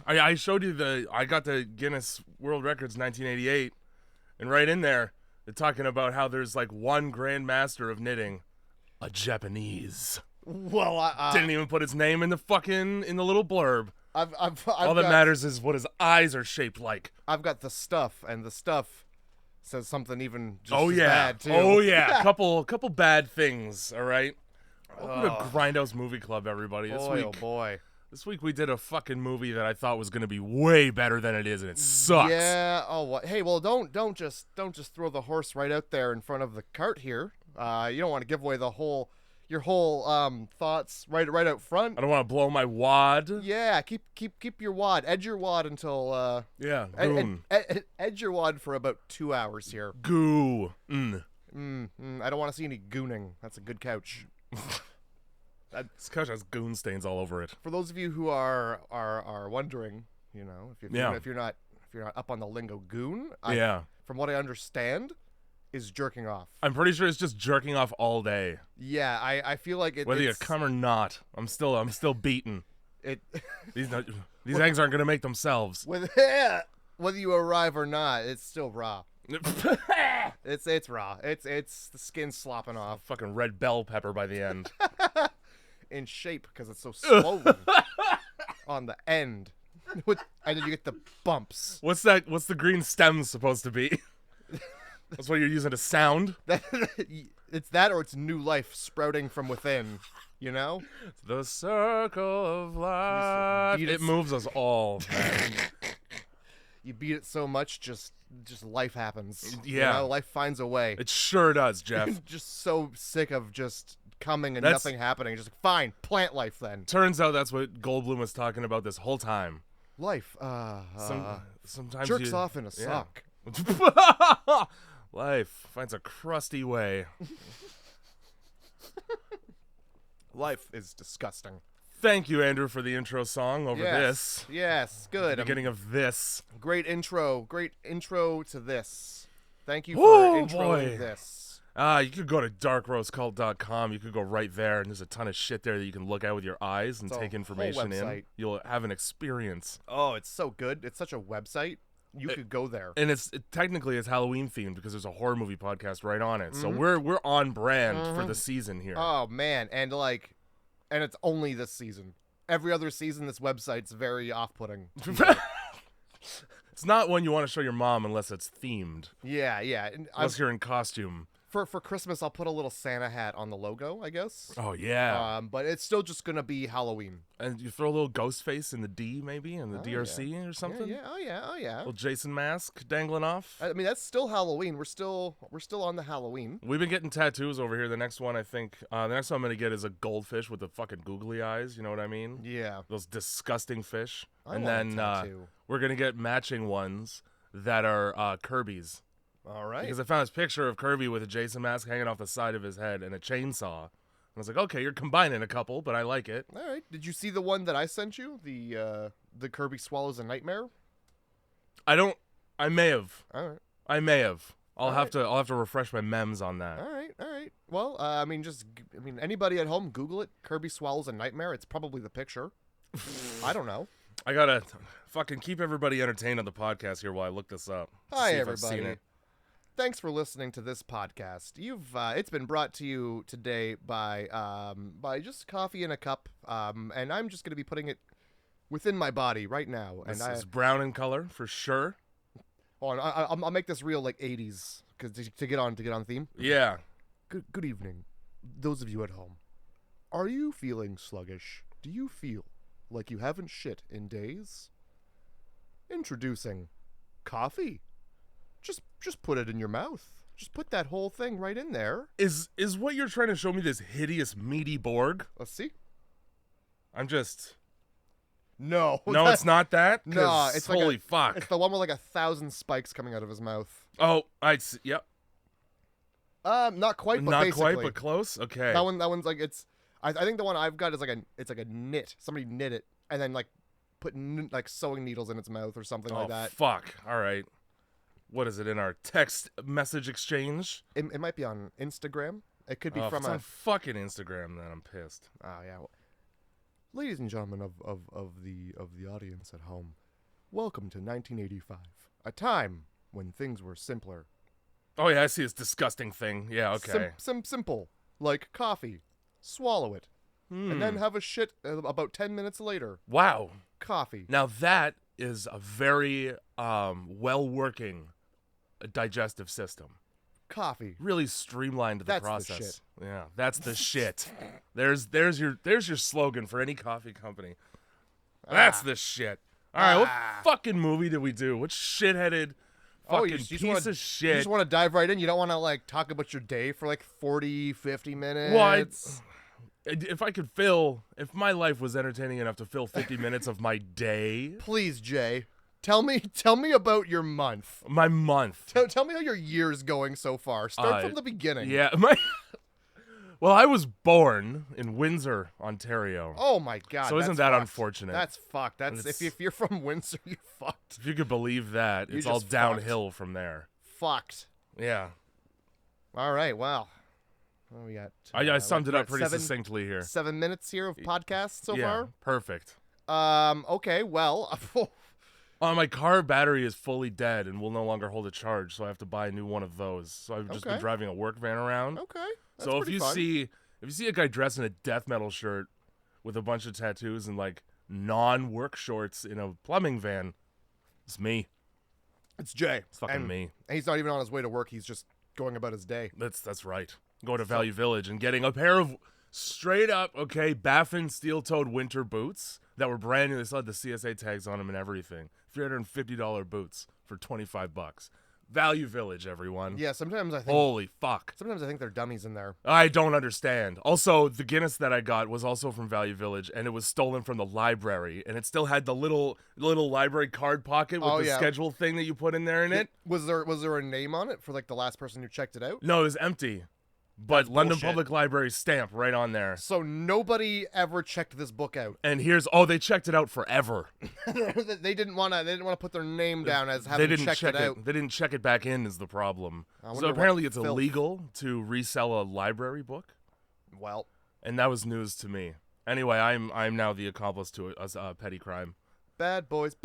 I showed you I got the Guinness World Records 1988, and right in there, they're talking about how there's like one grandmaster of knitting, a Japanese. Well, Didn't even put his name in the little blurb. I've All that matters is what his eyes are shaped like. I've got the stuff, and the stuff says something even just as bad too. Oh yeah, couple bad things. All right. Welcome to Grindhouse Movie Club, everybody. This week we did a fucking movie that I thought was gonna be way better than it is, and it sucks. Yeah. Oh, what? Hey, well, don't just throw the horse right out there in front of the cart here. You don't want to give away your whole thoughts right out front. I don't want to blow my wad. Yeah, keep your wad. Edge your wad until goon. Edge your wad for about 2 hours here. Goo. I don't want to see any gooning. That's a good couch. This couch has goon stains all over it. For those of you who are wondering, you know, if you're not up on the lingo, goon. From what I understand, is jerking off. I'm pretty sure it's just jerking off all day. Yeah, I feel like whether you come or not, I'm still beaten. These eggs aren't gonna make themselves. Whether you arrive or not, it's still raw. It's raw. It's the skin slopping off. Fucking red bell pepper by the end. In shape because it's so swollen on the end. And then you get the bumps. What's the green stem supposed to be? That's what you're using to sound? It's that or it's new life sprouting from within, you know? The circle of life. It moves us all, man. You beat it so much, just life happens. Yeah. You know? Life finds a way. It sure does, Jeff. Just so sick of just coming and nothing happening. Just like, fine, plant life then. Turns out that's what Goldblum was talking about this whole time. Life. Sometimes jerks off in a sock. Life finds a crusty way. Life is disgusting. Thank you, Andrew, for the intro song over this. Yes, good. The beginning of this. Great intro to this. Thank you for introing this. You could go to darkroastcult.com. You could go right there, and there's a ton of shit there that you can look at with your eyes and take information in. You'll have an experience. Oh, it's so good. It's such a website. You could go there. And technically it's Halloween themed because there's a horror movie podcast right on it. So we're on brand for the season here. Oh man, and it's only this season. Every other season this website's very off-putting. It's not one you want to show your mom unless it's themed. Yeah. Unless you're in costume. For Christmas, I'll put a little Santa hat on the logo, I guess. Oh, yeah. But it's still just going to be Halloween. And you throw a little ghost face in the D, maybe, in the DRC or something? Yeah. Oh, yeah. Little Jason mask dangling off. I mean, that's still Halloween. We're still on the Halloween. We've been getting tattoos over here. The next one, I think, the next one I'm going to get is a goldfish with the fucking googly eyes. You know what I mean? Yeah. Those disgusting fish. And then we're going to get matching ones that are Kirby's. All right. Because I found this picture of Kirby with a Jason mask hanging off the side of his head and a chainsaw. And I was like, okay, you're combining a couple, but I like it. All right. Did you see the one that I sent you? The Kirby Swallows a Nightmare? I may have. All right. I may have. I'll have to refresh my memes on that. All right. Well, anybody at home, Google it. Kirby Swallows a Nightmare. It's probably the picture. I don't know. I gotta fucking keep everybody entertained on the podcast here while I look this up. Hi, everybody. Thanks for listening to this podcast. It's been brought to you today by just coffee in a cup, and I'm just gonna be putting it within my body right now. And it's brown in color for sure. Hold on, I'll make this real like 80s because to get on theme. Yeah. Good evening, those of you at home. Are you feeling sluggish? Do you feel like you haven't shit in days? Introducing coffee. Just put it in your mouth. Just put that whole thing right in there. Is what you're trying to show me this hideous meaty Borg? Let's see. I'm just... No, it's not that? No, it's holy fuck. It's the one with like 1,000 spikes coming out of his mouth. Oh, I see. Yep. Not quite, but basically. Not quite, but close? Okay. That one's like, it's... I think the one I've got is like a knit. Somebody knit it and then like put like sewing needles in its mouth or something like that. Fuck. All right. What is it in our text message exchange? It might be on Instagram. It could be from on fucking Instagram. Then I'm pissed. Oh yeah. Ladies and gentlemen of the audience at home, welcome to 1985, a time when things were simpler. Oh yeah, I see this disgusting thing. Yeah, okay. Simple, like coffee. Swallow it, and then have a shit about 10 minutes later. Wow. Coffee. Now that is a very well-working digestive system. Coffee. Really streamlined the That's process. the shit. Yeah, that's the shit. There's your slogan for any coffee company. That's the shit. All right, what fucking movie did we do? What shitheaded fucking piece of shit? You just want to dive right in? You don't want to, like, talk about your day for, like, 40, 50 minutes? Well, if my life was entertaining enough to fill 50 minutes of my day. Please, Jay. Tell me about your month. My month. Tell me how your year's going so far. Start from the beginning. Yeah, well, I was born in Windsor, Ontario. Oh my God! So isn't that unfortunate? That's fucked. That's if you're from Windsor, you're fucked. If you could believe that, it's all downhill from there. Fucked. Yeah. All right. Wow. Well, we got. I summed it up pretty succinctly here. 7 minutes here of podcast so far. Perfect. Okay. Well. My car battery is fully dead and will no longer hold a charge, so I have to buy a new one of those. So I've just been driving a work van around. Okay. That's so if you see a guy dressed in a death metal shirt with a bunch of tattoos and like non-work shorts in a plumbing van, it's me. It's Jay. It's fucking me. And he's not even on his way to work. He's just going about his day. That's right. Going to Value Village and getting a pair of straight up, Baffin steel-toed winter boots that were brand new. They still had the CSA tags on them and everything. $350 boots for $25. Value Village, everyone. Yeah, sometimes I think. Holy fuck. Sometimes I think they're dummies in there. I don't understand. Also, the Guinness that I got was also from Value Village, and it was stolen from the library, and it still had the little library card pocket with the schedule thing that you put in there in it. Was there a name on it for like the last person who checked it out? No, it was empty. But London Public Library stamp right on there. So nobody ever checked this book out. And they checked it out forever. They didn't want to put their name down as having checked it out. They didn't check it back in is the problem. So apparently it's illegal to resell a library book. Well, and that was news to me. Anyway, I'm now the accomplice to a petty crime. Bad boys,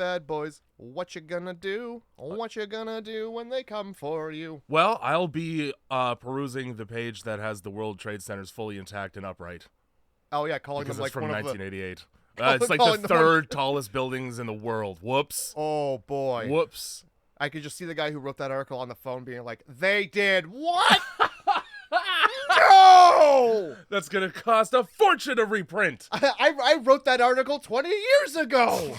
what you gonna do? What you gonna do when they come for you? Well, I'll be perusing the page that has the World Trade Centers fully intact and upright. Oh yeah, calling them like from one 1988. It's like the third tallest buildings in the world. Whoops. Oh boy. Whoops. I could just see the guy who wrote that article on the phone being like, "They did what?" No! That's gonna cost a fortune to reprint. I wrote that article 20 years ago.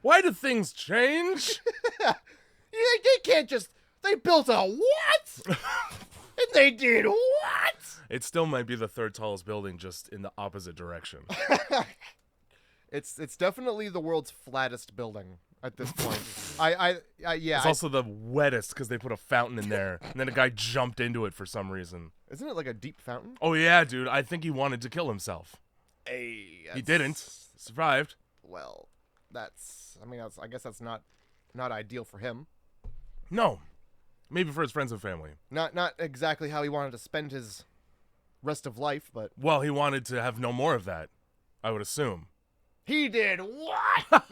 Why do things change? They can't just. They built a what? And they did what? It still might be the third tallest building, just in the opposite direction. It's definitely the world's flattest building at this point. Yeah. It's also the wettest because they put a fountain in there, and then a guy jumped into it for some reason. Isn't it like a deep fountain? Oh yeah, dude. I think he wanted to kill himself. Hey, he didn't. Survived. Well, I guess that's not ideal for him. No, maybe for his friends and family. Not exactly how he wanted to spend his rest of life, but well, he wanted to have no more of that. I would assume. He did what?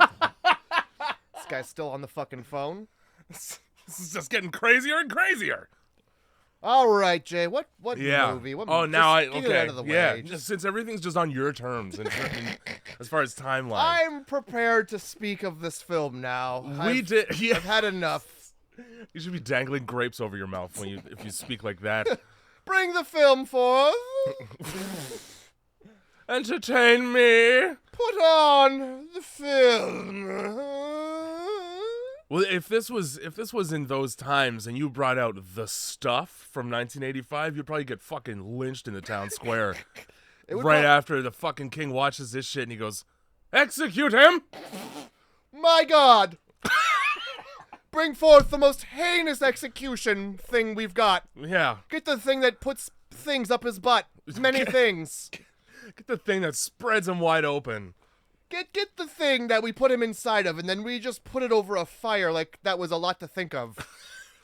This guy's still on the fucking phone. This is just getting crazier and crazier. All right, Jay. What movie? What now get it out of the way. Since everything's just on your terms and as far as timeline. I'm prepared to speak of this film now. I've had enough. You should be dangling grapes over your mouth if you speak like that. Bring the film forth. Entertain me. Put on the film. Well, if this was in those times and you brought out The Stuff from 1985, you'd probably get fucking lynched in the town square. After the fucking king watches this shit and he goes, "Execute him!" My God. Bring forth the most heinous execution thing we've got. Yeah. Get the thing that puts things up his butt. Many things. Get the thing that spreads him wide open. Get the thing that we put him inside of, and then we just put it over a fire. Like that was a lot to think of.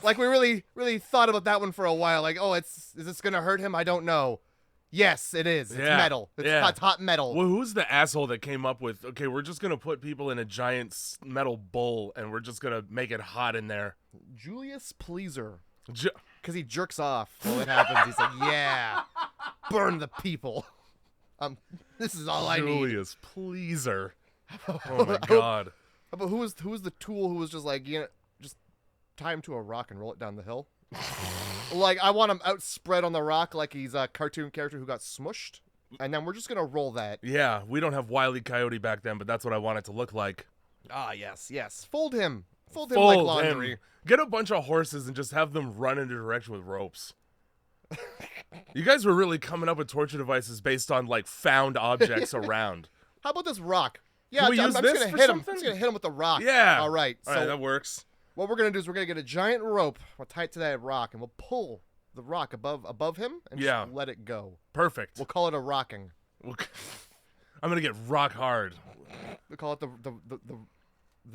Like we really thought about that one for a while. Like, is this gonna hurt him? I don't know. Yes, it is. It's Yeah. metal. It's Yeah. hot metal. Well, who's the asshole that came up with, okay, we're just going to put people in a giant metal bowl and we're just going to make it hot in there? Julius Pleaser. Ju- Because he jerks off while it happens. He's like, yeah, burn the people. This is all I need. Julius Pleaser. Oh, my God. But who was the tool who was just like, just tie him to a rock and roll it down the hill? Like, I want him outspread on the rock like he's a cartoon character who got smushed. And then we're just going to roll that. Yeah, we don't have Wile E. Coyote back then, but that's what I want it to look like. Ah, yes. Fold him. Fold him like Fold laundry. him. Get a bunch of horses and just have them run in a direction with ropes. You guys were really coming up with torture devices based on, like, found objects around. How about this rock? Yeah, Can we use I'm this just going for to hit him. I'm something? just going to hit him with the rock. Yeah. All right. All right, that works. What we're going to do is we're going to get a giant rope. We'll tie it to that rock, and we'll pull the rock above him and just let it go. Perfect. We'll call it a rocking. I'm going to get rock hard. We'll call it the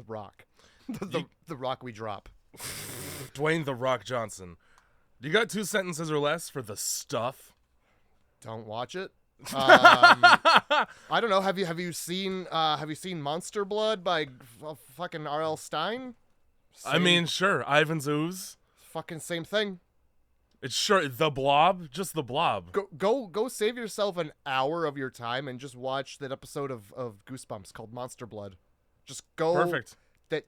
rock. The rock we drop. Dwayne The Rock Johnson. You got 2 sentences or less for the stuff? Don't watch it. I don't know. Have you seen Monster Blood by fucking R.L. Stein? I mean, sure. Ivan's Ooze. Fucking same thing. It's sure The Blob, just The Blob. Go save yourself an hour of your time and just watch that episode of Goosebumps called Monster Blood. Just go. Perfect.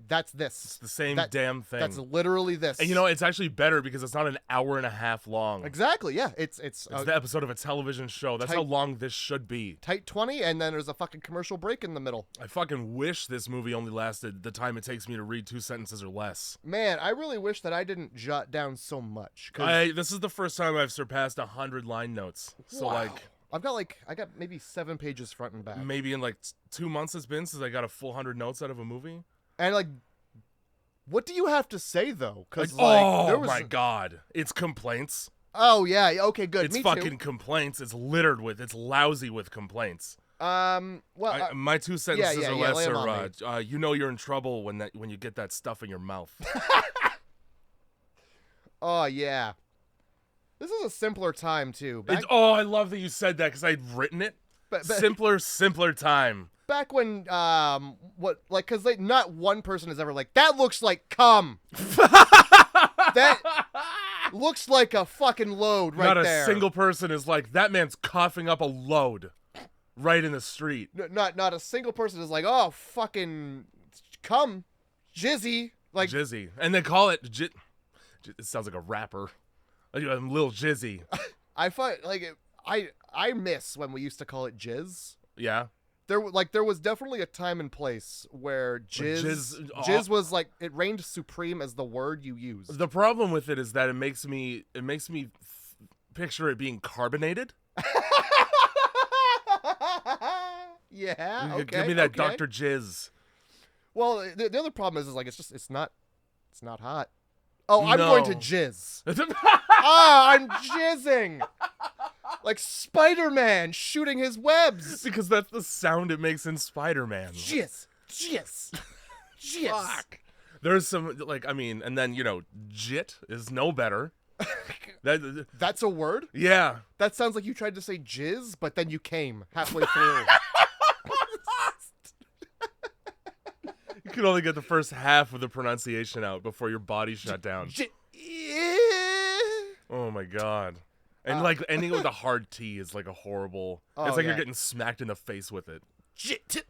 That's this. It's the same damn thing. That's literally this. And you know, it's actually better because it's not an hour and a half long. Exactly, yeah. It's the episode of a television show. That's how long this should be. Tight 20, and then there's a fucking commercial break in the middle. I fucking wish this movie only lasted the time it takes me to read 2 sentences or less. Man, I really wish that I didn't jot down so much. This is the first time I've surpassed 100 line notes. So, wow. like... I got maybe 7 pages front and back. Maybe in like 2 months it's been since I got a full 100 notes out of a movie. And like, what do you have to say though? Because my God, it's complaints. Oh yeah, okay, good. It's Me fucking too. complaints. It's littered with. It's lousy with complaints. Well, my 2 sentences or less lay 'em on are, you know you're in trouble when you get that stuff in your mouth. Oh yeah, this is a simpler time too. I love that you said that because I'd written it. Simpler time. Back when, because not one person is ever like, that looks like cum. That looks like a fucking load right there. Not a single person is like, that man's coughing up a load right in the street. Not a single person is like, oh, fucking cum, jizzy. Like, jizzy. And they call it, it sounds like a rapper. Like a little jizzy. I find, like, I miss when we used to call it jizz. Yeah. There was definitely a time and place where jizz was like, it reigned supreme as the word you used. The problem with it is that it makes me picture it being carbonated. Yeah, okay. Give me that Dr. Jizz. Well, the other problem is like it's not hot. Oh, I'm going to jizz. I'm jizzing. Like Spider-Man shooting his webs. Because that's the sound it makes in Spider-Man. Jizz. Fuck. There's some, like, I mean, and then, jit is no better. That's a word? Yeah. That sounds like you tried to say jizz, but then you came halfway through. You could only get the first half of the pronunciation out before your body shut down. Oh my God. And like ending with a hard T is like a horrible. It's like you're getting smacked in the face with it. Jit.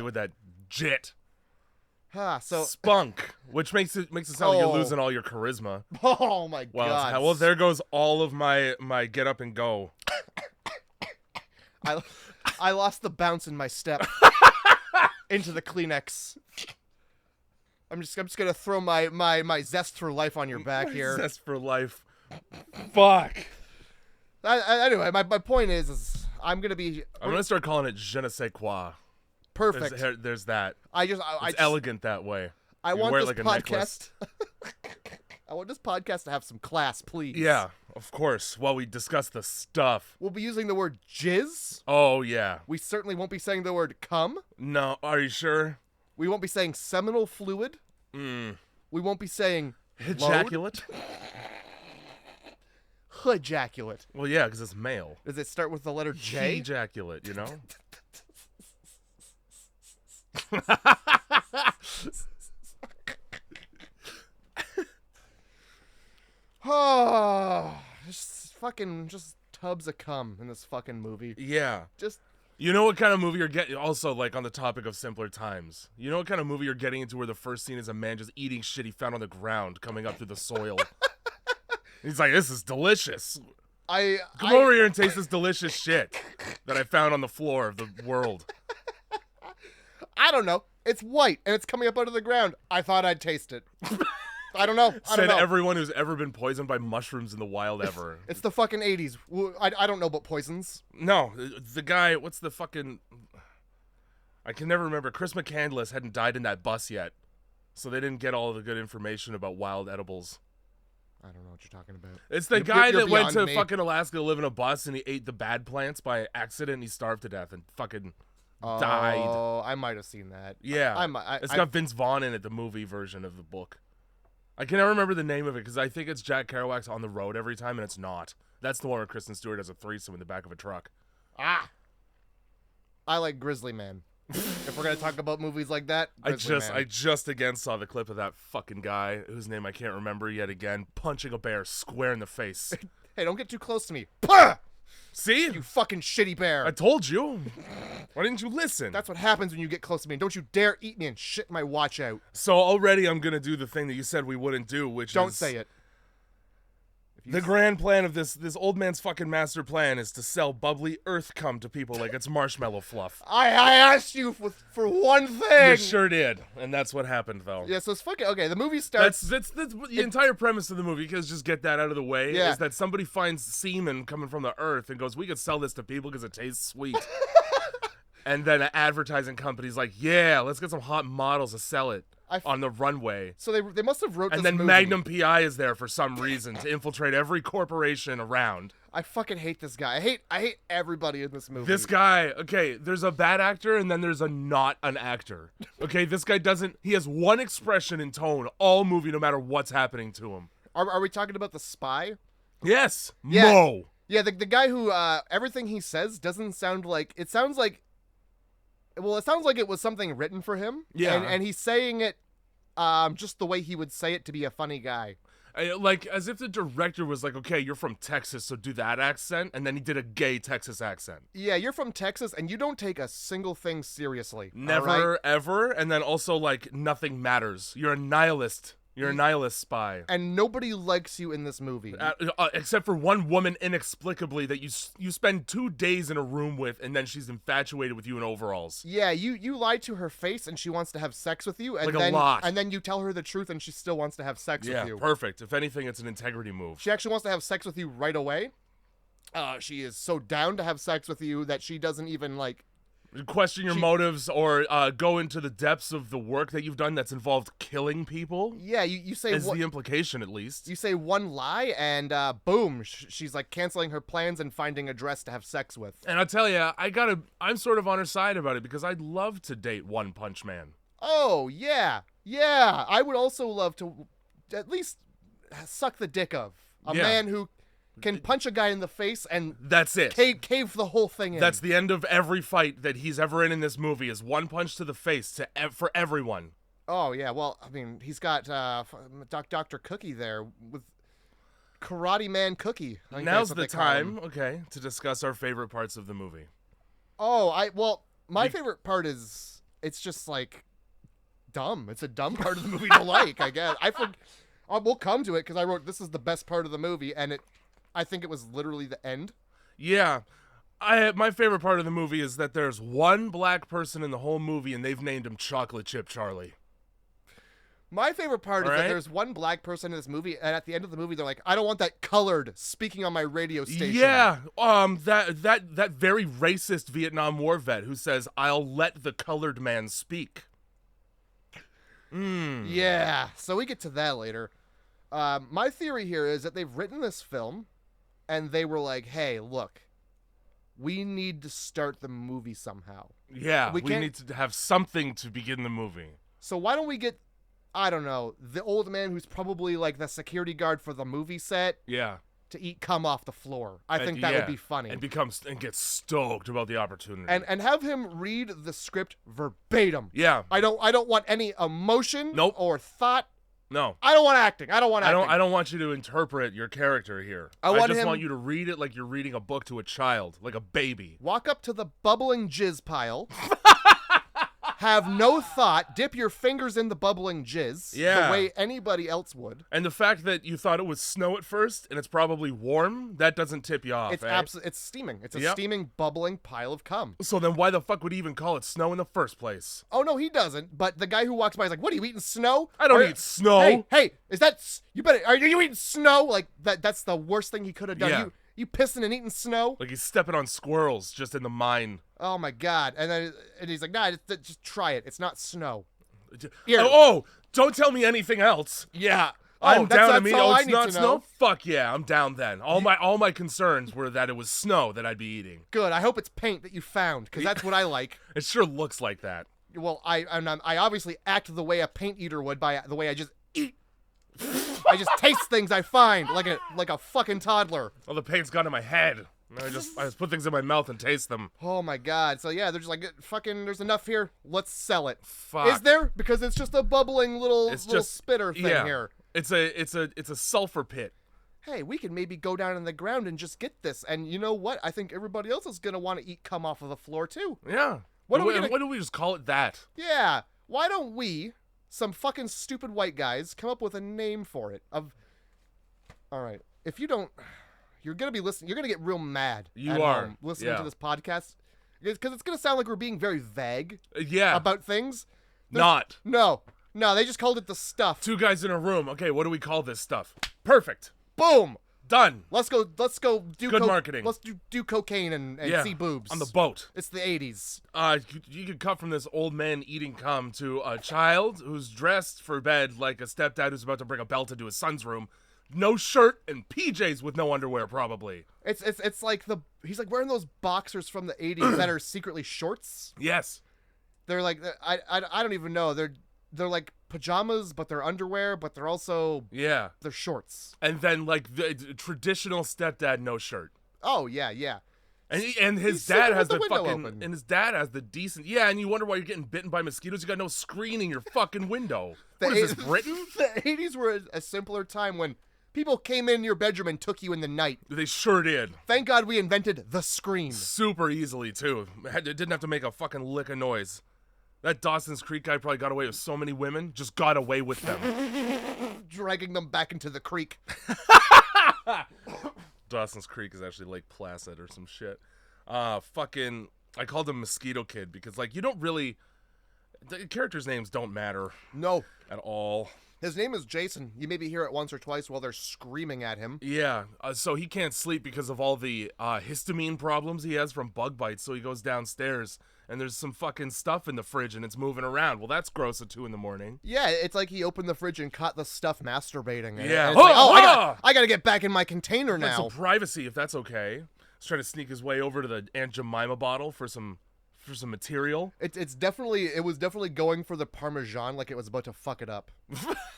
With that jit. So spunk, which makes it sound like you're losing all your charisma. Oh my God. Well, there goes all of my get up and go. I lost the bounce in my step into the Kleenex. I'm just gonna throw my zest for life on your back here. Zest for life. Fuck. Anyway, my point is I'm gonna start calling it je ne sais quoi. Perfect. There's that. It's elegant that way. I want wear this like a podcast. I want this podcast to have some class, please. Yeah, of course. While we discuss the stuff, we'll be using the word jizz. Oh yeah. We certainly won't be saying the word cum. No, are you sure? We won't be saying seminal fluid. We won't be saying ejaculate. Ejaculate. Well, yeah, because it's male. Does it start with the letter J? Ejaculate, you know? Oh, just tubs of cum in this fucking movie. Yeah. Just You know what kind of movie you're getting? Also, like, on the topic of simpler times. You know what kind of movie you're getting into where the first scene is a man just eating shit he found on the ground coming up through the soil. He's like, this is delicious. Come over here and taste this delicious shit that I found on the floor of the world. I don't know. It's white and it's coming up out of the ground. I thought I'd taste it. I don't know. Said everyone who's ever been poisoned by mushrooms in the wild ever. It's the fucking 80s. I don't know about poisons. No, the guy, what's the fucking... I can never remember. Chris McCandless hadn't died in that bus yet. So they didn't get all the good information about wild edibles. I don't know what you're talking about. It's the guy that went to fucking Alaska to live in a bus and he ate the bad plants by accident and he starved to death and fucking died. Oh, I might have seen that. Yeah. It's got Vince Vaughn in it, the movie version of the book. I can never remember the name of it because I think it's Jack Kerouac's On the Road every time and it's not. That's the one where Kristen Stewart has a threesome in the back of a truck. I like Grizzly Man. If we're gonna talk about movies like that, I just again saw the clip of that fucking guy whose name I can't remember yet again punching a bear square in the face. Hey, don't get too close to me. Pah! See? You fucking shitty bear. I told you. Why didn't you listen? That's what happens when you get close to me. And don't you dare eat me and shit my watch out. So already I'm gonna do the thing that you said we wouldn't do, which don't is... say it. The grand plan of this old man's fucking master plan is to sell bubbly earth cum to people like it's marshmallow fluff. I asked you for one thing. You sure did, and that's what happened though. Yeah, so it's fucking okay. The movie starts. That's the entire premise of the movie. Because just get that out of the way. Yeah. Is that somebody finds semen coming from the earth and goes, "We could sell this to people because it tastes sweet." And then an advertising company's like, "Yeah, let's get some hot models to sell it." On the runway. So they must have wrote and this then movie. Magnum PI is there for some reason to infiltrate every corporation around. I fucking hate this guy. I hate everybody in this movie. This guy, okay, there's a bad actor and then there's a not an actor. Okay, this guy he has one expression in tone all movie no matter what's happening to him. Are we talking about the spy? Yes. Yeah. Mo. Yeah, the guy who everything he says doesn't sound like it sounds like it was something written for him. Yeah. And he's saying it just the way he would say it to be a funny guy. Like, as if the director was like, okay, you're from Texas, so do that accent. And then he did a gay Texas accent. Yeah, you're from Texas, and you don't take a single thing seriously. Never, ever. And then also, like, nothing matters. You're a nihilist. You're a nihilist spy. And nobody likes you in this movie. Except for one woman, inexplicably, that you spend 2 days in a room with, and then she's infatuated with you in overalls. Yeah, you lie to her face, and she wants to have sex with you. And like then, a lot. And then you tell her the truth, and she still wants to have sex with you. Yeah, perfect. If anything, it's an integrity move. She actually wants to have sex with you right away. She is so down to have sex with you that she doesn't even, like... question your motives or go into the depths of the work that you've done that's involved killing people. Yeah, you say is the implication at least. You say one lie and boom, she's like canceling her plans and finding a dress to have sex with. And I'll tell you, I'm sort of on her side about it because I'd love to date One Punch Man. Oh yeah, I would also love to at least suck the dick of a man who can punch a guy in the face and that's it. Cave the whole thing in. That's the end of every fight that he's ever in this movie is one punch to the face for everyone. Oh yeah, well I mean he's got Dr. Cookie there with Karate Man Cookie. Now's the time, okay, to discuss our favorite parts of the movie. Oh, my favorite part is it's just like dumb. It's a dumb part of the movie to like. I guess we'll come to it because I wrote this is the best part of the movie and I think it was literally the end. Yeah. My favorite part of the movie is that there's one black person in the whole movie and they've named him Chocolate Chip Charlie. My favorite part is that there's one black person in this movie and at the end of the movie they're like, I don't want that colored speaking on my radio station. Yeah. That very racist Vietnam War vet who says, I'll let the colored man speak. Yeah. So we get to that later. My theory here is that they've written this film and they were like, hey, look, we need to start the movie somehow. Yeah, we need to have something to begin the movie. So why don't we get, I don't know, the old man who's probably like the security guard for the movie set. Yeah. to eat cum off the floor. I think that would be funny. And gets stoked about the opportunity. And have him read the script verbatim. Yeah. I don't want any emotion or thought. No. I don't want acting. I don't want you to interpret your character here. I just want you to read it like you're reading a book to a child, like a baby. Walk up to the bubbling jizz pile. Have no thought, dip your fingers in the bubbling jizz the way anybody else would. And the fact that you thought it was snow at first and it's probably warm, that doesn't tip you off. It's steaming. It's a steaming, bubbling pile of cum. So then why the fuck would he even call it snow in the first place? Oh, no, he doesn't. But the guy who walks by is like, what, are you eating snow? I don't eat snow. Hey, is that, are you eating snow? Like, that's the worst thing he could have done. Yeah. You pissing and eating snow? Like he's stepping on squirrels just in the mine. Oh my God. And he's like, nah, just try it. It's not snow. Here. Don't tell me anything else. Yeah. I'm down to me. It's not snow? Fuck yeah, I'm down then. All my concerns were that it was snow that I'd be eating. Good. I hope it's paint that you found, because that's what I like. It sure looks like that. Well, I obviously act the way a paint eater would by the way I just eat. I just taste things I find like a fucking toddler. Well, the paint's gone to my head. I just put things in my mouth and taste them. Oh my God. So yeah, they're just like, fucking, there's enough here. Let's sell it. Fuck. Is there? Because it's just a bubbling little spitter thing here. It's a sulfur pit. Hey, we can maybe go down in the ground and just get this. And you know what? I think everybody else is gonna want to eat cum off of the floor too. Yeah. Why don't we just call it that? Yeah. Why don't we, some fucking stupid white guys, come up with a name for it? All right. If you don't, you're gonna be listening. You're gonna get real mad. You are listening to this podcast because it's gonna sound like we're being very vague. Yeah. About things. Not. No. They just called it the stuff. Two guys in a room. Okay, what do we call this stuff? Perfect. Boom. Done. Let's go do good marketing. Let's do cocaine and see boobs. On the boat. It's the 80s. You could cut from this old man eating cum to a child who's dressed for bed like a stepdad who's about to bring a belt into his son's room. No shirt and PJs with no underwear, probably. It's like he's like wearing those boxers from the 80s that are secretly shorts. Yes. They're like I don't even know. They're like pajamas, but they're underwear, but they're also they're shorts. And then like the traditional stepdad, no shirt. Oh yeah. And his dad has the fucking open. And his dad has the decent and you wonder why you're getting bitten by mosquitoes. You got no screen in your fucking window. What is this, Britain? The 80s were a simpler time when people came in your bedroom and took you in the night. They sure did. Thank God we invented the screen. Super easily too. It didn't have to make a fucking lick of noise. That Dawson's Creek guy probably got away with so many women. Just got away with them. Dragging them back into the creek. Dawson's Creek is actually Lake Placid or some shit. I called him Mosquito Kid because, like, you don't really... The characters' names don't matter. No. At all. His name is Jason. You maybe hear it once or twice while they're screaming at him. Yeah. So he can't sleep because of all the histamine problems he has from bug bites, so he goes downstairs... And there's some fucking stuff in the fridge and it's moving around. Well, that's gross at 2 a.m. Yeah, it's like he opened the fridge and caught the stuff masturbating. Yeah. And like, I gotta get back in my container now. Some privacy, if that's okay. He's trying to sneak his way over to the Aunt Jemima bottle for some material. It was definitely going for the Parmesan like it was about to fuck it up.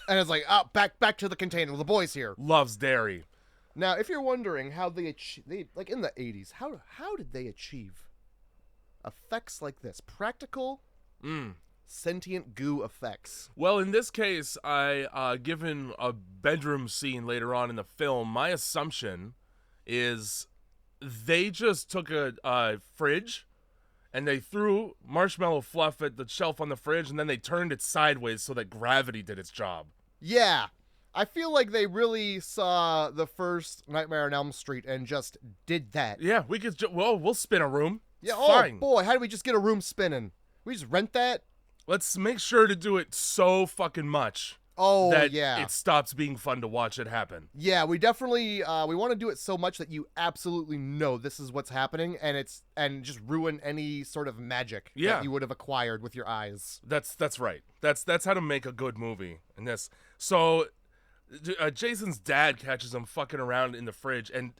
And it's like, back to the container. The boys here. Loves dairy. Now, if you're wondering how they like in the 80s, how did they achieve effects like this? Practical, sentient goo effects. Well, in this case, given a bedroom scene later on in the film, my assumption is they just took a fridge and they threw marshmallow fluff at the shelf on the fridge and then they turned it sideways so that gravity did its job. Yeah. I feel like they really saw the first Nightmare on Elm Street and just did that. Yeah, we could we'll spin a room. Yeah, fine. Boy, how do we just get a room spinning? We just rent that? Let's make sure to do it so fucking much. Oh, that yeah. It stops being fun to watch it happen. Yeah, we definitely we want to do it so much that you absolutely know this is what's happening and just ruin any sort of magic that you would have acquired with your eyes. That's right. That's how to make a good movie in this. So Jason's dad catches him fucking around in the fridge and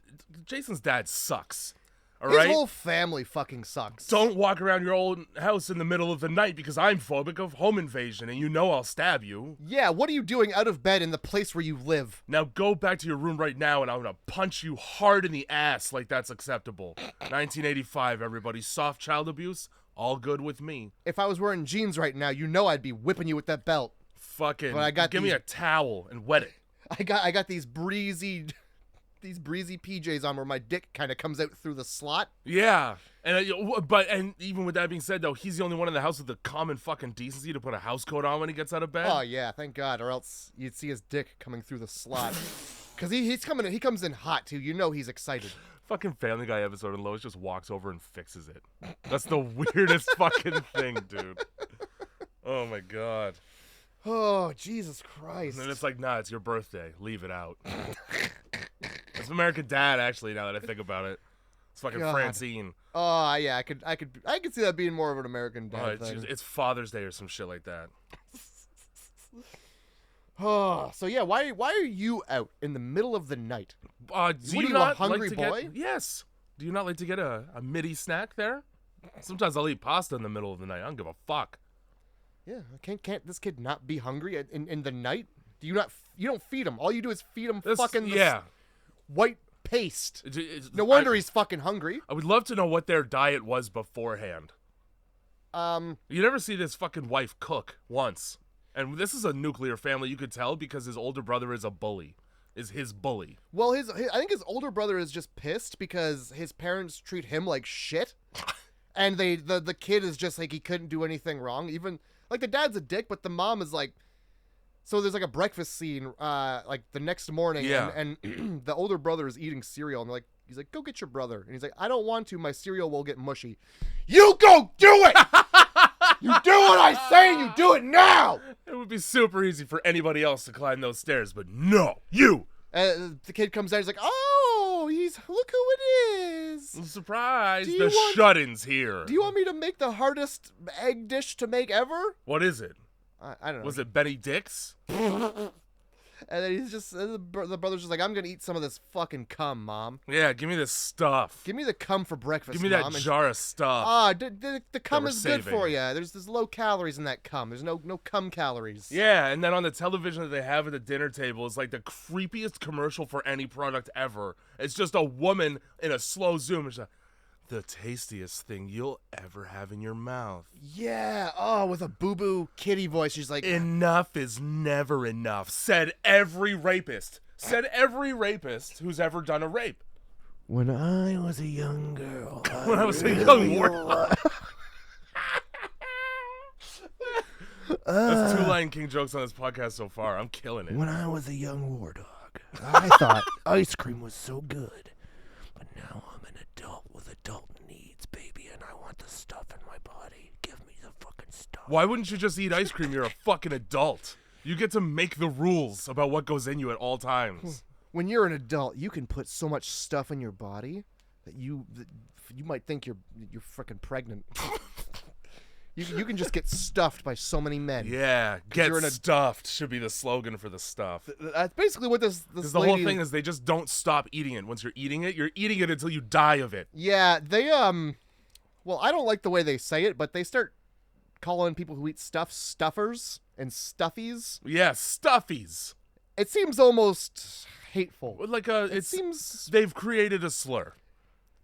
Jason's dad sucks. All His right? whole family fucking sucks. Don't walk around your old house in the middle of the night because I'm phobic of home invasion and you know I'll stab you. Yeah, what are you doing out of bed in the place where you live? Now go back to your room right now and I'm gonna punch you hard in the ass like that's acceptable. 1985, everybody. Soft child abuse, all good with me. If I was wearing jeans right now, you know I'd be whipping you with that belt. Fucking But I got give me these- a towel and wet it. I got these breezy PJs on where my dick kind of comes out through the slot. Yeah, and even with that being said, though, he's the only one in the house with the common fucking decency to put a house coat on when he gets out of bed. Oh yeah, thank God, or else you'd see his dick coming through the slot. Cause he comes in hot too. You know he's excited. Fucking Family Guy episode, and Lois just walks over and fixes it. That's the weirdest fucking thing, dude. Oh my God. Oh Jesus Christ. And then it's like, nah, it's your birthday. Leave it out. It's American Dad, actually. Now that I think about it, it's fucking God. Francine. Oh yeah, I could see that being more of an American Dad thing. It's Father's Day or some shit like that. Oh, so yeah, why are you out in the middle of the night? Do What you are you, not a hungry like to boy? Yes. Do you not like to get a midi snack there? Sometimes I'll eat pasta in the middle of the night. I don't give a fuck. Yeah, can't this kid not be hungry in the night? You don't feed him. All you do is feed him fucking yeah. white paste. It's- No wonder he's fucking hungry. I would love to know what their diet was beforehand. You never see this fucking wife cook once. And this is a nuclear family, you could tell, because his older brother is a bully. Is his bully. Well, I think his older brother is just pissed because his parents treat him like shit. And the kid is just like he couldn't do anything wrong. Even like the dad's a dick, but the mom is like. So there's like a breakfast scene, like the next morning, Yeah. and the older brother is eating cereal, and he's like, go get your brother, and he's like, I don't want to, my cereal will get mushy. You go do it. You do what I say, and you do it now. It would be super easy for anybody else to climb those stairs, but no, you. The kid comes down, he's like, oh, look who it is. I'm surprised. Do you The want- shut-ins here. Do you want me to make the hardest egg dish to make ever? What is it? I don't know. Was it Benny Dix? And then he's just the brother's just like, I'm gonna eat some of this fucking cum, Mom. Yeah, give me this stuff. Give me the cum for breakfast. Give me that Mom. And- jar of stuff. the cum we're is good saving. for you. There's low calories in that cum. There's no cum calories. Yeah, and then on the television that they have at the dinner table is like the creepiest commercial for any product ever. It's just a woman in a slow zoom. It's like, the tastiest thing you'll ever have in your mouth. Yeah. Oh, with a boo-boo kitty voice. She's like, Enough is never enough, said every rapist. Said every rapist who's ever done a rape. when I was a young girl. When I was a young warlock. That's 2 Lion King jokes on this podcast so far. I'm killing it. When I was a young war dog, I thought ice cream was so good. But now I'm an adult with adult needs, baby, and I want the stuff in my body. Give me the fucking stuff. Why wouldn't you just eat ice cream? You're a fucking adult. You get to make the rules about what goes in you at all times. When you're an adult, you can put so much stuff in your body that you might think you're freaking pregnant. You can just get stuffed by so many men. Yeah, get you're an stuffed should be the slogan for the stuff. That's basically what this Because the whole thing is they just don't stop eating it. Once you're eating it until you die of it. Yeah, they well, I don't like the way they say it, but they start calling people who eat stuff stuffers and stuffies. Yeah, stuffies. It seems almost hateful. Like It seems they've created a slur.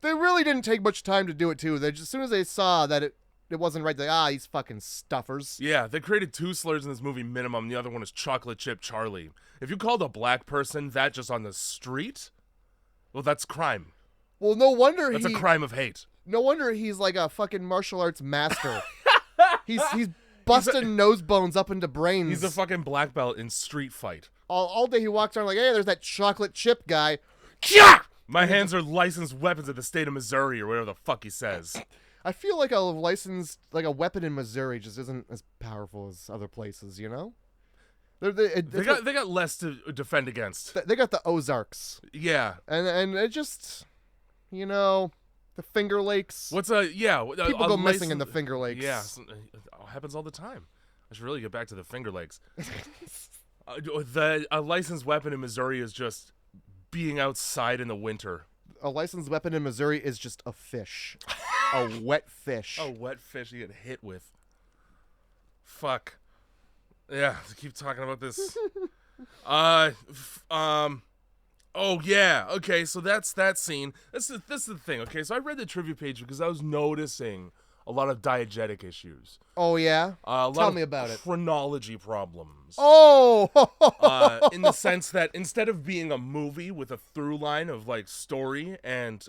they really didn't take much time to do it too. They just, as soon as they saw that it wasn't right, they these fucking stuffers. Yeah, they created 2 slurs in this movie minimum. The other one is chocolate chip Charlie. If you called a black person that just on the street, well, that's crime. Well, no wonder That's a crime of hate. No wonder he's like a fucking martial arts master. he's busting nose bones up into brains. He's a fucking black belt in street fight. all day he walks around like, hey, there's that chocolate chip guy. My hands are licensed weapons of the state of Missouri or whatever the fuck he says. I feel like a weapon in Missouri just isn't as powerful as other places, you know? They got less to defend against. They got the Ozarks. Yeah. And it just, you know, the Finger Lakes. People go missing in the Finger Lakes. Yeah, it happens all the time. I should really get back to the Finger Lakes. A licensed weapon in Missouri is just being outside in the winter. a licensed weapon in Missouri is just a fish. A wet fish. A wet fish you get hit with. Fuck. Yeah, keep talking about this. Oh yeah. Okay, so that's that scene. This is the thing. Okay, so I read the trivia page because I was noticing a lot of diegetic issues. Oh yeah. Tell me about it. Chronology problems. Oh. In the sense that instead of being a movie with a through line of like story and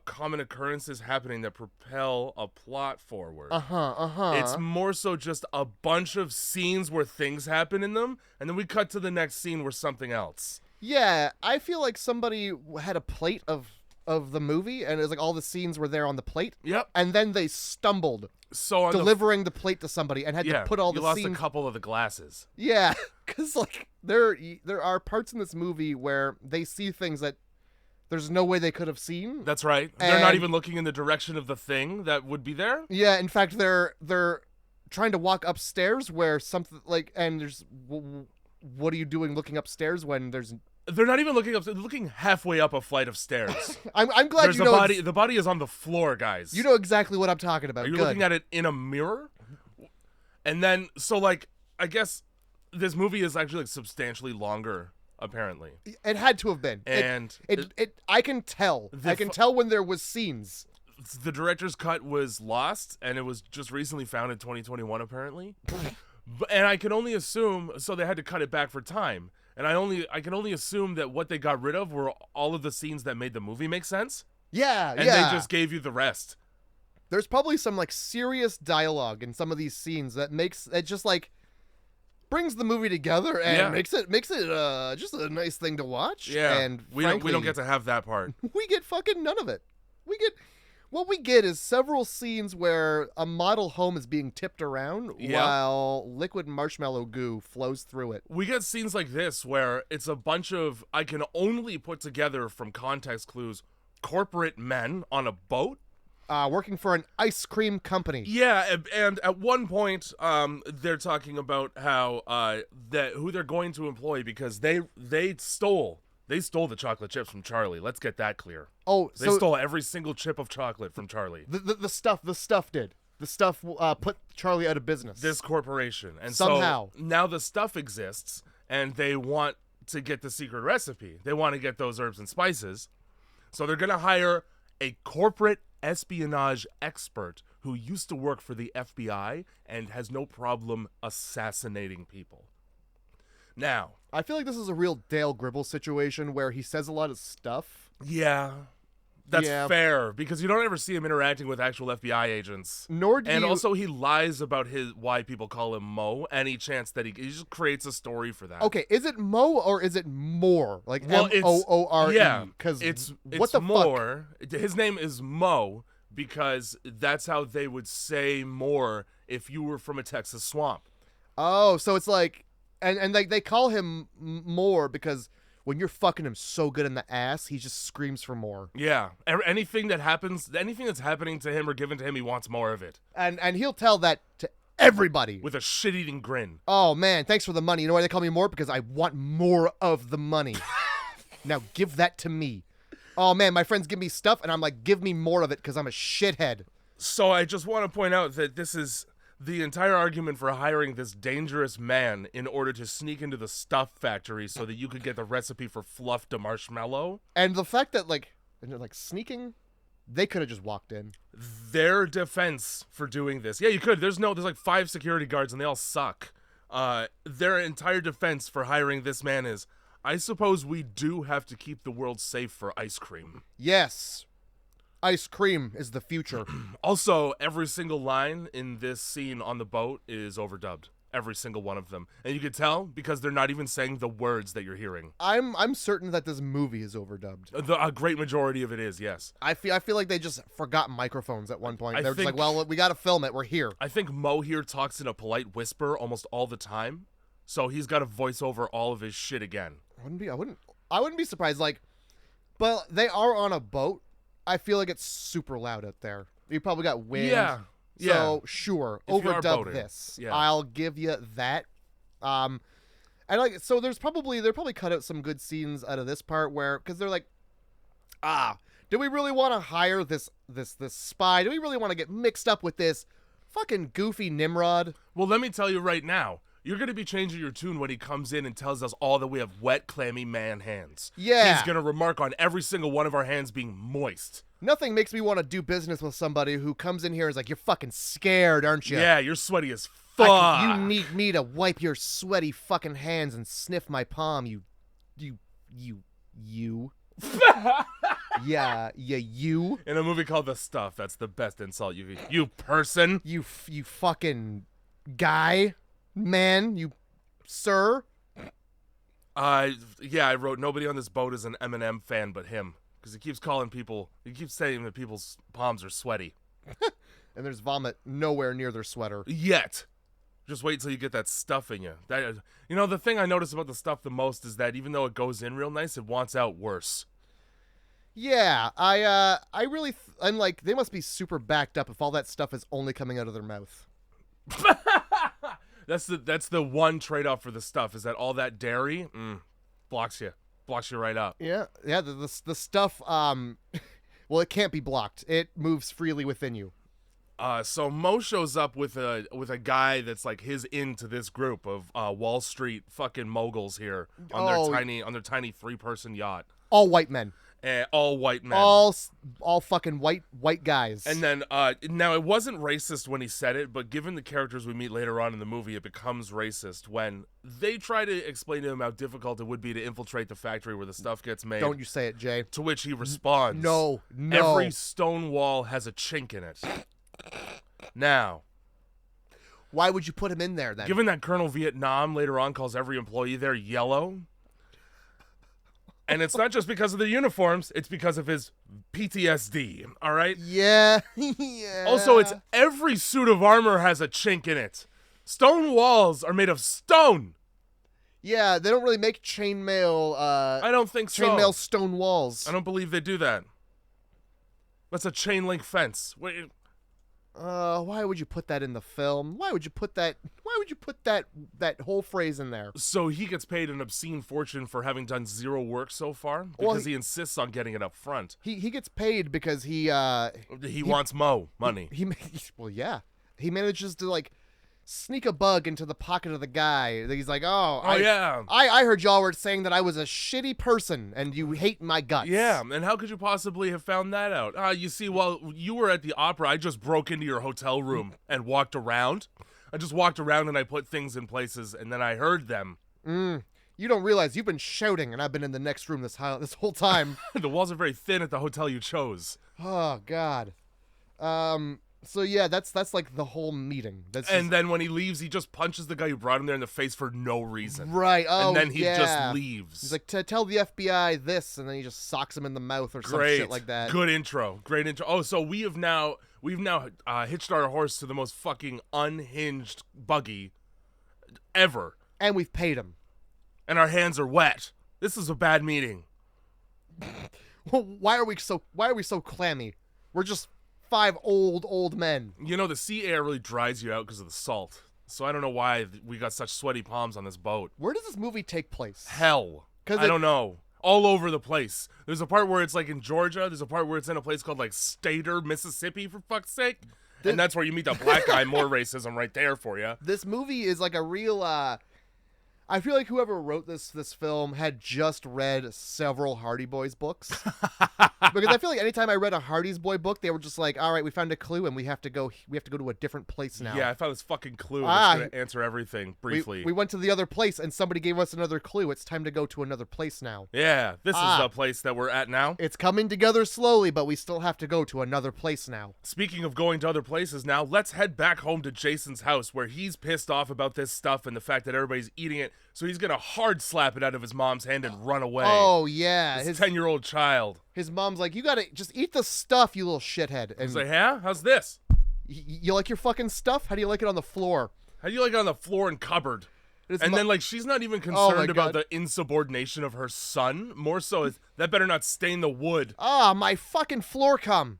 common occurrences happening that propel a plot forward. It's more so just a bunch of scenes where things happen in them, and then we cut to the next scene where something else. Yeah, I feel like somebody had a plate of the movie, and it was like all the scenes were there on the plate. Yep. And then they stumbled, so delivering the plate to somebody, and had to put all the scenes. You lost a couple of the glasses. Yeah, because like there are parts in this movie where they see things that there's no way they could have seen. That's right. They're not even looking in the direction of the thing that would be there. Yeah, in fact, they're trying to walk upstairs where something like, and there's, what are you doing looking upstairs when there's? They're not even looking up. They're looking halfway up a flight of stairs. I'm glad there's you know. Body, the body is on the floor, guys. You know exactly what I'm talking about. Are you Good. looking at it in a mirror? And then, so like, I guess this movie is actually like substantially longer. Apparently, it had to have been, and I can tell. I can tell when there was scenes. The director's cut was lost, and it was just recently found in 2021, apparently. And I can only assume, so they had to cut it back for time. And I can only assume that what they got rid of were all of the scenes that made the movie make sense. Yeah, and they just gave you the rest. There's probably some like serious dialogue in some of these scenes that makes it just like. Brings the movie together and makes it just a nice thing to watch. Yeah, and we frankly, don't get to have that part. We get fucking none of it. What we get is several scenes where a model home is being tipped around while liquid marshmallow goo flows through it. We get scenes like this where it's a bunch of, I can only put together from context clues, corporate men on a boat. Working for an ice cream company. Yeah, and at one point, they're talking about how who they're going to employ because they stole the chocolate chips from Charlie. Let's get that clear. Oh, they stole every single chip of chocolate from Charlie. The stuff did. The stuff put Charlie out of business. This corporation, and somehow so now the stuff exists, and they want to get the secret recipe. They want to get those herbs and spices, so they're gonna hire a corporate espionage expert who used to work for the FBI and has no problem assassinating people. Now, I feel like this is a real Dale Gribble situation where he says a lot of stuff. Yeah, that's fair because you don't ever see him interacting with actual FBI agents. Also he lies about why people call him Mo. Any chance that he just creates a story for that. Okay, is it Mo or is it Moore? Like Moore? Yeah, because it's what the Moore. Fuck? His name is Mo because that's how they would say Moore if you were from a Texas swamp. Oh, so it's like, and they call him Moore because when you're fucking him so good in the ass, he just screams for more. Yeah. Anything that's happening to him or given to him, he wants more of it. And he'll tell that to everybody. With a shit-eating grin. Oh, man, thanks for the money. You know why they call me more? Because I want more of the money. Now give that to me. Oh, man, my friends give me stuff, and I'm like, give me more of it because I'm a shithead. So I just want to point out that this is the entire argument for hiring this dangerous man in order to sneak into the stuff factory so that you could get the recipe for fluff de marshmallow. And the fact that, like sneaking, they could have just walked in. Their defense for doing this. Yeah, you could. There's like 5 security guards and they all suck. Their entire defense for hiring this man is, I suppose we do have to keep the world safe for ice cream. Yes. Ice cream is the future. Also, every single line in this scene on the boat is overdubbed. Every single one of them. And you can tell because they're not even saying the words that you're hearing. I'm certain that this movie is overdubbed. A great majority of it is, yes. I feel like they just forgot microphones at one point. They're just like, well, we got to film it. We're here. I think Mo here talks in a polite whisper almost all the time. So he's got to voice over all of his shit again. I wouldn't be surprised. Like, but they are on a boat. I feel like it's super loud out there. You probably got wind. Yeah. So sure, overdub this. Yeah. I'll give you that. And so they probably cut out some good scenes out of this part where, because they're like, Do we really want to hire this spy? Do we really want to get mixed up with this fucking goofy Nimrod? Well, let me tell you right now. You're going to be changing your tune when he comes in and tells us all that we have wet, clammy man hands. Yeah. He's going to remark on every single one of our hands being moist. Nothing makes me want to do business with somebody who comes in here and is like, you're fucking scared, aren't you? Yeah, you're sweaty as fuck. You need me to wipe your sweaty fucking hands and sniff my palm, you. Yeah, you. In a movie called The Stuff, that's the best insult you person. You fucking guy. Man, you sir. Yeah, I wrote nobody on this boat is an Eminem fan but him. Because he keeps saying that people's palms are sweaty. And there's vomit nowhere near their sweater. Yet. Just wait till you get that stuff in you. The thing I notice about the stuff the most is that even though it goes in real nice, it wants out worse. Yeah, I really, I'm like, they must be super backed up if all that stuff is only coming out of their mouth. That's the one trade-off for the stuff, is that all that dairy blocks you right up. Yeah, the stuff, well, it can't be blocked. It moves freely within you. So Mo shows up with a guy that's like his into this group of Wall Street fucking moguls here on their tiny 3-person yacht. All white men. All white men. All fucking white guys. And then, now it wasn't racist when he said it, but given the characters we meet later on in the movie, it becomes racist when they try to explain to him how difficult it would be to infiltrate the factory where the stuff gets made. Don't you say it, Jay. To which he responds, No. Every stone wall has a chink in it. Now, why would you put him in there then? given that Colonel Vietnam later on calls every employee there yellow, and it's not just because of their uniforms, it's because of his PTSD, all right? Yeah. Yeah. Also, it's every suit of armor has a chink in it. Stone walls are made of stone. Yeah, they don't really make chainmail, I don't think so. chainmail stone walls. I don't believe they do that. That's a chain link fence. Wait. Why would you put that in the film? Why would you put that whole phrase in there? So he gets paid an obscene fortune for having done zero work so far because he insists on getting it up front. He gets paid because he wants money. Well, yeah. He manages to like sneak a bug into the pocket of the guy. He's like, yeah. I heard y'all were saying that I was a shitty person and you hate my guts. Yeah, and how could you possibly have found that out? You see, while you were at the opera, I just broke into your hotel room and walked around. I just walked around and I put things in places, and then I heard them. You don't realize you've been shouting, and I've been in the next room this whole time. The walls are very thin at the hotel you chose. Oh, God. So yeah, that's like the whole meeting. Then when he leaves, he just punches the guy who brought him there in the face for no reason. Right. Oh, and then he just leaves. He's like, tell the FBI this, and then he just socks him in the mouth or some shit like that. Good intro. Great intro. Oh, so we've now hitched our horse to the most fucking unhinged buggy ever. And we've paid him. And our hands are wet. This is a bad meeting. Why are we so clammy? We're just 5 old men. You know, the sea air really dries you out because of the salt. So I don't know why we got such sweaty palms on this boat. Where does this movie take place? Hell. I don't know. All over the place. There's a part where it's like in Georgia. There's a part where it's in a place called like Stater, Mississippi, for fuck's sake. And that's where you meet the black guy. More racism right there for you. This movie is like a real... I feel like whoever wrote this film had just read several Hardy Boys books. Because I feel like anytime I read a Hardy's Boy book, they were just like, all right, we found a clue and we have to go to a different place now. Yeah, I found this fucking clue that's going to answer everything briefly. We went to the other place and somebody gave us another clue. It's time to go to another place now. Yeah, this is the place that we're at now. It's coming together slowly, but we still have to go to another place now. Speaking of going to other places now, let's head back home to Jason's house where he's pissed off about this stuff and the fact that everybody's eating it. So he's going to hard slap it out of his mom's hand and run away. Oh, yeah. His 10-year-old child. His mom's like, you got to just eat the stuff, you little shithead. And he's like, yeah? How's this? You like your fucking stuff? How do you like it on the floor? How do you like it on the floor and cupboard? And then, like, she's not even concerned about the insubordination of her son. More so, is that better not stain the wood. My fucking floor cum.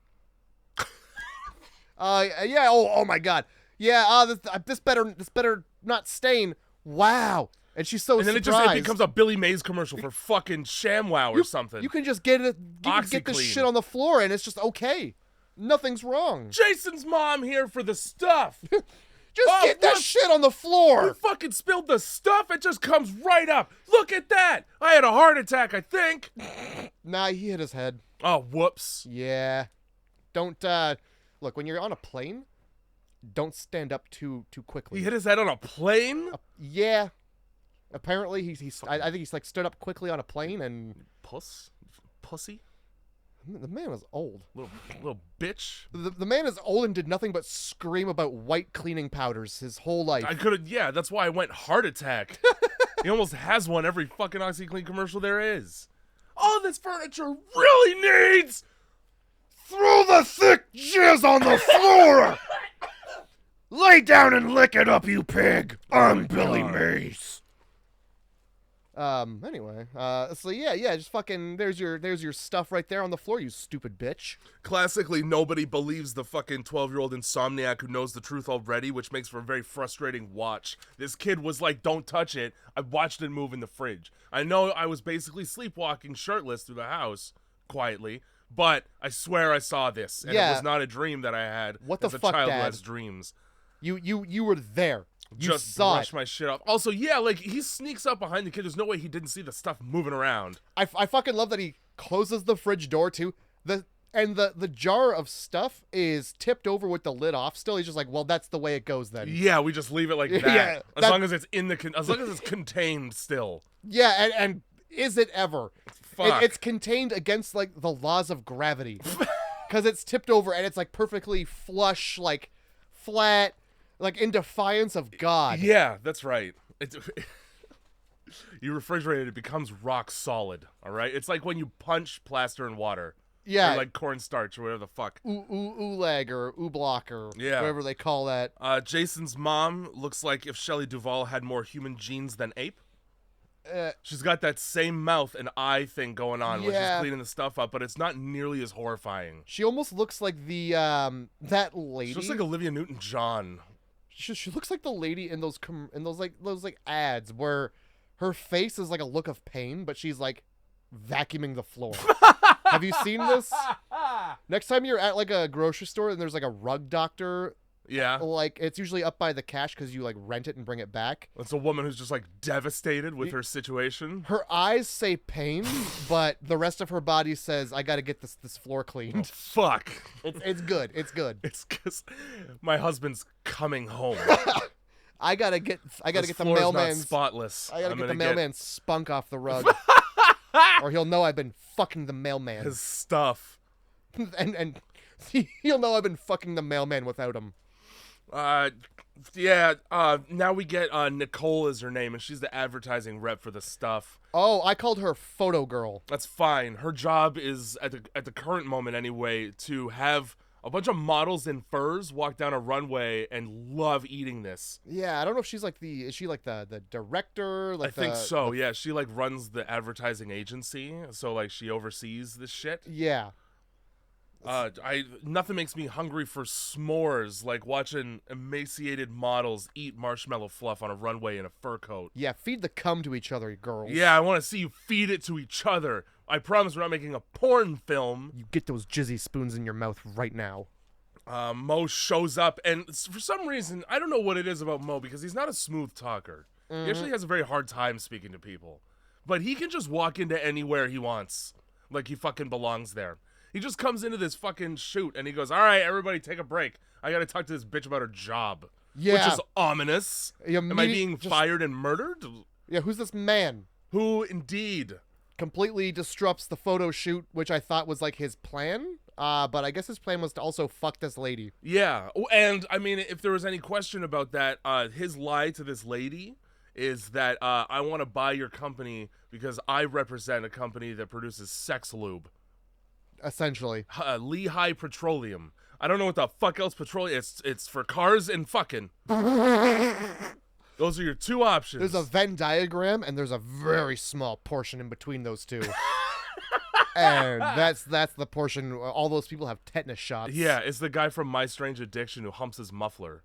Yeah, oh my God. Yeah, this better not stain. Wow. And she's so And then surprised. it becomes a Billy Mays commercial for fucking ShamWow or something. You can just get it. You can get this OxyClean. shit on the floor, and it's just okay. Nothing's wrong. Jason's mom here for the stuff. Just get that shit on the You floor. fucking spilled the stuff. It just comes right up. Look at that. I had a heart attack, I think. Nah, he hit his head. Oh, whoops. Yeah. Don't look when you're on a plane. Don't stand up too quickly. He hit his head on a plane? Yeah. Apparently, I think he's like stood up quickly on a plane and Pussy? the man was old. Little bitch. The man is old and did nothing but scream about white cleaning powders his whole life. I could have, yeah, that's why I went heart attack. He almost has one every fucking OxyClean commercial there is. All this furniture really needs. Throw the thick jizz on the floor! Lay down and lick it up, you pig! I'm Billy Mays. Anyway, so yeah, just fucking, there's your stuff right there on the floor, you stupid bitch. Classically, nobody believes the fucking 12-year-old insomniac who knows the truth already, which makes for a very frustrating watch. This kid was like, don't touch it. I watched it move in the fridge. I know I was basically sleepwalking shirtless through the house, quietly, but I swear I saw this, and it was not a dream that I had What the as a fuck, child Dad? who has dreams. You were there. You Just saw brush it. my shit off. Also, yeah, like, he sneaks up behind the kid. There's no way he didn't see the stuff moving around. I fucking love that he closes the fridge door too. The jar of stuff is tipped over with the lid off. Still, he's just like, well, that's the way it goes then. Yeah, we just leave it like that. Yeah, as long as it's as long as it's contained still. Yeah, and is it ever? Fuck. It's contained against like the laws of gravity, because it's tipped over and it's like perfectly flush, like flat, like in defiance of God. Yeah, that's right. You refrigerate it, it becomes rock solid. All right, it's like when you punch plaster in water. Yeah, Or like cornstarch or whatever the fuck. Oolog or Ooblock or Yeah. whatever they call that. Jason's mom looks like if Shelley Duvall had more human genes than ape. Uh, She's got that same mouth and eye thing going on when she's Yeah. cleaning the stuff up, but it's not nearly as horrifying. she almost looks like the that lady. She looks like Olivia Newton-John. She looks like the lady in those those ads where her face is like a look of pain, but she's like vacuuming the floor. Have you seen this? Next time you're at like a grocery store and there's like a rug doctor, Yeah. like it's usually up by the cash because you like rent it and bring it back. It's a woman who's just like devastated with her situation. Her eyes say pain, but the rest of her body says, "I got to get this floor Oh, cleaned." fuck. It's good. It's good. It's because my husband's coming home. I gotta get This the floor's not mailman's. spotless. I gotta I'm get the gonna mailman's spunk off the rug, or he'll know I've been fucking the mailman, his stuff. and he'll know I've been fucking the mailman without him. Now we get Nicole is her name, and she's the advertising rep for the stuff. Oh, I called her Photo Girl. That's fine. Her job is at the current moment anyway to have a bunch of models in furs walk down a runway and love eating this. Yeah, I don't know if she's like is she like the director? Like I think so. Yeah, she like runs the advertising agency, so like she oversees this shit. Yeah. Nothing makes me hungry for s'mores like watching emaciated models eat marshmallow fluff on a runway in a fur coat. Yeah, feed the cum to each other, girls. Yeah, I want to see you feed it to each other. I promise we're not making a porn film. You get those jizzy spoons in your mouth right now. Mo shows up, and for some reason, I don't know what it is about Mo, because he's not a smooth talker. He actually has a very hard time speaking to people. But he can just walk into anywhere he wants. Like he fucking belongs there. He just comes into this fucking shoot, and he goes, all right, everybody take a break. I gotta talk to this bitch about her job. Yeah. Which is ominous. Am I being just- fired and murdered? Yeah, who's this man? Who indeed? Completely disrupts the photo shoot, which I thought was like his plan. But I guess his plan was to also fuck this lady. Yeah, and I mean, if there was any question about that, his lie to this lady is that I want to buy your company because I represent a company that produces sex lube. Essentially. Lehigh Petroleum. I don't know what the fuck else petroleum. It's for cars and fucking. Those are your two options. There's a Venn diagram, and there's a very small portion in between those two. And that's the portion all those people have tetanus shots. Yeah, it's the guy from My Strange Addiction who humps his muffler.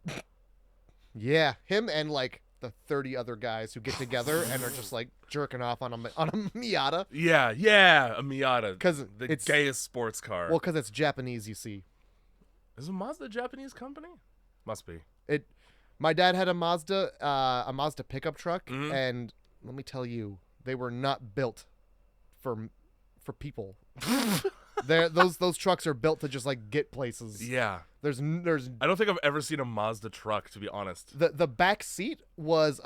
Yeah, him and like the 30 other guys who get together and are just like jerking off on a Miata. Yeah, a Miata. 'Cause the it's gayest sports car. Well, because it's Japanese, you see. Is a Mazda a Japanese company? Must be. My dad had a Mazda pickup truck, Mhm. and let me tell you, they were not built for people. Those trucks are built to just like get places. Yeah. There's I don't think I've ever seen a Mazda truck, to be honest. the back seat was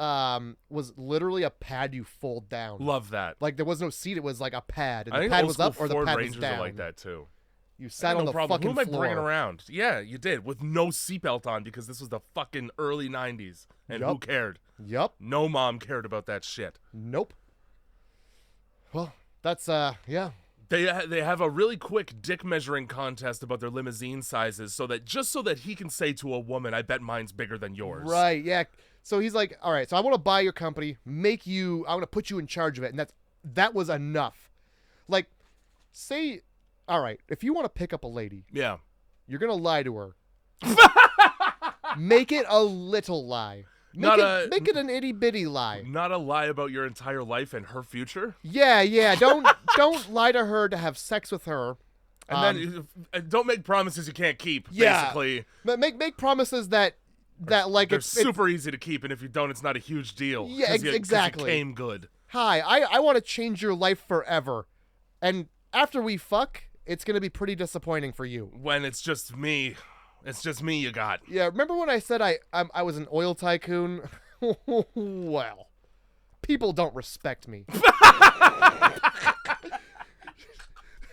literally a pad you fold down. Love that. Like there was no seat; it was like a pad, and I the think pad old was up school or the Ford pad Rangers was down. are like that too. You sat no on the problem. fucking Who am I floor. bringing around? Yeah, you did with no seatbelt on because this was the fucking early '90s, and who Yup. cared? Yup. No mom cared about that shit. Nope. Well, that's yeah. They have a really quick dick measuring contest about their limousine sizes, so that he can say to a woman, "I bet mine's bigger than yours." Right, yeah. So he's like, all right, so I want to buy your company, I want to put you in charge of it. And that was enough. Like, say, all right, if you want to pick up a lady, Yeah. you're going to lie to her. Make it a little lie. Make it an itty bitty lie. Not a lie about your entire life and her future. Yeah. Don't lie to her to have sex with her. And then don't make promises you can't keep. Yeah. Basically, But make promises that like they're it's super easy to keep, and if you don't, it's not a huge deal. Yeah, 'cause you exactly. came good. Hi, I want to change your life forever. And after we fuck, it's going to be pretty disappointing for you. When it's just me. It's just me you got. Yeah, remember when I said I was an oil tycoon? Well, people don't respect me.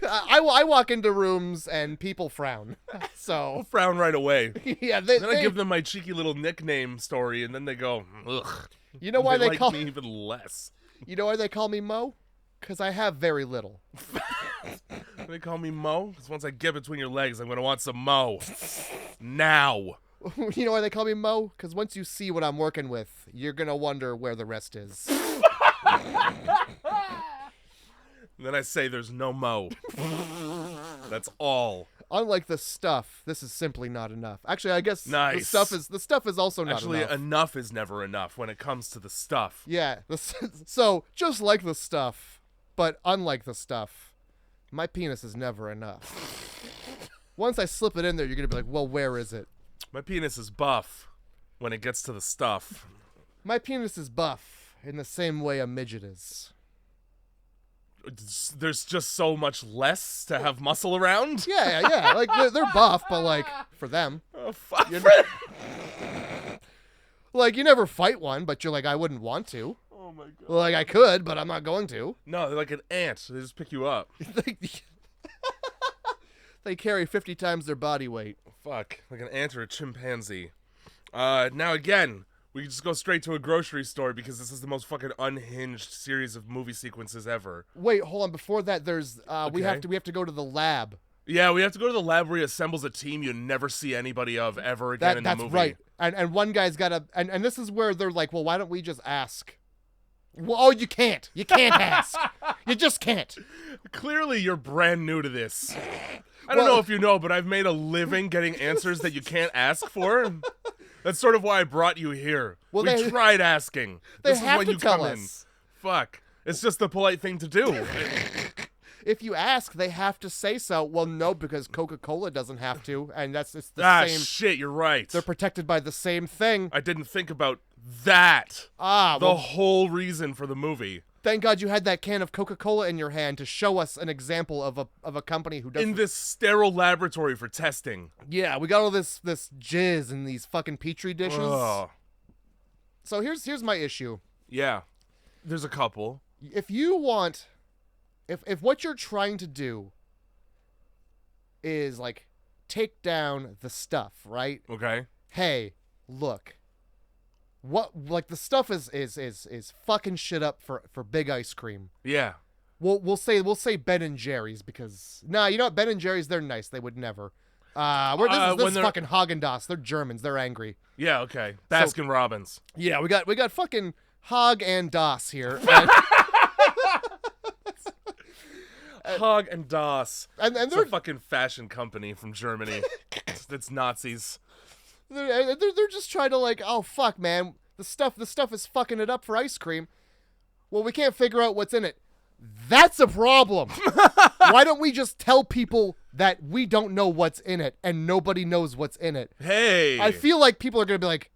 I walk into rooms and people frown. I'll So, frown right away. yeah, Then I give them my cheeky little nickname story, and then they go, ugh. you know why they like call me even less. You know why they call me Mo? Cuz I have very little. They call me Mo, because once I get between your legs, I'm going to want some Mo. Now. You know why they call me Mo? Cuz once you see what I'm working with, you're going to wonder where the rest is. And then I say there's no Mo. That's all. Unlike the stuff, this is simply not enough. Actually, I guess Nice. the stuff is also not Actually, enough. enough is never enough when it comes to the stuff. Yeah. So, just like the stuff, but unlike the stuff, my penis is never enough. Once I slip it in there, you're going to be like, well, where is it? My penis is buff when it gets to the stuff. My penis is buff in the same way a midget is. There's just so much less to have muscle around. Yeah. Like, they're buff, but, like, for them. Oh, fuck. Like, you never fight one, but you're like, I wouldn't want to. Oh, my God. Like, I could, but I'm not going to. No, they're like an ant. They just pick you up. They carry 50 times their body weight. Fuck. Like an ant or a chimpanzee. Now, again, we can just go straight to a grocery store because this is the most fucking unhinged series of movie sequences ever. Wait, hold on. Before that, there's we Okay. have to go to the lab. Yeah, we have to go to the lab where he assembles a team you never see anybody of ever again in the That's movie. right. And one guy's got a and this is where they're like, well, why don't we just ask? Well, oh, you can't. You can't ask. You just can't. Clearly, you're brand new to this. I don't know if you know, but I've made a living getting answers that you can't ask for. That's sort of why I brought you here. Well, we tried asking. They This have is when to you tell come us. in. Fuck. It's just the polite thing to do. If you ask, they have to say so. Well, no, because Coca-Cola doesn't have to, and it's the same. Shit, you're right. They're protected by the same thing. I didn't think about that. The The whole reason for the movie. Thank God you had that can of Coca-Cola in your hand to show us an example of a company who does. In this sterile laboratory for testing. Yeah, we got all this jizz in these fucking petri dishes. Ugh. So here's my issue. Yeah. There's a couple. If you want, if what you're trying to do is like take down the stuff, right? Okay. Hey, look. What like the stuff is fucking shit up for big ice cream. Yeah. We'll say Ben and Jerry's because you know what, Ben and Jerry's, they're nice. They would never. This is fucking Haagen-Dazs. They're Germans. They're angry. Yeah, okay. Baskin Robbins. Yeah, we got fucking Hog and Das here. Hog and Das. And It's they're a fucking fashion company from Germany. It's Nazis. they're just trying to like, oh fuck, man, The stuff is fucking it up for ice cream. Well, we can't figure out what's in it. That's a problem. Why don't we just tell people that we don't know what's in it and nobody knows what's in it? Hey. I feel like people are going to be like,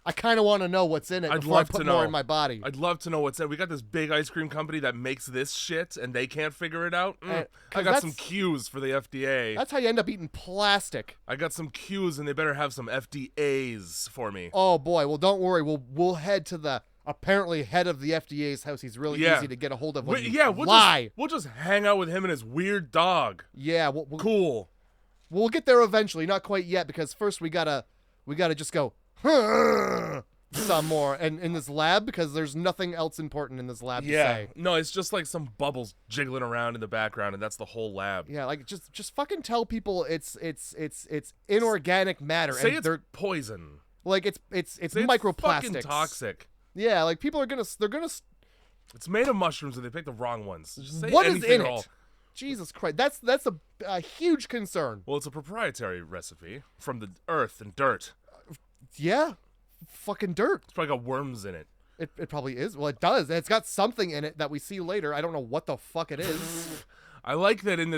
I kind of want to know what's in it before I put more in my body. I'd love to know what's in it. We got this big ice cream company that makes this shit and they can't figure it out. I got some cues for the FDA. That's how you end up eating plastic. I got some cues and they better have some FDAs for me. Oh boy, well don't worry. We'll head to the apparently head of the FDA's house. He's really easy to get a hold of. We'll just hang out with him and his weird dog. Yeah, cool. We'll get there eventually. Not quite yet because first we gotta just go some more and in this lab because there's nothing else important in this lab to say. No, it's just like some bubbles jiggling around in the background and that's the whole lab. Yeah, like just fucking tell people it's inorganic matter. Say and it's poison. Like it's microplastics. Fucking toxic. Yeah, like people are gonna. It's made of mushrooms and they pick the wrong ones. Just say what is in all. it? Jesus Christ, that's a huge concern. Well, it's a proprietary recipe from the earth and dirt. Yeah, fucking dirt. It's probably got worms in it. It probably is. Well, it does. It's got something in it that we see later. I don't know what the fuck it is. I like that in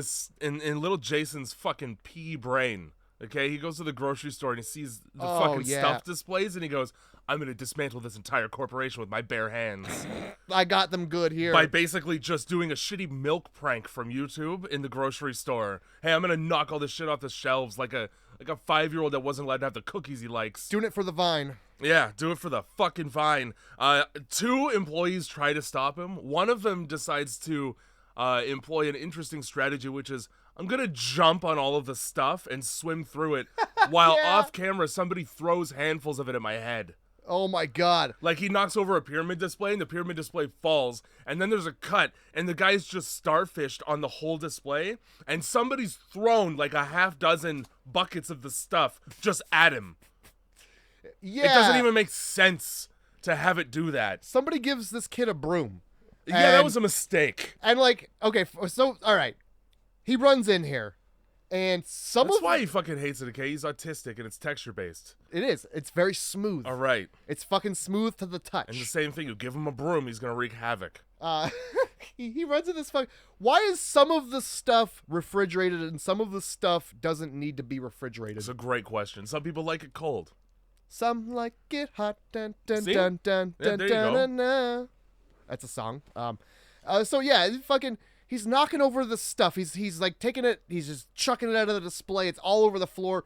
little Jason's fucking pea brain. Okay, he goes to the grocery store and he sees the fucking stuff displays and he goes, I'm going to dismantle this entire corporation with my bare hands. I got them good here. By basically just doing a shitty milk prank from YouTube in the grocery store. Hey, I'm going to knock all this shit off the shelves like a 5-year-old that wasn't allowed to have the cookies he likes. Doing it for the vine. Yeah, do it for the fucking vine. 2 employees try to stop him. One of them decides to employ an interesting strategy, which is, I'm going to jump on all of the stuff and swim through it while off camera somebody throws handfuls of it at my head. Oh my god. Like he knocks over a pyramid display and the pyramid display falls and then there's a cut and the guy's just starfished on the whole display and somebody's thrown like a half dozen buckets of the stuff just at him. Yeah. It doesn't even make sense to have it do that. Somebody gives this kid a broom. Yeah, that was a mistake. And like, okay, so, all right. He runs in here, and That's why he fucking hates it, okay? He's autistic, and it's texture-based. It is. It's very smooth. All right. It's fucking smooth to the touch. And the same thing, you give him a broom, he's gonna wreak havoc. He runs in this Why is some of the stuff refrigerated and some of the stuff doesn't need to be refrigerated? It's a great question. Some people like it cold. Some like it hot. Dun, dun, See? dun, dun, Yeah, dun, there you dun, go. dun, dun. That's a song. So yeah, he's knocking over the stuff. He's like taking it, he's just chucking it out of the display. It's all over the floor.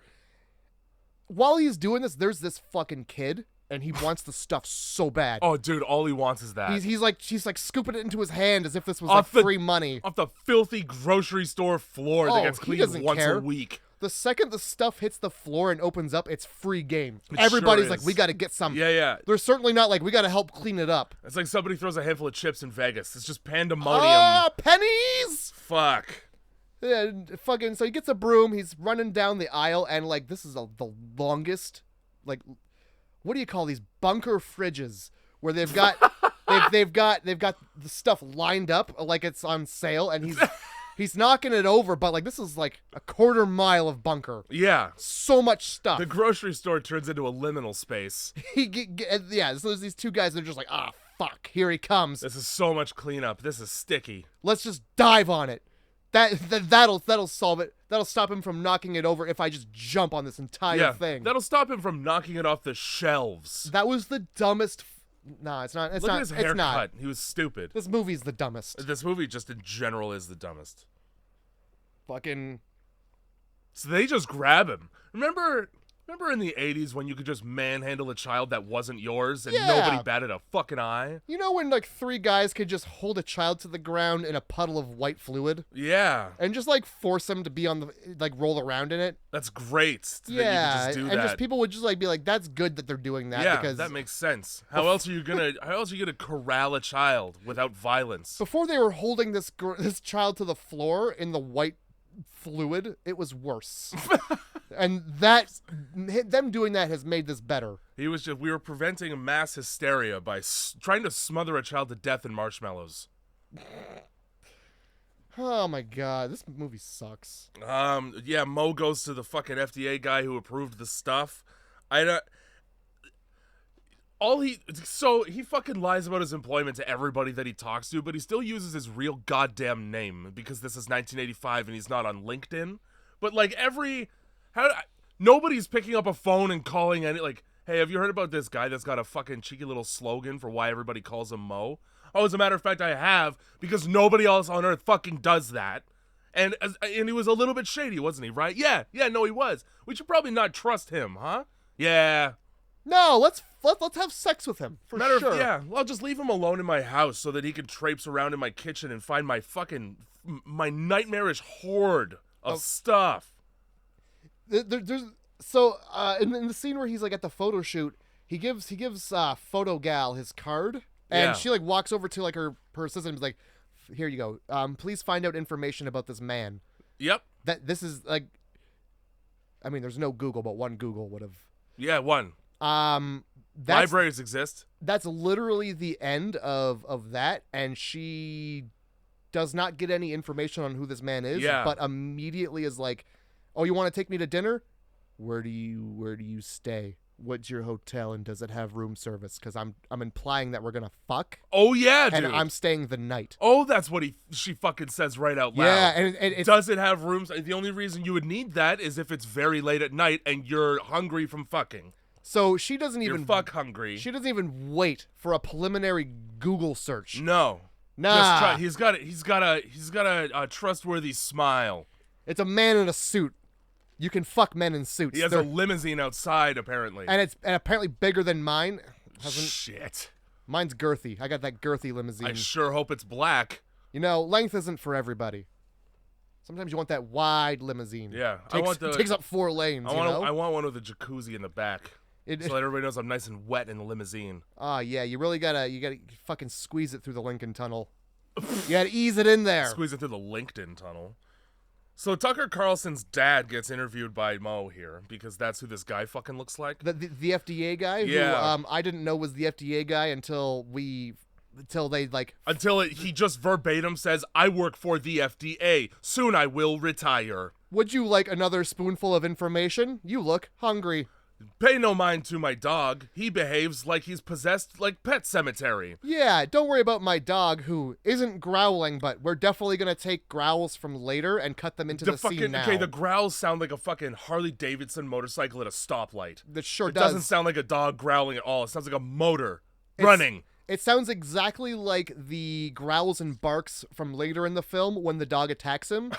While he's doing this, there's this fucking kid, and he wants the stuff so bad. Oh, dude, all he wants is that. He's like scooping it into his hand as if this was like free money. Off the filthy grocery store floor that gets cleaned once a week. The second the stuff hits the floor and opens up, it's free game. It Everybody's sure like, is. we got to get some. Yeah. They're certainly not like, we got to help clean it up. It's like somebody throws a handful of chips in Vegas. It's just pandemonium. Pennies! Fuck. Yeah, fucking, so he gets a broom, he's running down the aisle, and like, this is the longest, like, what do you call these bunker fridges where they've got, they've got the stuff lined up like it's on sale, and he's knocking it over, but like, this is like a quarter mile of bunker. Yeah. So much stuff. The grocery store turns into a liminal space. So there's these 2 guys, they're just like, fuck, here he comes. This is so much cleanup. This is sticky. Let's just dive on it. That'll solve it. That'll stop him from knocking it over if I just jump on this entire thing. That'll stop him from knocking it off the shelves. That was the dumbest. Nah, it's not. It's Look not. at his It's haircut. not. He was stupid. This movie's the dumbest. This movie just in general is the dumbest. Fucking. So they just grab him. Remember in the 80s when you could just manhandle a child that wasn't yours and nobody batted a fucking eye? You know when like 3 guys could just hold a child to the ground in a puddle of white fluid? Yeah. And just like force him to be on the like roll around in it? That's great. That you can just do and that. just people would just like be like, that's good that they're doing that. Yeah, because that makes sense. How else are you gonna corral a child without violence? Before they were holding this child to the floor in the white fluid, it was worse. And them doing that has made this better. We were preventing a mass hysteria by trying to smother a child to death in marshmallows. Oh my god, this movie sucks. Yeah, Mo goes to the fucking FDA guy who approved the stuff. So he fucking lies about his employment to everybody that he talks to, but he still uses his real goddamn name because this is 1985 and he's not on LinkedIn. But like nobody's picking up a phone and calling any like, hey, have you heard about this guy that's got a fucking cheeky little slogan for why everybody calls him Mo? Oh, as a matter of fact, I have, because nobody else on earth fucking does that. And he was a little bit shady, wasn't he, right? Yeah, no, he was. We should probably not trust him, huh? Yeah. No, let's have sex with him, for sure. Yeah, well, I'll just leave him alone in my house so that he can traipse around in my kitchen and find my nightmarish hoard of stuff. In the scene where he's like at the photo shoot, he gives photo gal his card, and she like walks over to like her assistant and is like, here you go. Please find out information about this man. Yep. This is like, I mean, there's no Google, but one Google would have. Yeah, one. Libraries exist. That's literally the end of that, and she does not get any information on who this man is. Yeah. But immediately is like, oh, you want to take me to dinner? Where do you stay? What's your hotel, and does it have room service? Because I'm implying that we're gonna fuck. Oh yeah, dude. And I'm staying the night. Oh, that's what she fucking says right out loud. Yeah, and it's, does it have rooms? The only reason you would need that is if it's very late at night and you're hungry from fucking. So she doesn't even you're fuck hungry. She doesn't even wait for a preliminary Google search. No. Nah. He's got a trustworthy smile. It's a man in a suit. You can fuck men in suits. He has a limousine outside, apparently. And it's apparently bigger than mine. Shit. Mine's girthy. I got that girthy limousine. I sure hope it's black. You know, length isn't for everybody. Sometimes you want that wide limousine. Yeah. Takes up 4 lanes, I want one with a jacuzzi in the back. So that everybody knows I'm nice and wet in the limousine. Oh, yeah. You really gotta fucking squeeze it through the Lincoln Tunnel. You gotta ease it in there. Squeeze it through the LinkedIn Tunnel. So Tucker Carlson's dad gets interviewed by Mo here because that's who this guy fucking looks like. The FDA guy? Yeah. Who I didn't know was the FDA guy until he just verbatim says, I work for the FDA. Soon I will retire. Would you like another spoonful of information? You look hungry. Pay no mind to my dog. He behaves like he's possessed like Pet Cemetery. Yeah, don't worry about my dog who isn't growling, but we're definitely going to take growls from later and cut them into the scene now. Okay, the growls sound like a fucking Harley Davidson motorcycle at a stoplight. That sure does. It doesn't sound like a dog growling at all. It sounds like a motor running. It sounds exactly like the growls and barks from later in the film when the dog attacks him.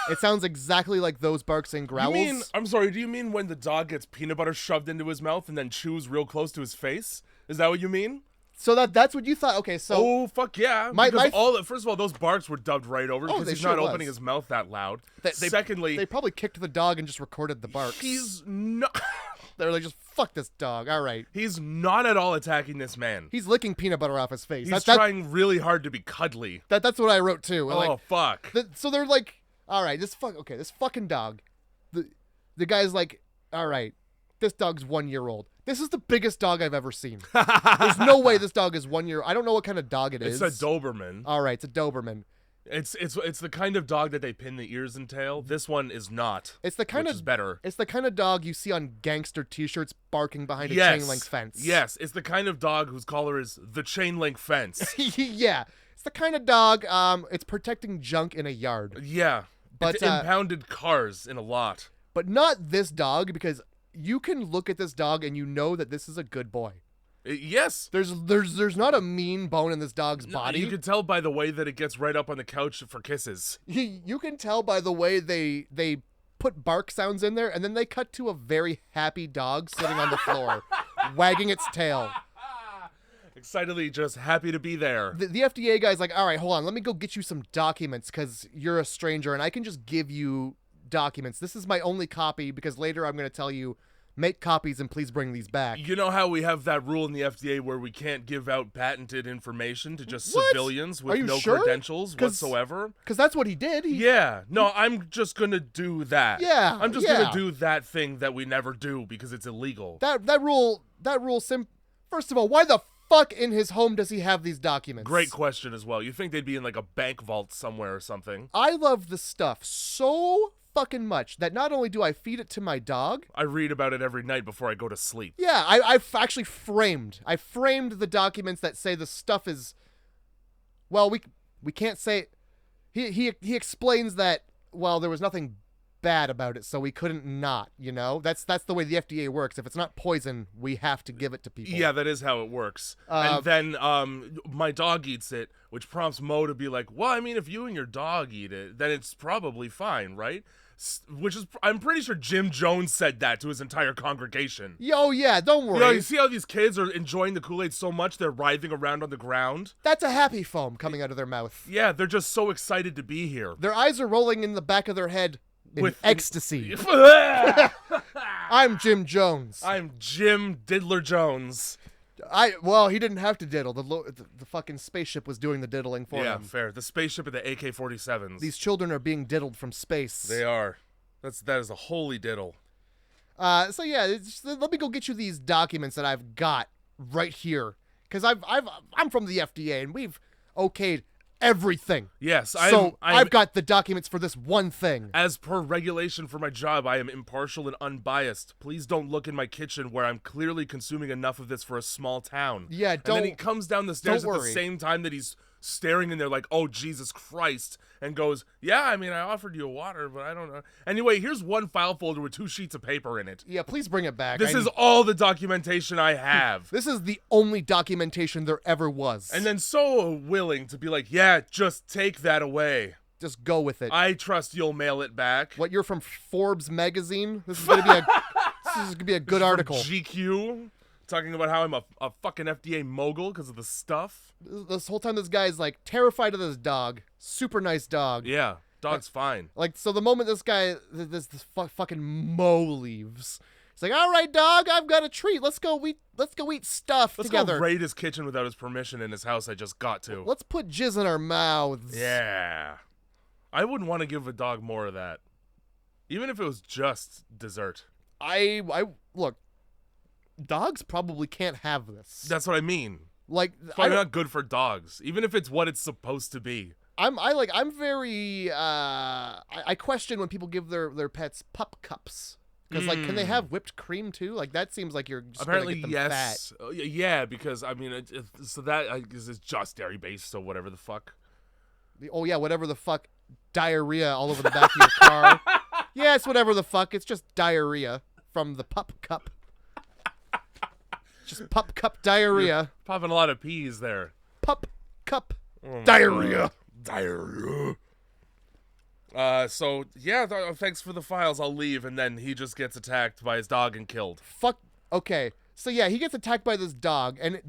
It sounds exactly like those barks and growls. I'm sorry, do you mean when the dog gets peanut butter shoved into his mouth and then chews real close to his face? Is that what you mean? So that's what you thought. Okay, so oh fuck yeah! First of all, those barks were dubbed right over because he's not opening his mouth that loud. Secondly, they probably kicked the dog and just recorded the barks. He's not. They're like, just fuck this dog. All right. He's not at all attacking this man. He's licking peanut butter off his face. He's trying really hard to be cuddly. That's what I wrote too. Oh fuck! So they're like, all right, this fucking dog. The guy's like, all right, this dog's 1 year old. This is the biggest dog I've ever seen. There's no way this dog is 1 year. I don't know what kind of dog it is. It's a Doberman. All right, it's a Doberman. It's the kind of dog that they pin the ears and tail. This one is not. It's the kind which is better. It's the kind of dog you see on gangster T-shirts barking behind a chain link fence. Yes, it's the kind of dog whose collar is the chain link fence. Yeah, it's the kind of dog. It's protecting junk in a yard. Yeah, but it's impounded cars in a lot. But not this dog, because you can look at this dog and you know that this is a good boy. Yes. There's not a mean bone in this dog's body. You can tell by the way that it gets right up on the couch for kisses. You can tell by the way they put bark sounds in there, and then they cut to a very happy dog sitting on the floor, wagging its tail. Excitedly just happy to be there. The FDA guy's like, all right, hold on. Let me go get you some documents because you're a stranger, and I can just give you documents. This is my only copy because later I'm going to tell you, make copies and please bring these back. You know how we have that rule in the FDA where we can't give out patented information to just civilians with no credentials whatsoever? Because that's what he did. Yeah. No, I'm just going to do that. Yeah. I'm just going to do that thing that we never do because it's illegal. That rule, first of all, why the fuck in his home does he have these documents? Great question as well. You think they'd be in like a bank vault somewhere or something. I love this stuff so fucking much that not only do I feed it to my dog, I read about it every night before I go to sleep. yeah, I've actually framed the documents that say the stuff is, well, we can't say, he explains that, well, there was nothing bad about it, so we couldn't not, you know? That's the way the FDA works. If it's not poison, we have to give it to people. Yeah, that is how it works. And then my dog eats it, which prompts Mo to be like, well, I mean, if you and your dog eat it, then it's probably fine, right? Which is, I'm pretty sure Jim Jones said that to his entire congregation. Yo, yeah, don't worry. You know, you see how these kids are enjoying the Kool-Aid so much they're writhing around on the ground? That's a happy foam coming out of their mouth. Yeah, they're just so excited to be here. Their eyes are rolling in the back of their head in ecstasy. I'm Jim Jones. I'm Jim Diddler Jones. Well, he didn't have to diddle. The fucking spaceship was doing the diddling for him. Yeah, fair. The spaceship and the AK-47s. These children are being diddled from space. They are. That is a holy diddle. So yeah, let me go get you these documents that I've got right here, because I'm from the FDA and we've okayed everything. Yes, I've got the documents for this one thing. As per regulation for my job, I am impartial and unbiased. Please don't look in my kitchen where I'm clearly consuming enough of this for a small town. Yeah, And then he comes down the stairs at the worry. same time that he's staring in there like, oh, Jesus Christ, and goes, yeah, I mean, I offered you water, but I don't know. Anyway, here's one file folder with 2 sheets of paper in it. Yeah, please bring it back. This is all the documentation I have. This is the only documentation there ever was. And then so willing to be like, yeah, just take that away. Just go with it. I trust you'll mail it back. What, you're from Forbes magazine? This is gonna be a good article. GQ, talking about how I'm a fucking FDA mogul because of the stuff. This whole time, this guy's like terrified of this dog. Super nice dog. Yeah, dog's fine. Like, so the moment this guy, this fucking Mo leaves, he's like, "All right, dog, I've got a treat. Let's go eat stuff together. Let's go raid his kitchen without his permission in his house. I just got to. Let's put jizz in our mouths." Yeah, I wouldn't want to give a dog more of that, even if it was just dessert. I look. Dogs probably can't have this. That's what I mean. Like, It's probably not good for dogs, even if it's what it's supposed to be. I'm very I question when people give their pets pup cups, because like, can they have whipped cream too? Like, that seems like you're just apparently gonna get them yes. fat. Yeah, because I mean, so that I guess is just dairy based. So whatever the fuck. Oh yeah, whatever the fuck, diarrhea all over the back of your car. Yeah, it's whatever the fuck. It's just diarrhea from the pup cup. Just pup cup diarrhea. You're popping a lot of peas there. Pup cup diarrhea. Diarrhea. So yeah, thanks for the files. I'll leave, and then he just gets attacked by his dog and killed. Fuck. Okay, so yeah, he gets attacked by this dog, and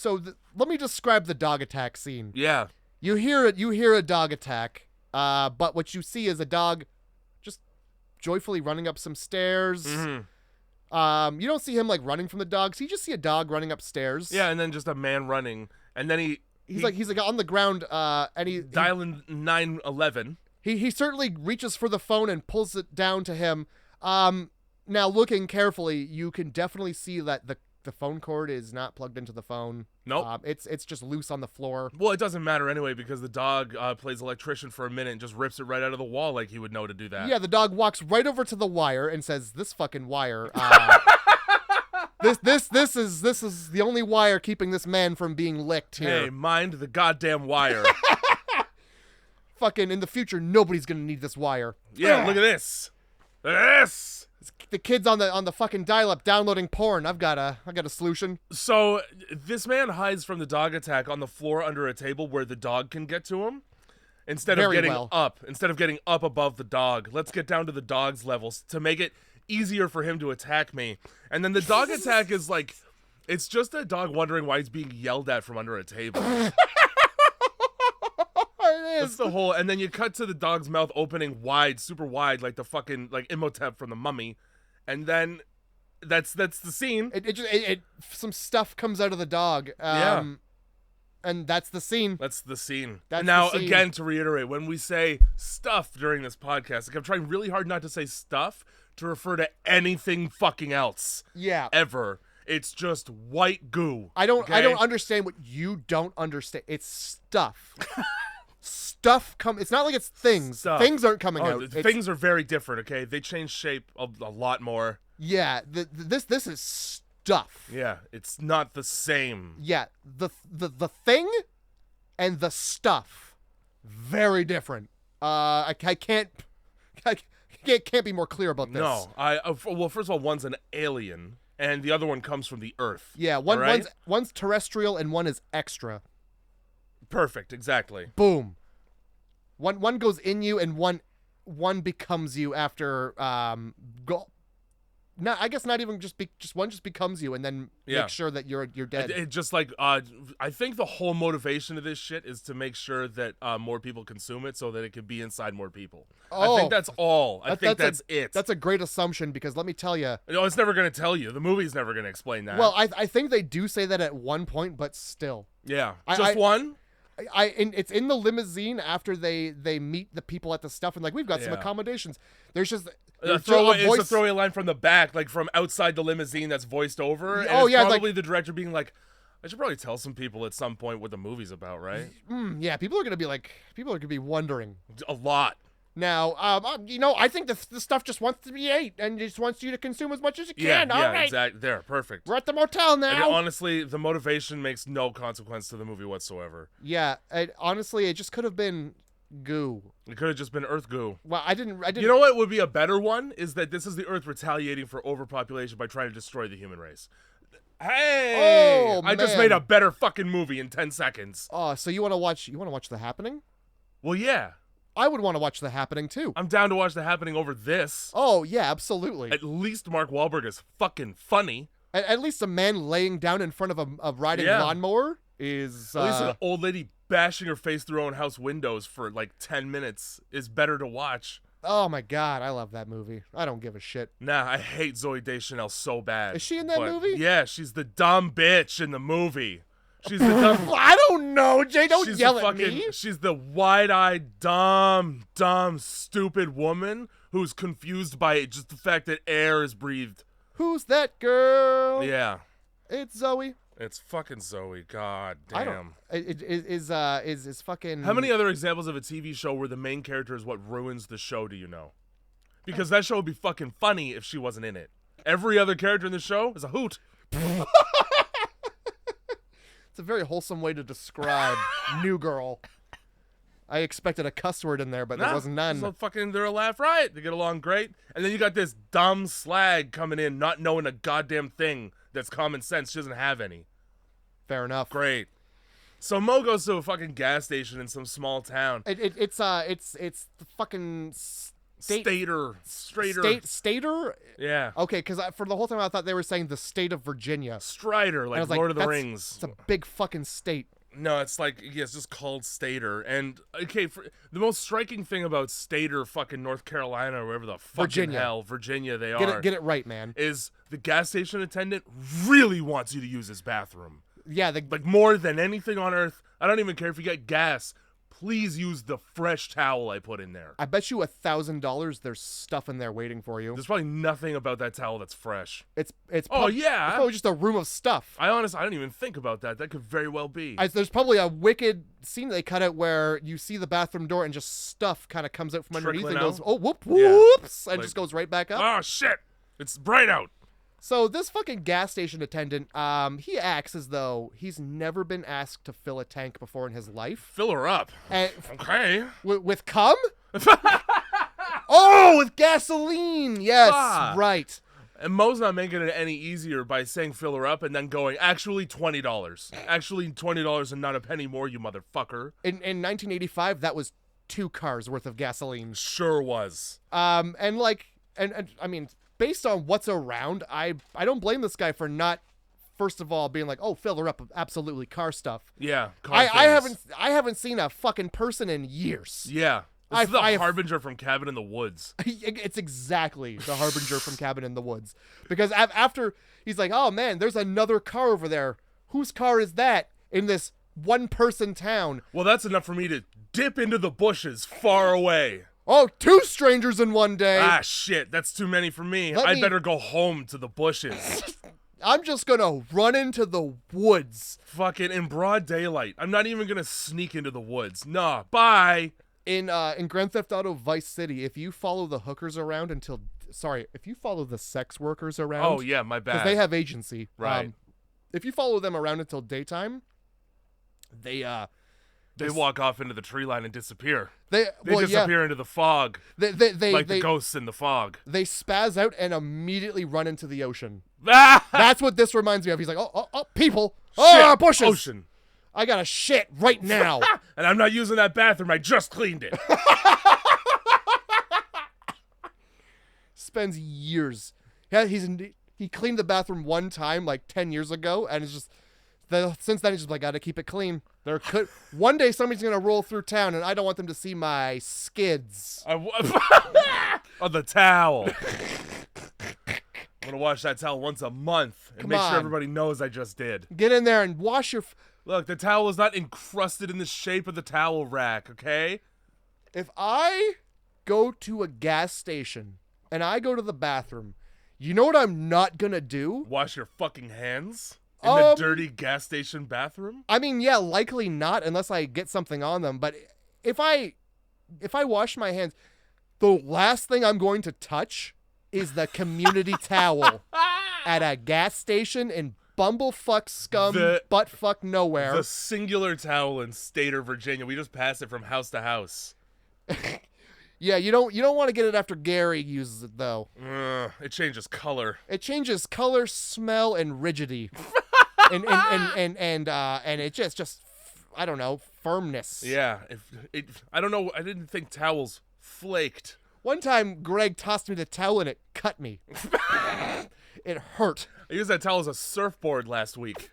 let me describe the dog attack scene. Yeah. You hear a dog attack, but what you see is a dog just joyfully running up some stairs. Mm-hmm. You don't see him like running from the dog, so you just see a dog running upstairs. Yeah, and then just a man running, and then he's like on the ground, and he dialing 911. He certainly reaches for the phone and pulls it down to him. Now looking carefully, you can definitely see that the phone cord is not plugged into the phone. Nope. It's just loose on the floor. Well, it doesn't matter anyway because the dog plays electrician for a minute and just rips it right out of the wall like he would know to do that. Yeah, the dog walks right over to the wire and says, "This fucking wire. This is the only wire keeping this man from being licked here. Hey, mind the goddamn wire." Fucking in the future, nobody's gonna need this wire. Yeah, look at this. The kid's on the fucking dial-up downloading porn. I've got a solution. So this man hides from the dog attack on the floor under a table where the dog can get to him. Instead of getting up above the dog. Let's get down to the dog's levels to make it easier for him to attack me. And then the dog attack is like, it's just a dog wondering why he's being yelled at from under a table. That's the whole, and then you cut to the dog's mouth opening wide, super wide, like the fucking like Imhotep from The Mummy, and then that's the scene. It some stuff comes out of the dog. And that's the scene. That's the scene. Now, again, to reiterate, when we say stuff during this podcast, like I'm trying really hard not to say stuff to refer to anything fucking else. Yeah. Ever. It's just white goo. I don't okay? understand what you don't understand. It's stuff. Stuff it's not like it's things. Stuff. Things aren't coming out. Things are very different, okay? They change shape a lot more. Yeah, this is stuff. Yeah, it's not the same. Yeah, the thing and the stuff, very different. I can't be more clear about this. No, well, first of all, one's an alien, and the other one comes from the Earth. Yeah, one's terrestrial and one is extra. Perfect, exactly. Boom. One goes in you and one becomes you after I guess not even just one just becomes you and then makes sure that you're dead. It just like I think the whole motivation of this shit is to make sure that more people consume it so that it can be inside more people. I think that's all. I think that's it. That's a great assumption because let me tell you. No, it's never going to tell you. The movie's never going to explain that. Well, I think they do say that at one point, but still. Yeah, just one. It's in the limousine after they meet the people at the stuff and like we've got some accommodations. There's just it's a throwaway line from the back, like from outside the limousine that's voiced over. And it's probably the director being like, I should probably tell some people at some point what the movie's about, right? Yeah, people are gonna be wondering a lot. Now, I think the stuff just wants to be ate and just wants you to consume as much as you can. All right. Exactly. There, perfect. We're at the motel now. And honestly, the motivation makes no consequence to the movie whatsoever. Yeah, honestly, it just could have been goo. It could have just been Earth goo. Well, I didn't. You know what would be a better one is that this is the Earth retaliating for overpopulation by trying to destroy the human race. Hey! I just made a better fucking movie in 10 seconds. Oh, so you want to watch The Happening? Well, yeah. I would want to watch The Happening too. I'm down to watch The Happening over this. Oh, yeah, absolutely. At least Mark Wahlberg is fucking funny. At least a man laying down in front of a riding lawnmower is... At least an old lady bashing her face through her own house windows for like 10 minutes is better to watch. Oh my god, I love that movie. I don't give a shit. Nah, I hate Zooey Deschanel so bad. Is she in that movie? Yeah, she's the dumb bitch in the movie. She's the dumb... I don't know, Jay. Don't yell at me. She's the wide-eyed, dumb, stupid woman who's confused by just the fact that air is breathed. Who's that girl? Yeah. It's Zoe. It's fucking Zoe. God damn. I don't... Is fucking... How many other examples of a TV show where the main character is what ruins the show do you know? Because that show would be fucking funny if she wasn't in it. Every other character in the show is a hoot. It's a very wholesome way to describe New Girl. I expected a cuss word in there, but there was none. They're a laugh riot. They get along great. And then you got this dumb slag coming in, not knowing a goddamn thing that's common sense. She doesn't have any. Fair enough. Great. So Mo goes to a fucking gas station in some small town. It's the fucking... Stater. Stater? Yeah. Okay, because for the whole time I thought they were saying the state of Virginia. Strider, like Lord of the Rings. It's a big fucking state. No, it's like, it's just called Stater. And, okay, the most striking thing about Stater, fucking North Carolina, or wherever the fucking hell, Virginia they are. Get it right, man. Is the gas station attendant really wants you to use his bathroom. Yeah. Like, more than anything on earth. I don't even care if you get gas. Please use the fresh towel I put in there. I bet you $1,000 there's stuff in there waiting for you. There's probably nothing about that towel that's fresh. It's probably just a room of stuff. I didn't even think about that. That could very well be. There's probably a wicked scene they cut out where you see the bathroom door and just stuff kind of comes out from underneath and goes, oh, whoops, and just goes right back up. Oh, shit. It's bright out. So this fucking gas station attendant, he acts as though he's never been asked to fill a tank before in his life. Fill her up. Okay. With cum? Oh, with gasoline. Yes, right. And Mo's not making it any easier by saying fill her up and then going, actually $20. Actually $20 and not a penny more, you motherfucker. In 1985, that was 2 cars worth of gasoline. Sure was. And I mean... Based on what's around, I don't blame this guy for not, first of all, being like, oh, fill her up with absolutely car stuff. Yeah, I haven't seen a fucking person in years. Yeah, this is the Harbinger from Cabin in the Woods. It's exactly the Harbinger from Cabin in the Woods, because after he's like, oh man, there's another car over there. Whose car is that in this one-person town? Well, that's enough for me to dip into the bushes far away. Oh, 2 strangers in one day. Ah, shit. That's too many for me. I'd better go home to the bushes. I'm just gonna run into the woods. Fucking in broad daylight. I'm not even gonna sneak into the woods. Nah, bye. In Grand Theft Auto Vice City, if you follow the hookers around if you follow the sex workers around. Oh yeah, my bad. Because they have agency. Right. If you follow them around until daytime, they walk off into the tree line and disappear. They disappear into the fog. They the ghosts in the fog. They spaz out and immediately run into the ocean. That's what this reminds me of. He's like, oh, people. Oh, bushes. Ocean. I gotta shit right now. And I'm not using that bathroom. I just cleaned it. Spends years. Yeah, he cleaned the bathroom one time like 10 years ago, and it's just since then he's just like, gotta keep it clean. One day somebody's gonna roll through town, and I don't want them to see my skids. On the towel. I'm gonna wash that towel once a month and make sure everybody knows I just did. Get in there and wash your. Look, the towel is not encrusted in the shape of the towel rack, okay? If I go to a gas station and I go to the bathroom, you know what I'm not gonna do? Wash your fucking hands in the dirty gas station bathroom? I mean, yeah, likely not unless I get something on them. But if I wash my hands, the last thing I'm going to touch is the community towel at a gas station in bumblefuck scum buttfuck nowhere. The singular towel in Stater, Virginia. We just pass it from house to house. Yeah, you don't want to get it after Gary uses it though. It changes color. It changes color, smell, and rigidity, and it just I don't know, firmness. Yeah, I don't know. I didn't think towels flaked. One time, Greg tossed me the towel and it cut me. It hurt. I used that towel as a surfboard last week.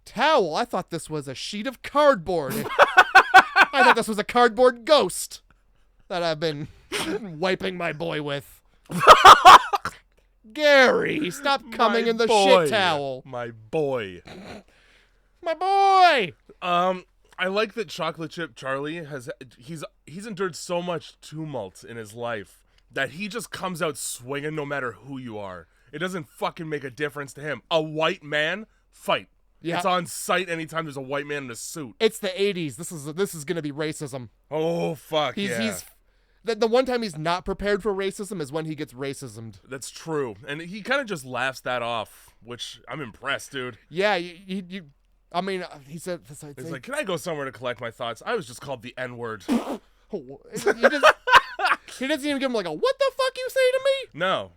Towel? I thought this was a sheet of cardboard. I thought this was a cardboard ghost that I've been wiping my boy with. Gary, stop coming in the shit towel. My boy. My boy! I like that Chocolate Chip Charlie he's endured so much tumult in his life that he just comes out swinging no matter who you are. It doesn't fucking make a difference to him. A white man, fight. Yeah. It's on sight anytime there's a white man in a suit. It's the 80s. This is gonna be racism. Oh fuck. The one time he's not prepared for racism is when he gets racismed. That's true, and he kind of just laughs that off, which I'm impressed, dude. Yeah, I mean, he said... He's like, can I go somewhere to collect my thoughts? I was just called the N-word. He doesn't even give him like a, what the fuck you say to me? No.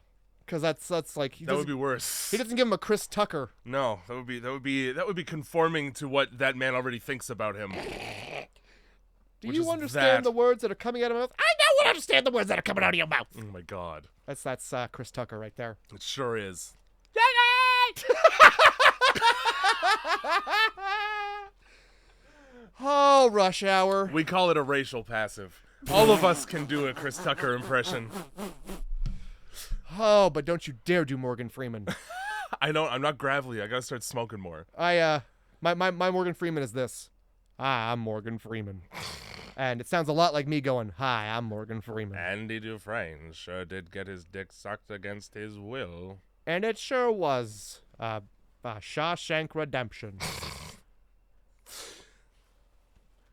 Because that's like... That would be worse. He doesn't give him a Chris Tucker. No, that would be conforming to what that man already thinks about him. Do you understand the words that are coming out of my mouth? I don't understand the words that are coming out of your mouth. Oh my god. That's Chris Tucker right there. It sure is. Oh, Rush Hour. We call it a racial passive. All of us can do a Chris Tucker impression. Oh, but don't you dare do Morgan Freeman. I don't. I'm not gravelly. I gotta start smoking more. My Morgan Freeman is this. Hi, I'm Morgan Freeman. And it sounds a lot like me going, hi, I'm Morgan Freeman. Andy Dufresne sure did get his dick sucked against his will. And it sure was. Shawshank Redemption.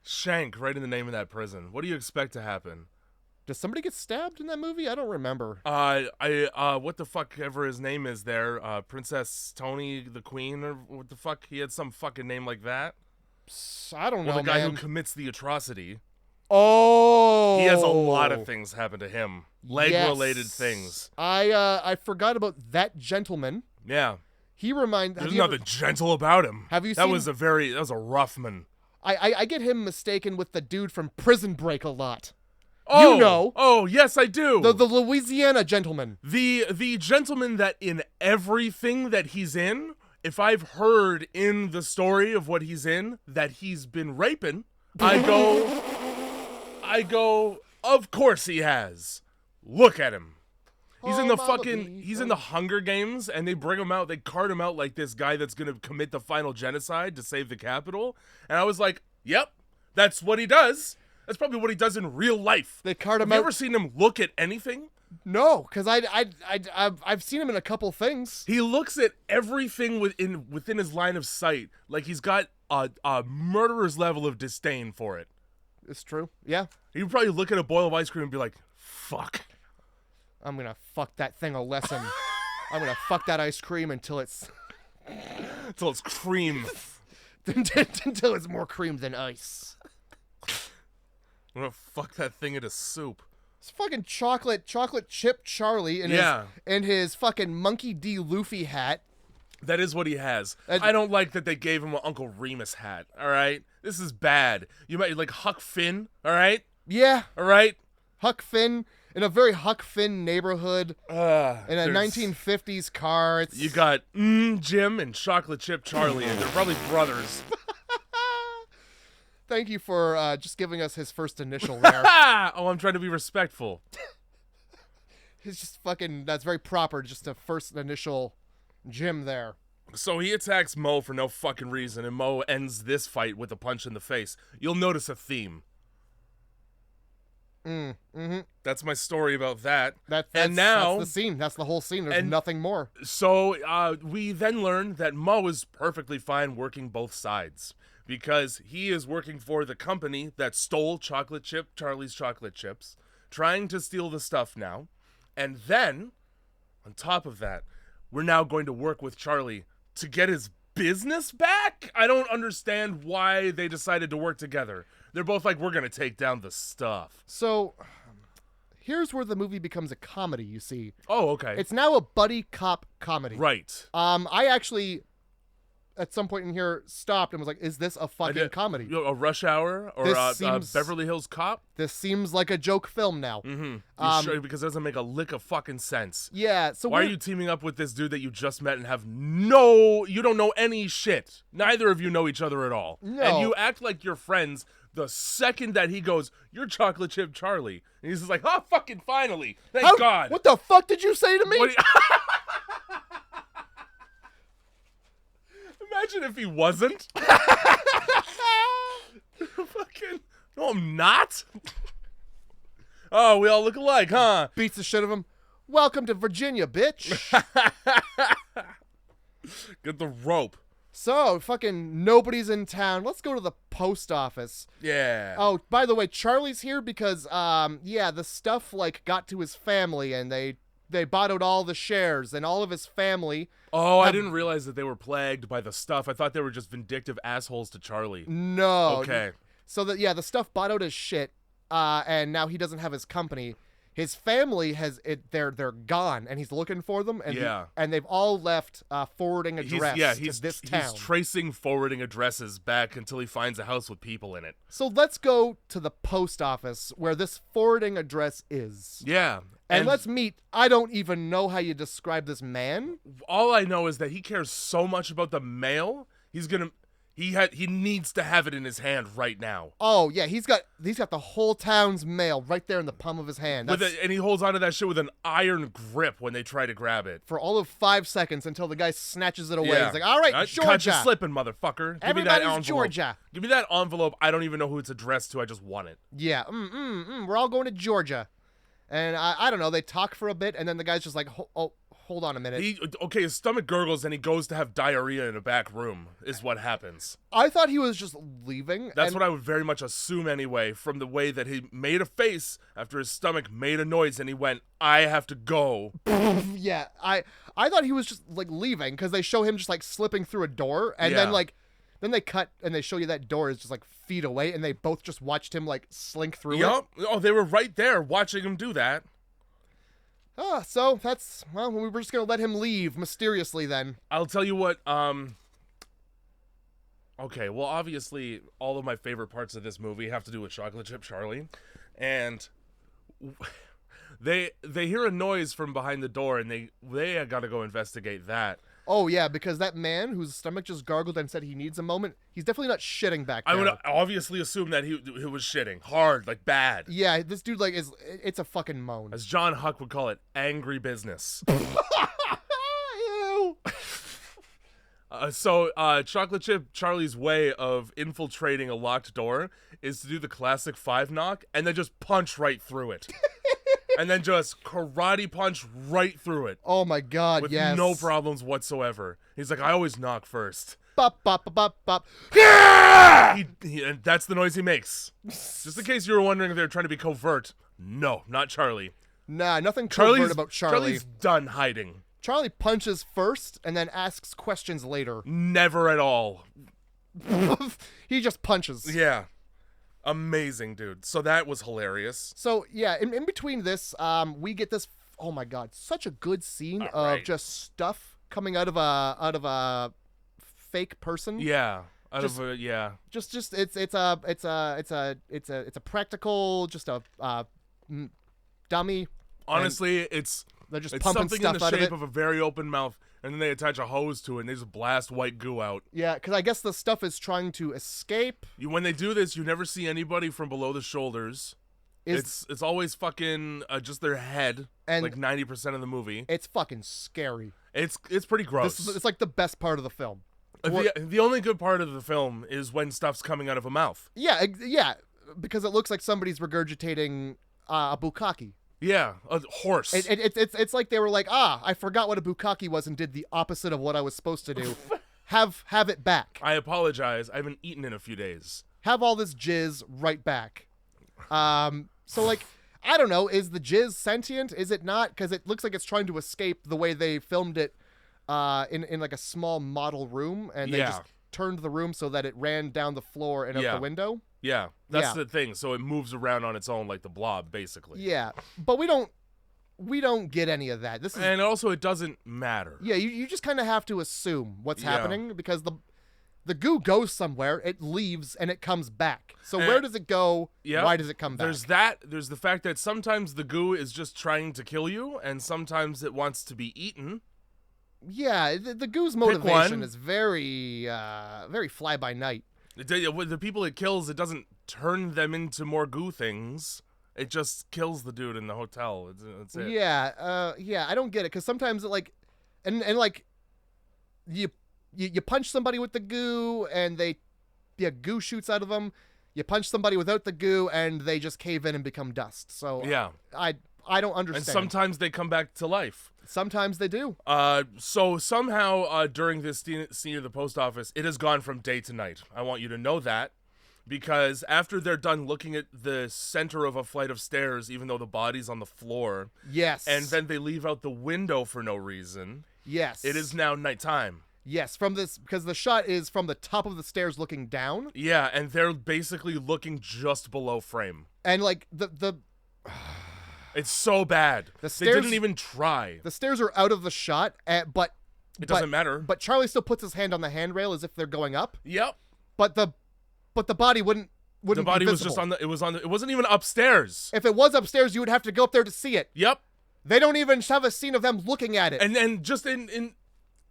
Shank, right in the name of that prison. What do you expect to happen? Does somebody get stabbed in that movie? I don't remember. What the fuck ever his name is there? Princess Tony the Queen, or what the fuck? He had some fucking name like that. I don't know, the guy man. who commits the atrocity. Oh! He has a lot of things happen to him. Leg-related things. I forgot about that gentleman. Yeah. There's nothing gentle about him. Have you seen... That was a rough man. I get him mistaken with the dude from Prison Break a lot. Oh, you know. Oh, yes, I do. The Louisiana gentleman. The gentleman that in everything that he's in, if I've heard in the story of what he's in that he's been raping, I go, of course he has. Look at him. He's in the Hunger Games, and they bring him out, they cart him out like this guy that's gonna commit the final genocide to save the Capitol. And I was like, yep, that's what he does. That's probably what he does in real life. They cart him out. out. You ever seen him look at anything? No, because I've seen him in a couple things. He looks at everything within his line of sight like he's got a murderer's level of disdain for it. It's true. Yeah. He would probably look at a bowl of ice cream and be like, fuck. I'm going to fuck that thing a lesson. I'm going to fuck that ice cream until it's... Until it's cream. Until it's more cream than ice. I'm going to fuck that thing into soup. It's fucking chocolate chip Charlie in his fucking Monkey D. Luffy hat. That is what he has. I don't like that they gave him an Uncle Remus hat, all right? This is bad. You might like Huck Finn, all right? Yeah. All right? Huck Finn, in a very Huck Finn neighborhood, in a 1950s car. You got Jim and Chocolate Chip Charlie, and they're probably brothers. Thank you for just giving us his first initial there. Oh, I'm trying to be respectful. It's just fucking, that's very proper, just a first initial Jim there. So he attacks Mo for no fucking reason, and Mo ends this fight with a punch in the face. You'll notice a theme. That's my story about that. That's the scene. That's the whole scene. There's nothing more. So we then learn that Mo is perfectly fine working both sides because he is working for the company that stole Charlie's chocolate chips, trying to steal the stuff now. And then, on top of that, we're now going to work with Charlie to get his business back? I don't understand why they decided to work together. They're both like, we're going to take down the stuff. So, here's where the movie becomes a comedy, you see. Oh, okay. It's now a buddy cop comedy. Right. I actually, at some point in here, stopped and was like, is this a fucking comedy? A Rush Hour or a Beverly Hills Cop? This seems like a joke film now. Sure, because it doesn't make a lick of fucking sense. Yeah, so why are you teaming up with this dude that you just met and you don't know any shit? Neither of you know each other at all. No. And you act like you're friends the second that he goes, you're Chocolate Chip Charlie. And he's just like, oh, fucking finally. Thank God. What the fuck did you say to me? Imagine if he wasn't. Fucking, no, I'm not. Oh, we all look alike, huh? Beats the shit of him. Welcome to Virginia, bitch. Get the rope. So, fucking nobody's in town. Let's go to the post office. Yeah. Oh, by the way, Charlie's here because, the stuff, got to his family, and they bought out all the shares, and all of his family... Oh, I didn't realize that they were plagued by the stuff. I thought they were just vindictive assholes to Charlie. No. Okay. So, the stuff bought out his shit, and now he doesn't have his company. His family they're gone, and he's looking for them, and they've all left forwarding address to this town. He's tracing forwarding addresses back until he finds a house with people in it. So let's go to the post office where this forwarding address is. Yeah. And let's meet, I don't even know how you describe this man. All I know is that he cares so much about the mail, he needs to have it in his hand right now. Oh yeah, he's got the whole town's mail right there in the palm of his hand. And he holds onto that shit with an iron grip when they try to grab it. For all of 5 seconds until the guy snatches it away. Yeah. He's like, all right, Georgia. Caught you slipping, motherfucker. Give me that envelope. Georgia. Give me that envelope. I don't even know who it's addressed to. I just want it. Yeah. We're all going to Georgia. And I don't know. They talk for a bit, and then the guy's just like, hold on a minute. His stomach gurgles, and he goes to have diarrhea in a back room, is what happens. I thought he was just leaving. That's what I would very much assume anyway, from the way that he made a face after his stomach made a noise, and he went, I have to go. Yeah, I thought he was just, leaving, because they show him just, slipping through a door, and then they cut, and they show you that door is just, feet away, and they both just watched him, slink through it. Oh, they were right there watching him do that. So that's, we were just going to let him leave mysteriously then. I'll tell you what, okay, well, obviously, all of my favorite parts of this movie have to do with Chocolate Chip Charlie, and they hear a noise from behind the door, and they gotta go investigate that. Oh, yeah, because that man whose stomach just gargled and said he needs a moment, he's definitely not shitting back there. I would obviously assume that he was shitting. Hard, bad. Yeah, this dude, it's a fucking moan. As John Huck would call it, angry business. Ew. So Chocolate Chip Charlie's way of infiltrating a locked door is to do the classic 5 knock and then just punch right through it. and then just karate punch right through it Oh my God, with yes. no problems whatsoever. He's like, I always knock first. Bop, bop, bop, bop, bop. And that's the noise he makes. Just in case you were wondering if they were trying to be covert. No, not Charlie. Nah, nothing covert about Charlie. Charlie's done hiding. Charlie punches first and then asks questions later. Never at all. He just punches. Yeah. Amazing, dude. So that was hilarious. So, yeah, in between this, we get this, oh my God, such a good scene of just stuff coming out of a fake person. Yeah. Just it's a practical, just a dummy. Honestly, They're just it's pumping something stuff in the out of shape it. of a very open mouth, and then they attach a hose to it, and they just blast white goo out. Yeah, because I guess the stuff is trying to escape. When they do this, you never see anybody from below the shoulders. It's always fucking just their head, and like 90% of the movie. It's fucking scary. It's pretty gross. It's like the best part of the film. The only good part of the film is when stuff's coming out of a mouth. Yeah, yeah, because it looks like somebody's regurgitating a bukkake. Yeah, a horse. It's like they were like, I forgot what a bukkake was and did the opposite of what I was supposed to do. Have it back. I apologize. I haven't eaten in a few days. Have all this jizz right back. So like, I don't know. Is the jizz sentient? Is it not? Because it looks like it's trying to escape the way they filmed it in like a small model room, and they just turned the room so that it ran down the floor and out the window. Yeah, that's the thing. So it moves around on its own like the Blob, basically. Yeah, but we don't get any of that. And also it doesn't matter. Yeah, you just kind of have to assume what's happening because the goo goes somewhere, it leaves, and it comes back. So where does it go? Yeah, why does it come back? There's that. There's the fact that sometimes the goo is just trying to kill you, and sometimes it wants to be eaten. Yeah, the goo's motivation is very fly by night. The people it kills, it doesn't turn them into more goo things. It just kills the dude in the hotel. That's it. Yeah, I don't get it because sometimes it like, and like, you punch somebody with the goo and goo shoots out of them. You punch somebody without the goo and they just cave in and become dust. So yeah, I don't understand. And sometimes they come back to life. Sometimes they do. So somehow during this scene of the post office, it has gone from day to night. I want you to know that, because after they're done looking at the center of a flight of stairs, even though the body's on the floor, yes, and then they leave out the window for no reason, yes, it is now nighttime. Yes, because the shot is from the top of the stairs looking down. Yeah, and they're basically looking just below frame. And like the it's so bad. The stairs, they didn't even try. The stairs are out of the shot, but it doesn't matter. But Charlie still puts his hand on the handrail as if they're going up. Yep. But the body wouldn't. The body be was just on the. It wasn't even upstairs. If it was upstairs, you would have to go up there to see it. Yep. They don't even have a scene of them looking at it. And then just in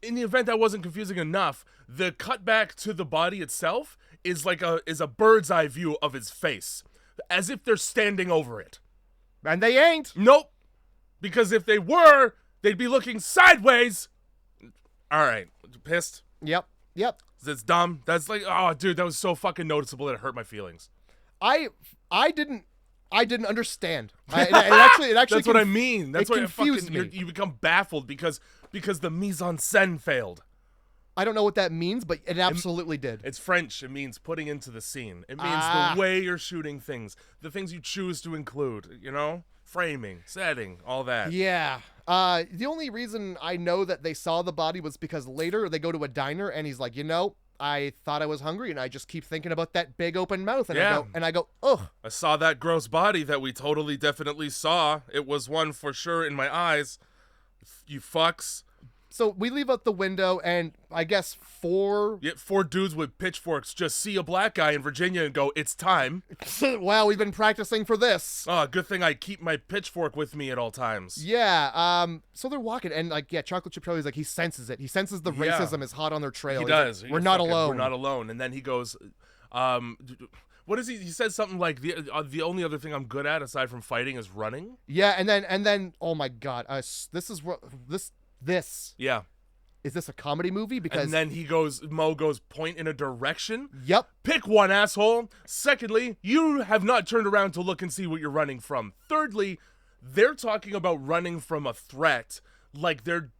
the event that wasn't confusing enough, the cutback to the body itself is like a bird's eye view of his face, as if they're standing over it. And they ain't. Nope. Because if they were, they'd be looking sideways. All right. Pissed? Yep. That's dumb. That's like, oh, dude, that was so fucking noticeable that it hurt my feelings. I didn't understand. It actually That's what I mean. That's it why confused me. You become baffled because the mise en scène failed. I don't know what that means, but it absolutely did. It's French. It means putting into the scene. It means the way you're shooting things, the things you choose to include, framing, setting, all that. Yeah. The only reason I know that they saw the body was because later they go to a diner and he's like, I thought I was hungry and I just keep thinking about that big open mouth and I go, ugh. I saw that gross body that we totally definitely saw. It was one for sure in my eyes. You fucks. So we leave out the window, and I guess four dudes with pitchforks just see a black guy in Virginia and go, it's time. Wow, we've been practicing for this. Oh, good thing I keep my pitchfork with me at all times. Yeah, so they're walking, and Chocolate Chip Charlie's like, he senses it. He senses the racism is hot on their trail. He does. Like, we're not alone. We're not alone. And then he goes, what is he? He says something like, the only other thing I'm good at aside from fighting is running. Yeah, and then, oh my God, this. Yeah. Is this a comedy movie? Because and then Mo goes, point in a direction. Yep. Pick one, asshole. Secondly, you have not turned around to look and see what you're running from. Thirdly, they're talking about running from a threat like they're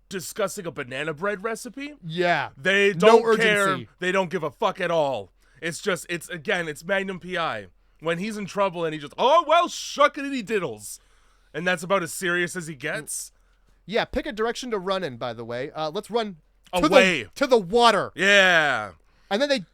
discussing a banana bread recipe. Yeah. They No don't care. urgency. They don't give a fuck at all. It's Magnum PI. When he's in trouble and he just, oh, well, shuckity diddles. And that's about as serious as he gets. Yeah, pick a direction to run in, by the way. Let's run away to the water. Yeah. And then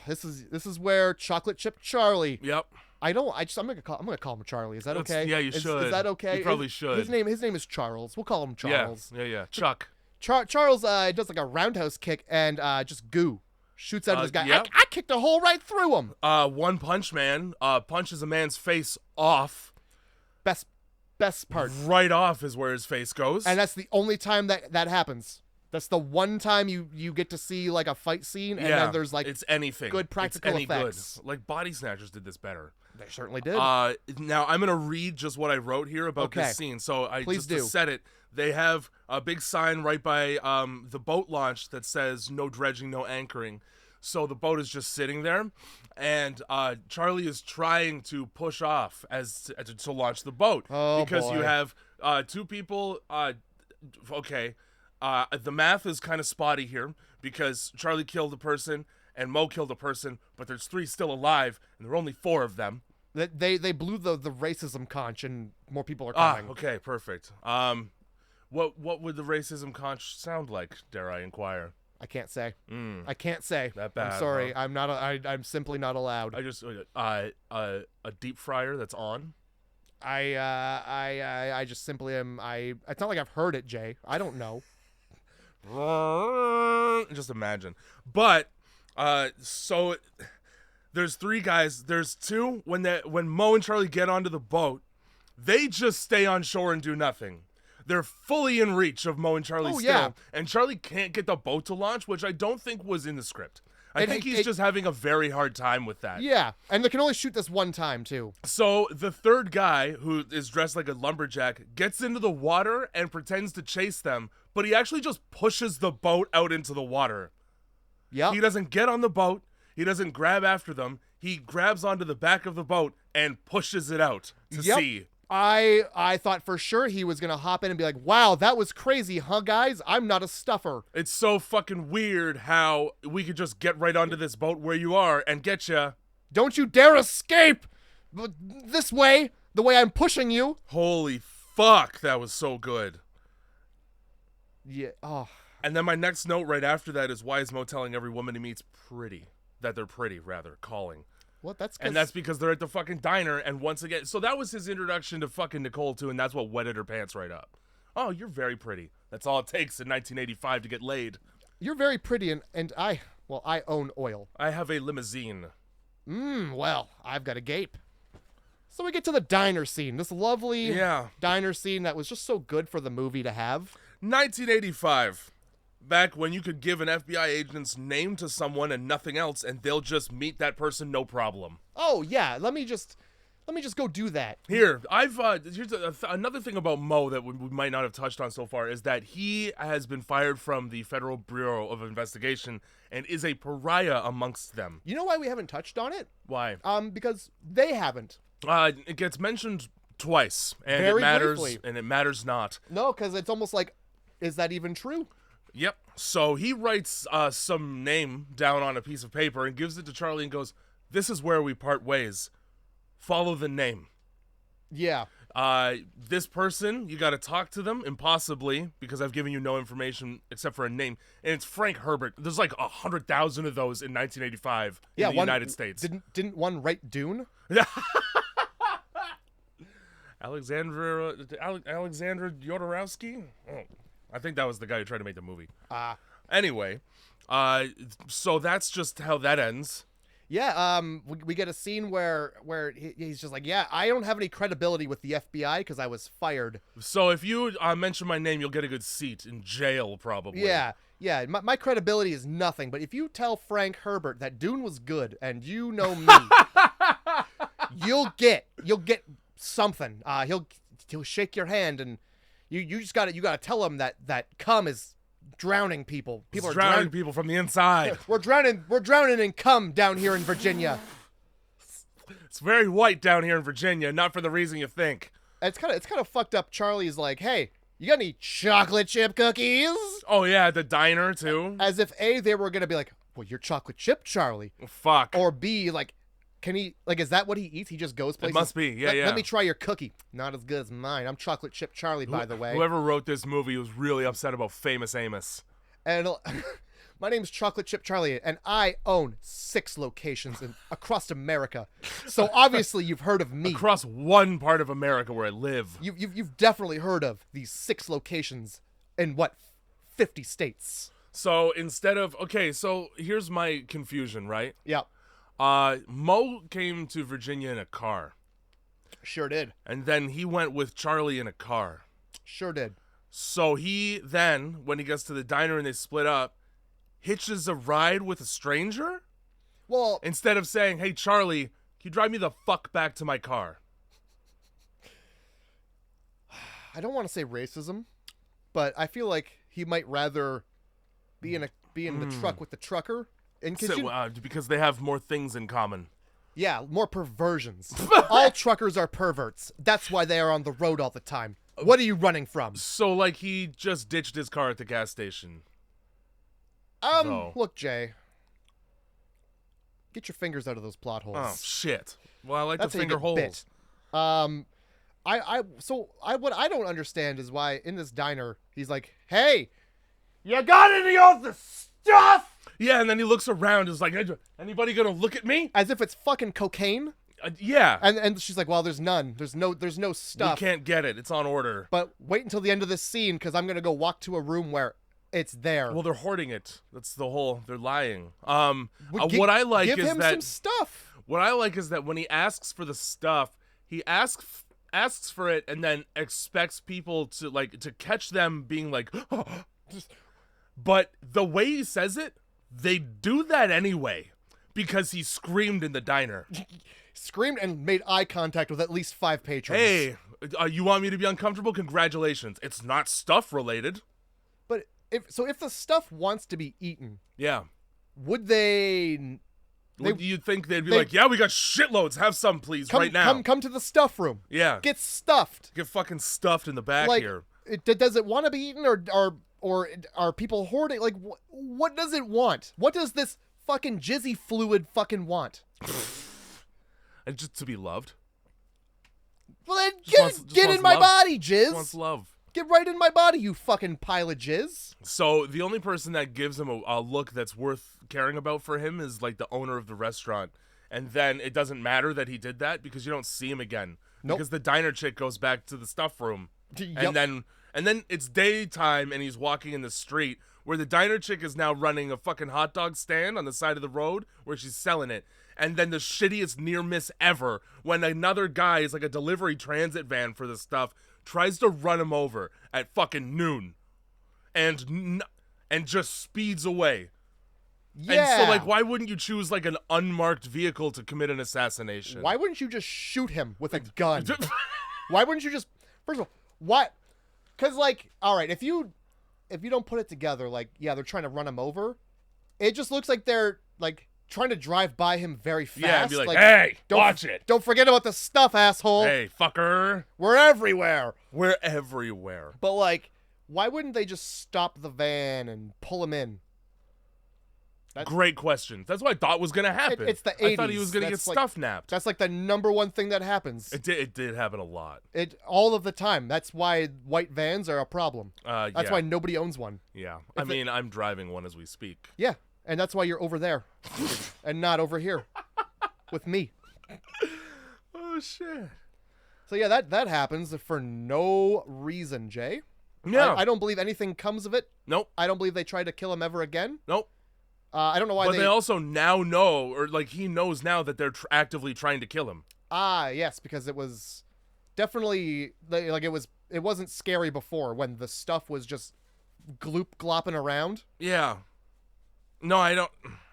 this is where Chocolate Chip Charlie. Yep. I'm gonna call him Charlie. Is that okay? Yeah, you should. Is that okay? You probably should. His name is Charles. We'll call him Charles. Yeah. Chuck. Charles does like a roundhouse kick and just goo shoots out of his guy. Yep. I kicked a hole right through him. One Punch Man punches a man's face off. Best part. Right off is where his face goes. And that's the only time that happens. That's the one time you get to see like a fight scene, and then there's like it's anything good practical effects. Good. Like Body Snatchers did this better. They certainly did. Now I'm gonna read just what I wrote here about this scene. So to set it, they have a big sign right by the boat launch that says "No dredging, no anchoring." So the boat is just sitting there, and Charlie is trying to push off to launch the boat because you have two people. The math is kind of spotty here because Charlie killed a person and Mo killed a person, but there's 3 still alive, and there are only 4 of them. They blew the racism conch, and more people are coming. Okay, perfect. What would the racism conch sound like? Dare I inquire? I can't say. I can't say. That bad? I'm sorry. Huh? I'm simply not allowed. I just a deep fryer that's on. I just simply am. It's not like I've heard it, Jay. I don't know. Just imagine. But so there's 3 guys. There's 2 when Mo and Charlie get onto the boat, they just stay on shore and do nothing. They're fully in reach of Mo and Charlie still. Yeah. And Charlie can't get the boat to launch, which I don't think was in the script. I think he's just having a very hard time with that. Yeah, and they can only shoot this one time, too. So the 3rd guy, who is dressed like a lumberjack, gets into the water and pretends to chase them, but he actually just pushes the boat out into the water. Yeah. He doesn't get on the boat. He doesn't grab after them. He grabs onto the back of the boat and pushes it out to sea. I thought for sure he was going to hop in and be like, wow, that was crazy, huh, guys? I'm not a stuffer. It's so fucking weird how we could just get right onto this boat where you are and get you. Don't you dare escape this way, the way I'm pushing you. Holy fuck, that was so good. Yeah. Oh. And then my next note right after that is, why is Mo telling every woman he meets that they're pretty, calling? What? That's because they're at the fucking diner, and once again, so that was his introduction to fucking Nicole too, and that's what wetted her pants right up. Oh, you're very pretty. That's all it takes in 1985 to get laid. You're very pretty, and I own oil. I have a limousine. Well, I've got a gape. So we get to the diner scene. This lovely diner scene that was just so good for the movie to have. 1985. Back when you could give an FBI agent's name to someone and nothing else, and they'll just meet that person no problem. Oh yeah, let me just go do that. Here, here's another thing about Mo that we might not have touched on so far is that he has been fired from the Federal Bureau of Investigation and is a pariah amongst them. You know why we haven't touched on it? Why? Because they haven't. It gets mentioned twice, and Very it matters, briefly. and it matters not. No, because it's almost like, is that even true? Yep. So he writes some name down on a piece of paper and gives it to Charlie and goes, "This is where we part ways. Follow the name." Yeah. This person, you got to talk to them, impossibly, because I've given you no information except for a name, and it's Frank Herbert. There's like 100,000 of those in 1985 in the United States. Didn't one write Dune? Alexandra Jodorowsky? Oh, I think that was the guy who tried to make the movie. Anyway, so that's just how that ends. Yeah, we get a scene where he's just like, yeah, I don't have any credibility with the FBI because I was fired. So if you mention my name, you'll get a good seat in jail, probably. Yeah. My credibility is nothing, but if you tell Frank Herbert that Dune was good and you know me, you'll get something. He'll shake your hand, and you just gotta tell him that cum is drowning people. People are drowning people from the inside. We're drowning in cum down here in Virginia. It's very white down here in Virginia, not for the reason you think. it's kind of fucked up. Charlie's like, hey, you got any chocolate chip cookies? Oh yeah, at the diner too. As if A, they were gonna be like, well, you're chocolate chip Charlie. Fuck. Or B, like, can he, like, is that what he eats? He just goes places? It must be, yeah, Let me try your cookie. Not as good as mine. I'm chocolate chip Charlie, by the way. Whoever wrote this movie was really upset about Famous Amos. And my name's Chocolate Chip Charlie, and I own 6 locations across America. So obviously you've heard of me. Across one part of America where I live. You've definitely heard of these 6 locations in, what, 50 states. So instead of, okay, so here's my confusion, right? Yeah. Mo came to Virginia in a car. Sure did. And then he went with Charlie in a car. Sure did. So he then, when he gets to the diner and they split up, hitches a ride with a stranger? Well, Instead of saying, hey, Charlie, can you drive me the fuck back to my car? I don't want to say racism, but I feel like he might rather be in the truck with the trucker. And Because they have more things in common. yeah, more perversions. All truckers are perverts. That's why they are on the road all the time. What are you running from? So, like, he just ditched his car at the gas station. So. Look, Jay. Get your fingers out of those plot holes. Oh, shit. Well, I like That's to how you finger get holes. bit. What I don't understand is why in this diner he's like, "Hey, you got any of the stuff?" Yeah, and then he looks around and is like, anybody gonna look at me? As if it's fucking cocaine. Yeah. And she's like, "Well, there's none. There's no We stuff. can't get it. It's on order. But wait until the end of this scene because I'm gonna go walk to a room where it's there." Well, they're hoarding it. That's the whole. They're lying. Give What I like give is him that some stuff. what I like is that when he asks for the stuff, he asks for it and then expects people to catch them being like, but the way he says it, they do that anyway because he screamed in the diner. Screamed and made eye contact with at least 5 patrons. Hey, you want me to be uncomfortable? Congratulations. It's not stuff related. But if the stuff wants to be eaten, Yeah. would they You'd think they'd be like, yeah, we got shitloads. Have some, please, right now. come to the stuff room. Yeah. Get stuffed. Get fucking stuffed in the back Like, here. Does it want to be eaten or are people hoarding? Like, what does it want? What does this fucking jizzy fluid fucking want? And just to be loved. Well, then Just get wants in my love. body, Just wants jizz. love. Get right in my body, you fucking pile of jizz. So the only person that gives him a look that's worth caring about for him is like the owner of the restaurant. And then it doesn't matter that he did that because you don't see him again. Nope. Because the diner chick goes back to the stuff room. Yep. And then it's daytime and he's walking in the street where the diner chick is now running a fucking hot dog stand on the side of the road where she's selling it. And then the shittiest near miss ever when another guy is like a delivery transit van for the stuff tries to run him over at fucking noon and just speeds away. Yeah. And so, like, why wouldn't you choose, like, an unmarked vehicle to commit an assassination? Why wouldn't you just shoot him with a gun? Why wouldn't you just... First of all, why... Because, like, all right, if you don't put it together, like, yeah, they're trying to run him over, it just looks like they're, like, trying to drive by him very fast. Yeah, and be like, hey, watch it. Don't forget about the stuff, asshole. Hey, fucker. We're everywhere. We're everywhere. But, like, why wouldn't they just stop the van and pull him in? Great question. That's what I thought was going to happen. It's the 80s. I thought he was going to get stuff napped. That's like the number one thing that happens. It did happen a lot. All of the time. That's why white vans are a problem. That's yeah. why nobody owns one. Yeah. I mean, I'm driving one as we speak. Yeah. And that's why you're over there and not over here with me. Oh, shit. So, yeah, that happens for no reason, Jay. Yeah. I don't believe anything comes of it. Nope. I don't believe they tried to kill him ever again. Nope. I don't know why But they also now know, or like he knows now that they're actively trying to kill him. Yes, because it was definitely like it wasn't scary before when the stuff was just glopping around. Yeah. No, I don't.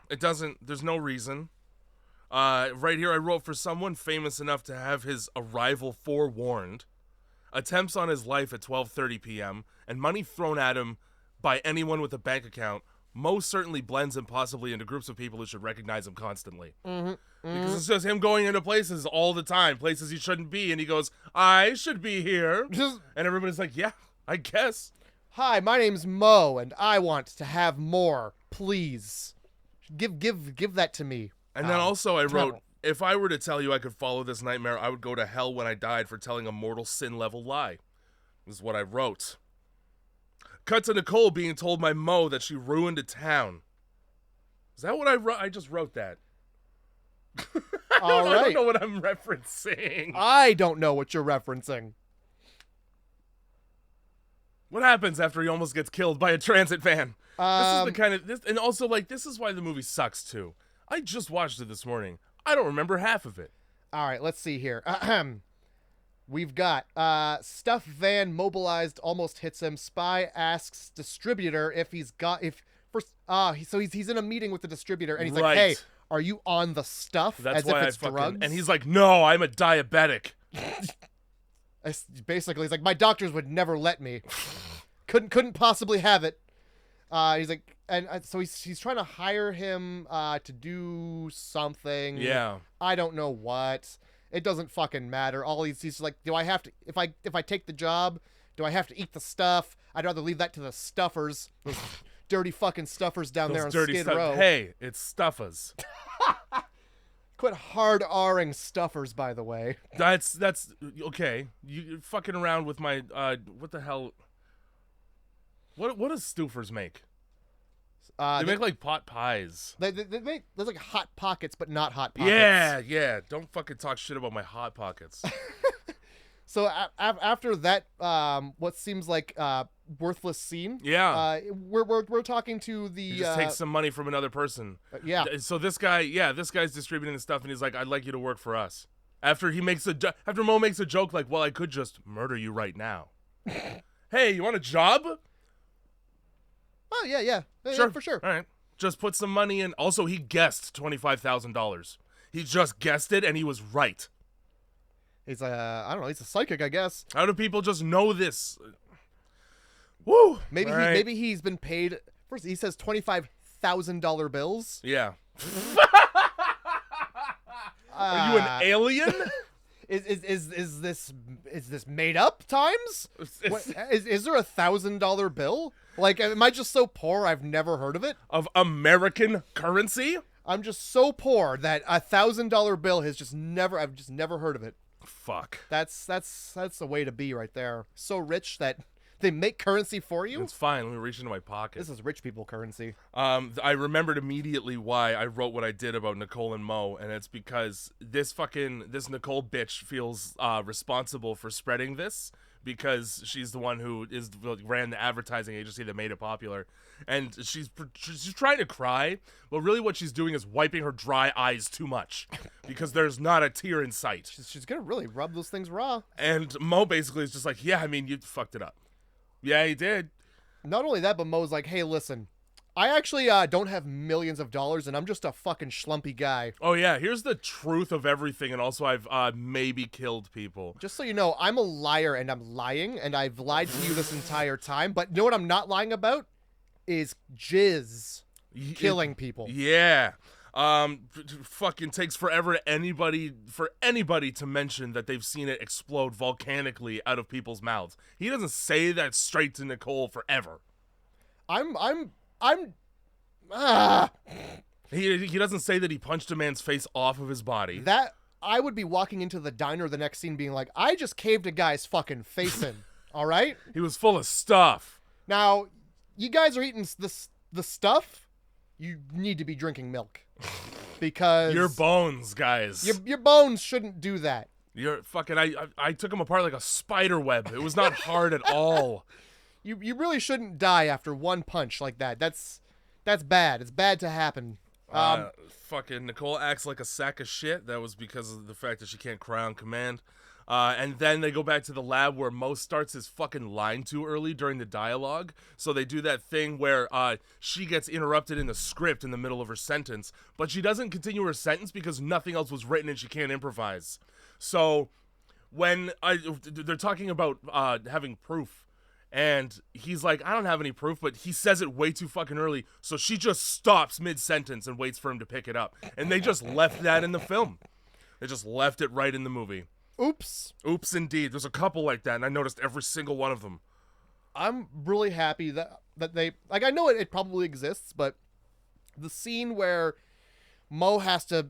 It doesn't. There's no reason. Right here, I wrote for someone famous enough to have his arrival forewarned, attempts on his life at 12:30 p.m., and money thrown at him by anyone with a bank account most certainly blends him possibly into groups of people who should recognize him constantly. Mm-hmm. Because it's just him going into places all the time, places he shouldn't be, and he goes, I should be here. And everybody's like, yeah, I guess. Hi, my name's Mo, and I want to have more. Please. Give that to me. And then also I wrote, if I were to tell you I could follow this nightmare, I would go to hell when I died for telling a mortal sin-level lie. This is what I wrote. Cut to Nicole being told by Mo that she ruined a town. Is that what I wrote? I just wrote that. All right. I don't know what I'm referencing. I don't know what you're referencing. What happens after he almost gets killed by a transit van? This is the kind of this, and also like this is why the movie sucks too. I just watched it this morning. I don't remember half of it. All right, let's see here. We've got stuff van mobilized, almost hits him. Spy asks distributor if he's in a meeting with the distributor, and he's like, "Hey, are you on the stuff?" That's as why if it's drugs. And he's like, "No, I'm a diabetic." Basically, he's like, "My doctors would never let me. couldn't possibly have it." He's like, so he's trying to hire him to do something. Yeah. I don't know what. It doesn't fucking matter. All he's like, do I have to, if I take the job, do I have to eat the stuff? I'd rather leave that to the stuffers. Those dirty fucking stuffers down there on Skid Row. Hey, it's stuffers. Quit hard R-ing stuffers, by the way. That's okay. You're fucking around with my what the hell? What does Stouffer's make? They make like pot pies. They make, there's like Hot Pockets, but not Hot Pockets. Yeah. Don't fucking talk shit about my Hot Pockets. So after that, what seems like worthless scene. Yeah. We're talking to the. He just takes some money from another person. Yeah. So this guy's distributing the stuff, and he's like, "I'd like you to work for us." After Mo makes a joke like, "Well, I could just murder you right now." Hey, you want a job? Oh yeah, Sure, for sure. All right, just put some money in. Also, he guessed $25,000. He just guessed it, and he was right. He's I don't know. He's a psychic, I guess. How do people just know this? Woo! Maybe he's been paid. First, he says $25,000 bills. Yeah. Are you an alien? Is this made up times? Is there $1,000 bill? Like, am I just so poor I've never heard of it? Of American currency? I'm just so poor that $1,000 bill I've just never heard of it. Fuck. That's the way to be right there. So rich that they make currency for you. It's fine. Let me reach into my pocket. This is rich people currency. I remembered immediately why I wrote what I did about Nicole and Mo, and it's because this Nicole bitch feels responsible for spreading this, because she's the one who ran the advertising agency that made it popular, and she's trying to cry, but really what she's doing is wiping her dry eyes too much, because there's not a tear in sight. She's gonna really rub those things raw. And Mo basically is just like, yeah, I mean, you fucked it up. Yeah, he did. Not only that, but Mo's like, hey, listen, I actually don't have millions of dollars, and I'm just a fucking schlumpy guy. Oh, yeah, here's the truth of everything, and also I've maybe killed people. Just so you know, I'm a liar, and I'm lying, and I've lied to you this entire time, but you know what I'm not lying about? Is jizz killing people. Yeah. Fucking takes forever for anybody to mention that they've seen it explode volcanically out of people's mouths. He doesn't say that straight to Nicole forever. He doesn't say that he punched a man's face off of his body. That I would be walking into the diner the next scene being like, I just caved a guy's fucking face in. All right? He was full of stuff. Now, you guys are eating the stuff. You need to be drinking milk. Because your bones, guys. Your bones shouldn't do that. You're fucking I took him apart like a spider web. It was not hard at all. You really shouldn't die after one punch like that. That's bad. It's bad to happen. Fucking Nicole acts like a sack of shit. That was because of the fact that she can't cry on command. And then they go back to the lab where Mo starts his fucking line too early during the dialogue. So they do that thing where she gets interrupted in the script in the middle of her sentence, but she doesn't continue her sentence because nothing else was written and she can't improvise. So when they're talking about having proof, And he's like, I don't have any proof, but he says it way too fucking early. So she just stops mid-sentence and waits for him to pick it up. And they just left that in the film. They just left it right in the movie. Oops. Oops, indeed. There's a couple like that, and I noticed every single one of them. I'm really happy that they, like, I know it probably exists, but the scene where Mo has to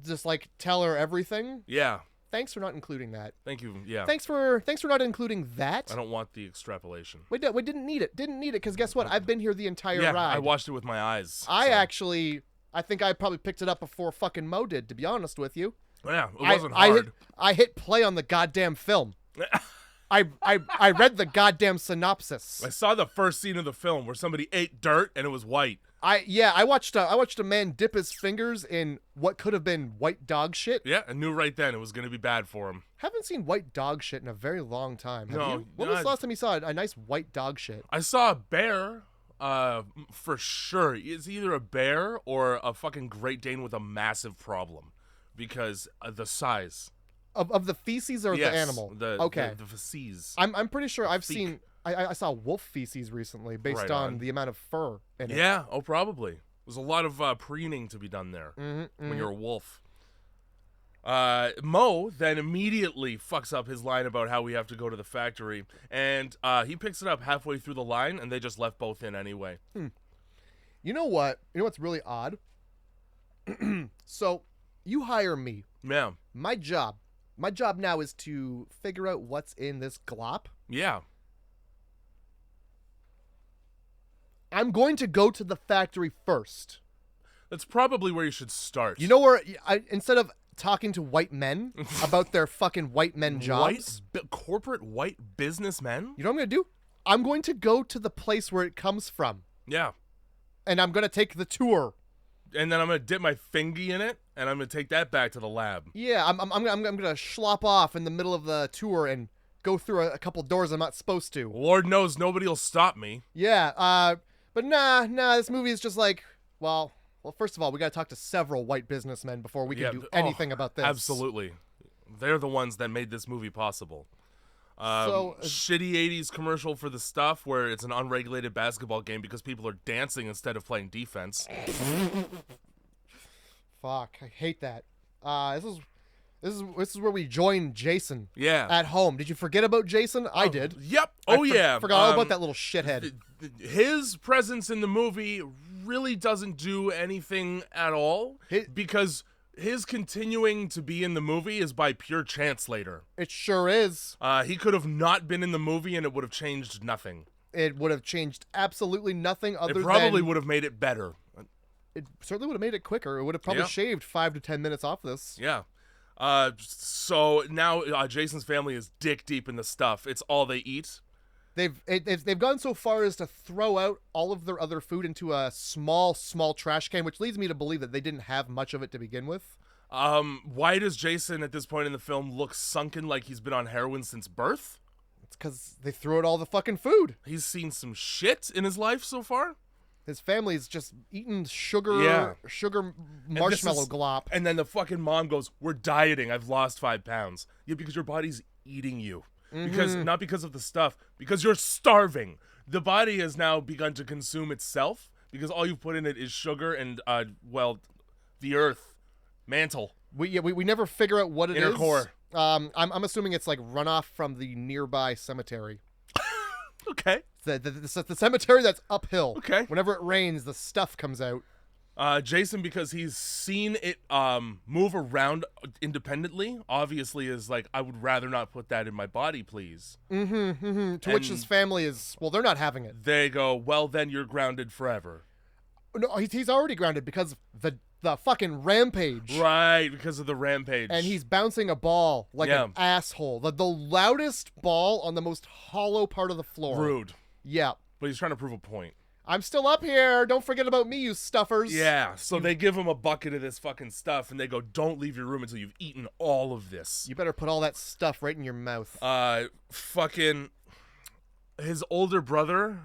just, like, tell her everything. Yeah. Thanks for not including that. Thank you. Yeah. Thanks for not including that. I don't want the extrapolation. We didn't need it. Didn't need it because guess what? I've been here the entire ride. I watched it with my eyes. I think I probably picked it up before fucking Mo did, to be honest with you. Yeah, it wasn't hard. I hit play on the goddamn film. I read the goddamn synopsis. I saw the first scene of the film where somebody ate dirt and it was white. I watched a man dip his fingers in what could have been white dog shit. Yeah, I knew right then it was going to be bad for him. Haven't seen white dog shit in a very long time. Have No, you? When was the last time you saw a nice white dog shit? I saw a bear, for sure. It's either a bear or a fucking Great Dane with a massive problem because the size. Of the feces or Yes, the animal? Okay. The feces. I'm pretty sure I've seen... I saw wolf feces recently based Right on on. the amount of fur in it. Yeah, oh, probably. There's a lot of preening to be done there when you're a wolf. Mo then immediately fucks up his line about how we have to go to the factory, and he picks it up halfway through the line, and they just left both in anyway. You know what? You know what's really odd? So, you hire me. Yeah. My job now is to figure out what's in this glop. Yeah. I'm going to go to the factory first. That's probably where you should start. You know where, instead of talking to white men about their fucking white men jobs. Corporate white businessmen? You know what I'm going to do? I'm going to go to the place where it comes from. Yeah. And I'm going to take the tour. And then I'm going to dip my fingy in it, and I'm going to take that back to the lab. Yeah, I'm going to slop off in the middle of the tour and go through a couple doors I'm not supposed to. Lord knows nobody will stop me. Yeah, but nah, this movie is just like, well, first of all, we got to talk to several white businessmen before we can do anything about this. Absolutely. They're the ones that made this movie possible. Shitty 80s commercial for the stuff where it's an unregulated basketball game because people are dancing instead of playing defense. Fuck, I hate that. This is where we join Jason. Yeah. At home. Did you forget about Jason? I did. Yep. I forgot all about that little shithead. His presence in the movie really doesn't do anything at all because his continuing to be in the movie is by pure chance later. It sure is. He could have not been in the movie and it would have changed nothing. It would have changed absolutely nothing other than... It probably would have made it better. It certainly would have made it quicker. It would have probably shaved 5 to 10 minutes off this. Yeah. So now Jason's family is dick deep in the stuff. It's all they eat. They've gone so far as to throw out all of their other food into a small trash can, which leads me to believe that they didn't have much of it to begin with. Why does Jason at this point in the film look sunken like he's been on heroin since birth? It's because they threw out all the fucking food. He's seen some shit in his life so far. His family's just eating sugar marshmallow glop. And then the fucking mom goes, "We're dieting. I've lost 5 pounds." Yeah, because your body's eating you. Because not because of the stuff, because you're starving. The body has now begun to consume itself because all you put in it is sugar and the earth mantle. We never figure out what it is. Inner core. I'm assuming it's like runoff from the nearby cemetery. Okay. The cemetery that's uphill. Okay. Whenever it rains, the stuff comes out. Jason, because he's seen it move around independently, obviously is like, I would rather not put that in my body, please. To which his family is, well, they're not having it. They go, well, then you're grounded forever. No, he's already grounded because the fucking rampage. Right, because of the rampage. And he's bouncing a ball like an asshole. The loudest ball on the most hollow part of the floor. Rude. Yeah. But he's trying to prove a point. I'm still up here. Don't forget about me, you stuffers. Yeah, so they give him a bucket of this fucking stuff, and they go, don't leave your room until you've eaten all of this. You better put all that stuff right in your mouth. Fucking... His older brother,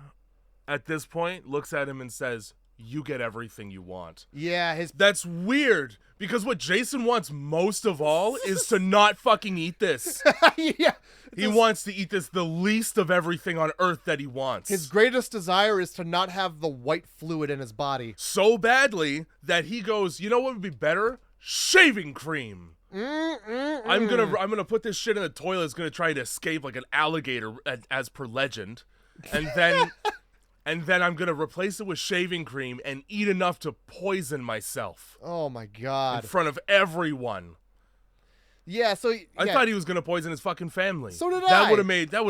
at this point, looks at him and says, you get everything you want. Yeah, That's weird, because what Jason wants most of all is to not fucking eat this. yeah. He wants to eat this, the least of everything on earth that he wants. His greatest desire is to not have the white fluid in his body. So badly that he goes, you know what would be better? Shaving cream. I'm gonna put this shit in the toilet. It's gonna try to escape like an alligator, as per legend, and then I'm gonna replace it with shaving cream and eat enough to poison myself. Oh my god! In front of everyone. Yeah, so I thought he was gonna poison his fucking family. So did That I. would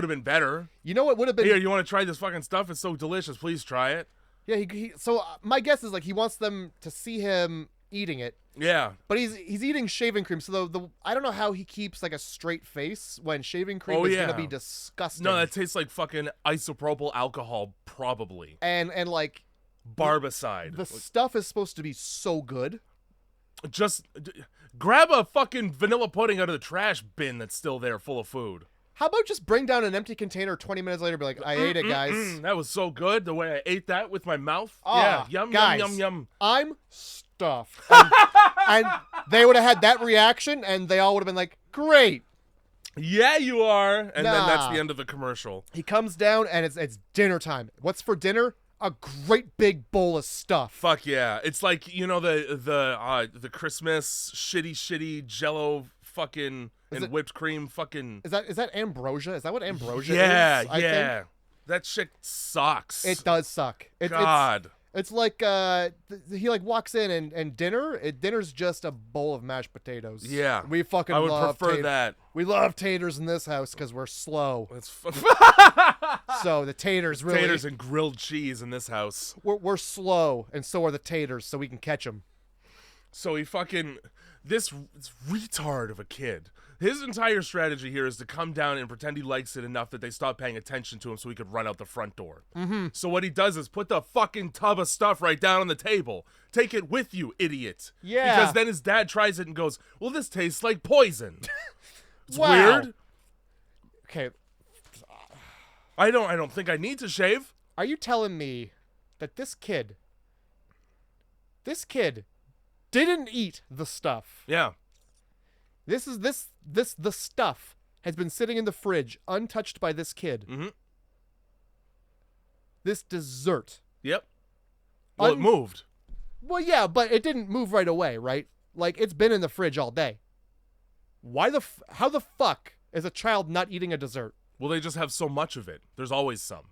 have been better. You know what would have been? Here, you want to try this fucking stuff? It's so delicious. Please try it. Yeah, so my guess is like he wants them to see him eating it. Yeah. But he's eating shaving cream, so the I don't know how he keeps like a straight face when shaving cream is gonna be disgusting. No, that tastes like fucking isopropyl alcohol, probably. And like Barbicide. The stuff is supposed to be so good. Just grab a fucking vanilla pudding out of the trash bin that's still there full of food. How about just bring down an empty container 20 minutes later and be like, I ate it, guys. That was so good, the way I ate that with my mouth. Yeah, yum, guys, yum, yum, yum. I'm stuffed. And they would have had that reaction, and they all would have been like, great. Yeah, you are. And then that's Nah. the end of the commercial. He comes down, and it's dinner time. What's for dinner? A great big bowl of stuff. Fuck yeah. It's like, you know, the Christmas shitty Jello fucking and whipped cream fucking. Is that ambrosia? Is that what ambrosia is? Yeah. I think? That shit sucks. It does suck. God. It's like he like walks in and dinner's just a bowl of mashed potatoes. Yeah. We fucking I would love prefer that. We love taters in this house because we're slow. So the taters really. Taters and grilled cheese in this house. We're slow, and so are the taters, so we can catch them. So he fucking this retard of a kid. His entire strategy here is to come down and pretend he likes it enough that they stop paying attention to him so he could run out the front door. Mm-hmm. So what he does is put the fucking tub of stuff right down on the table. Take it with you, idiot. Yeah. Because then his dad tries it and goes, well, this tastes like poison. It's Wow. weird. Okay. I don't think I need to shave. Are you telling me that this kid didn't eat the stuff? Yeah. The stuff has been sitting in the fridge untouched by this kid. Mm-hmm. This dessert. Yep. Well, it moved. Well, yeah, but it didn't move right away, right? Like, it's been in the fridge all day. How the fuck is a child not eating a dessert? Well, they just have so much of it. There's always some.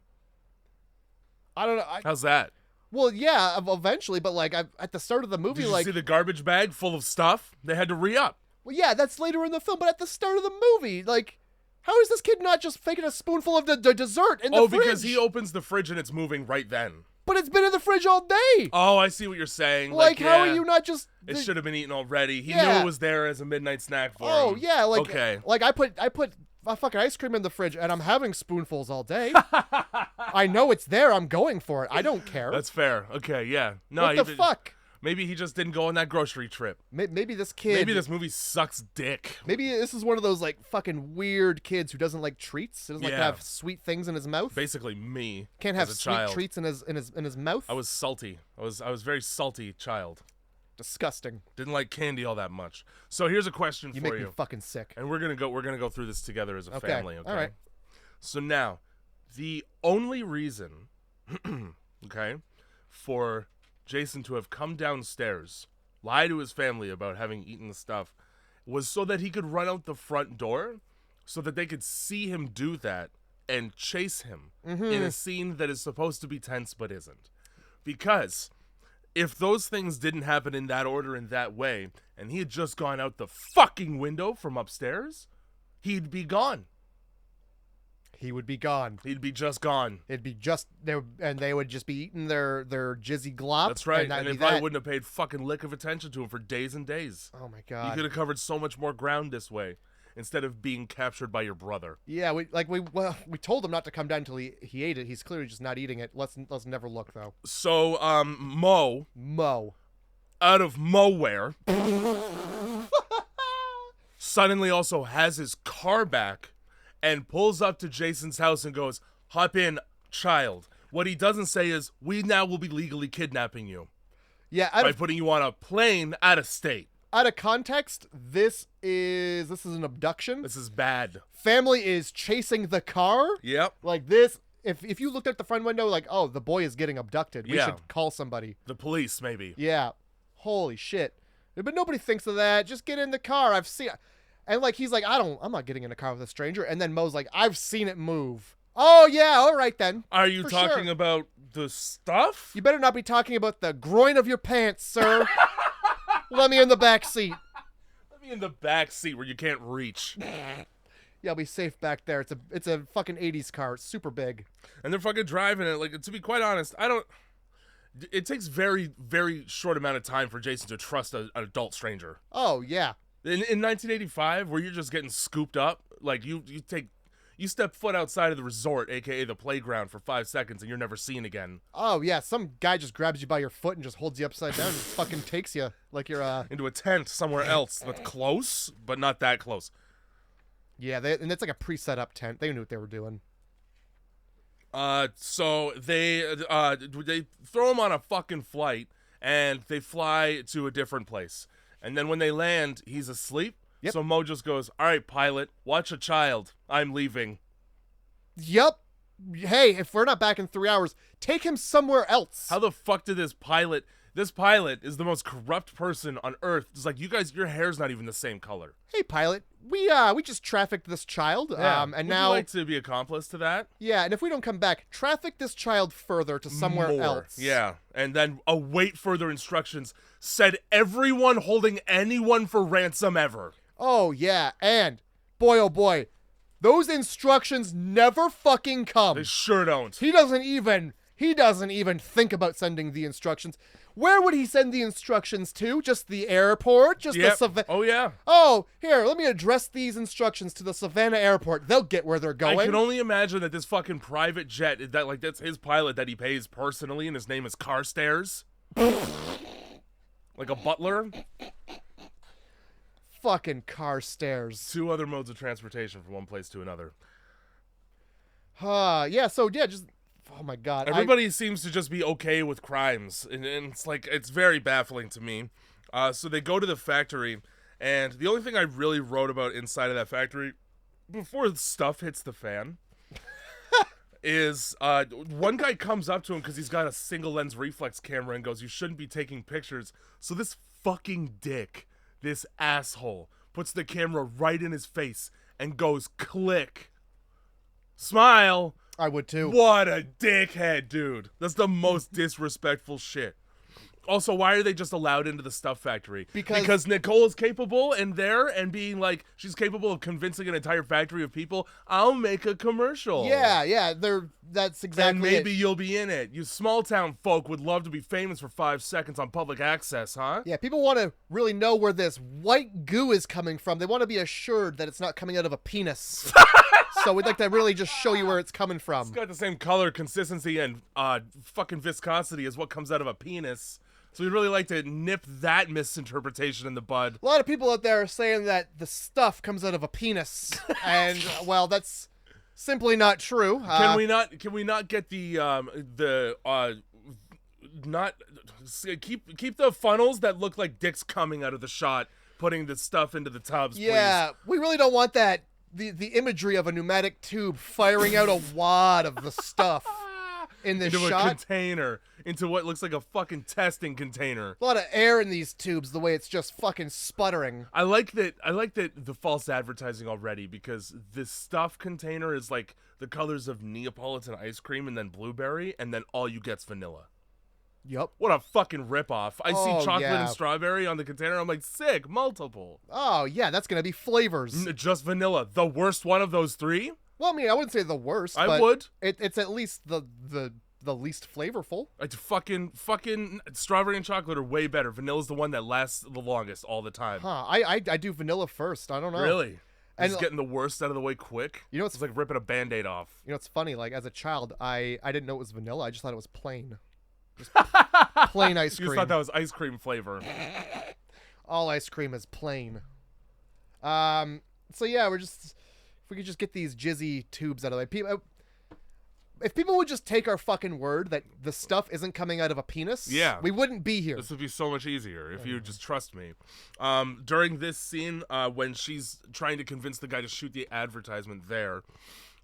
I don't know. How's that? Well, yeah, eventually, but like at the start of the movie, Did you like, see the garbage bag full of stuff? They had to re-up. well, yeah, that's later in the film, but at the start of the movie, like, how is this kid not just faking a spoonful of the dessert in the fridge? Oh, because he opens the fridge and it's moving right then. But it's been in the fridge all day. Oh, I see what you're saying. Like, how yeah, are you not just? It should have been eaten already. He Yeah. knew it was there as a midnight snack for him. Oh yeah, like okay. Like I put a fucking ice cream in the fridge and I'm having spoonfuls all day. I know it's there. I'm going for it. I don't care. That's fair. Okay, yeah. No, what the fuck? Maybe he just didn't go on that grocery trip. Maybe this kid. Maybe this movie sucks dick. Maybe this is one of those like fucking weird kids who doesn't like treats. Doesn't like to Yeah. have sweet things in his mouth. Basically, me. Can't have as a sweet child. treats in his mouth. I was salty. I was a very salty child. Disgusting. Didn't like candy all that much. So here's a question You for make you. me fucking sick. And we're gonna go through this together as a Okay. family. Okay. All right. So now, the only reason, okay, for Jason to have come downstairs, lie to his family about having eaten the stuff, was so that he could run out the front door, so that they could see him do that and chase him in a scene that is supposed to be tense but isn't. Because if those things didn't happen in that order in that way, and he had just gone out the fucking window from upstairs, he'd be gone. He would be gone. He'd be just gone. It'd be just there, and they would just be eating their jizzy glop. That's right. And, And they probably wouldn't have paid fucking lick of attention to him for days and days. Oh my You god. could have covered so much more ground this way, instead of being captured by your brother. Yeah, we told him not to come down until he ate it. He's clearly just not eating it. Let's never look though. So, Mo, out of nowhere, suddenly also has his car back and pulls up to Jason's house and goes, "Hop in, child." What he doesn't say is, we now will be legally kidnapping you Yeah, by putting you on a plane out of state. out of context, this is an abduction. This is bad. Family is chasing the car. Yep. Like this, if you looked out the front window, like, oh, the boy is getting abducted. We Yeah. should call somebody. The police, maybe. Yeah. Holy shit. But nobody thinks of that. Just get in the car. I've seen. And like he's like, I'm not getting in a car with a stranger. And then Mo's like, I've seen it move. Oh yeah, all right then. Are you For talking sure. about the stuff? You better not be talking about the groin of your pants, sir. Let me in the back seat. Let me in the back seat where you can't reach. Yeah, I'll be safe back there. It's a fucking 80s car. It's super big. And they're fucking driving it. Like, to be quite honest, it takes very, very short amount of time for Jason to trust an adult stranger. Oh yeah. In 1985, where you're just getting scooped up, like you step foot outside of the resort, aka the playground, for 5 seconds, and you're never seen again. Oh yeah. Some guy just grabs you by your foot and just holds you upside down and fucking takes you like you're Into a tent somewhere else that's close, but not that close. Yeah, and it's like a pre-set up tent. They knew what they were doing. So they throw him on a fucking flight, and they fly to a different place. And then when they land, he's asleep. Yep. So Mo just goes, "All right, pilot, watch a child. I'm leaving." Yep. Hey, if we're not back in 3 hours, take him somewhere else. How the fuck did this pilot? This pilot is the most corrupt person on Earth. It's like, you guys, your hair's not even the same color. Hey, pilot, we just trafficked this child. And Would now, you like to be accomplice to that? yeah, and if we don't come back, traffic this child further to somewhere More. else. Yeah, and then await further instructions. Said everyone holding anyone for ransom ever. Oh yeah, and boy, oh boy, those instructions never fucking come. They sure don't. He doesn't even think about sending the instructions. Where would he send the instructions to? Just the airport? Just Yep. the Oh yeah. Oh, here, let me address these instructions to the Savannah airport. They'll get where they're going. I can only imagine that this fucking private jet, that's his pilot that he pays personally, and his name is Carstairs. Like a butler. Fucking car stairs. 2 other modes of transportation from one place to another. Yeah, so yeah, just oh my god. Everybody seems to just be okay with crimes, and it's like, it's very baffling to me. So they go to the factory, and the only thing I really wrote about inside of that factory, before the stuff hits the fan, is one guy comes up to him because he's got a single lens reflex camera and goes, "You shouldn't be taking pictures." So this fucking dick, this asshole, puts the camera right in his face and goes, "Click. Smile." I would too. What a dickhead, dude. That's the most disrespectful shit. Also, why are they just allowed into the stuff factory? Because Nicole is capable and being like, she's capable of convincing an entire factory of people, "I'll make a commercial." Yeah, that's exactly And maybe it. you'll be in it. You small town folk would love to be famous for 5 seconds on public access, huh? Yeah, people want to really know where this white goo is coming from. They want to be assured that it's not coming out of a penis. So we'd like to really just show you where it's coming from. It's got the same color, consistency, and fucking viscosity as what comes out of a penis. So we'd really like to nip that misinterpretation in the bud. A lot of people out there are saying that the stuff comes out of a penis, and well, that's simply not true. Can we not get keep the funnels that look like dicks coming out of the shot, putting the stuff into the tubs, Yeah, we really don't want that. The imagery of a pneumatic tube firing out a wad of the stuff in this into shot. a container, into what looks like a fucking testing container. A lot of air in these tubes, the way it's just fucking sputtering. I like that the false advertising already, because the stuff container is like the colors of Neapolitan ice cream and then blueberry, and then all you get's vanilla. Yep. What a fucking ripoff. I Oh, see chocolate yeah. and strawberry on the container. I'm like, sick, multiple. Oh, yeah, that's going to be flavors. Just vanilla. The worst one of those 3? Well, I mean, I wouldn't say the worst, I but would. It's at least the least flavorful. It's fucking strawberry and chocolate are way better. Vanilla's the one that lasts the longest all the time. Huh, I do vanilla first. I don't know. Really? And Just getting the worst out of the way quick? You know what's It's like ripping a Band-Aid off. You know, it's funny, like, as a child, I didn't know it was vanilla. I just thought it was plain. Just plain ice You cream. just thought that was ice cream flavor. All ice cream is plain. So yeah, if we could just get these jizzy tubes out of the way. if people would just take our fucking word that the stuff isn't coming out of a penis, we wouldn't be here. This would be so much easier if you just trust me. During this scene, when she's trying to convince the guy to shoot the advertisement there,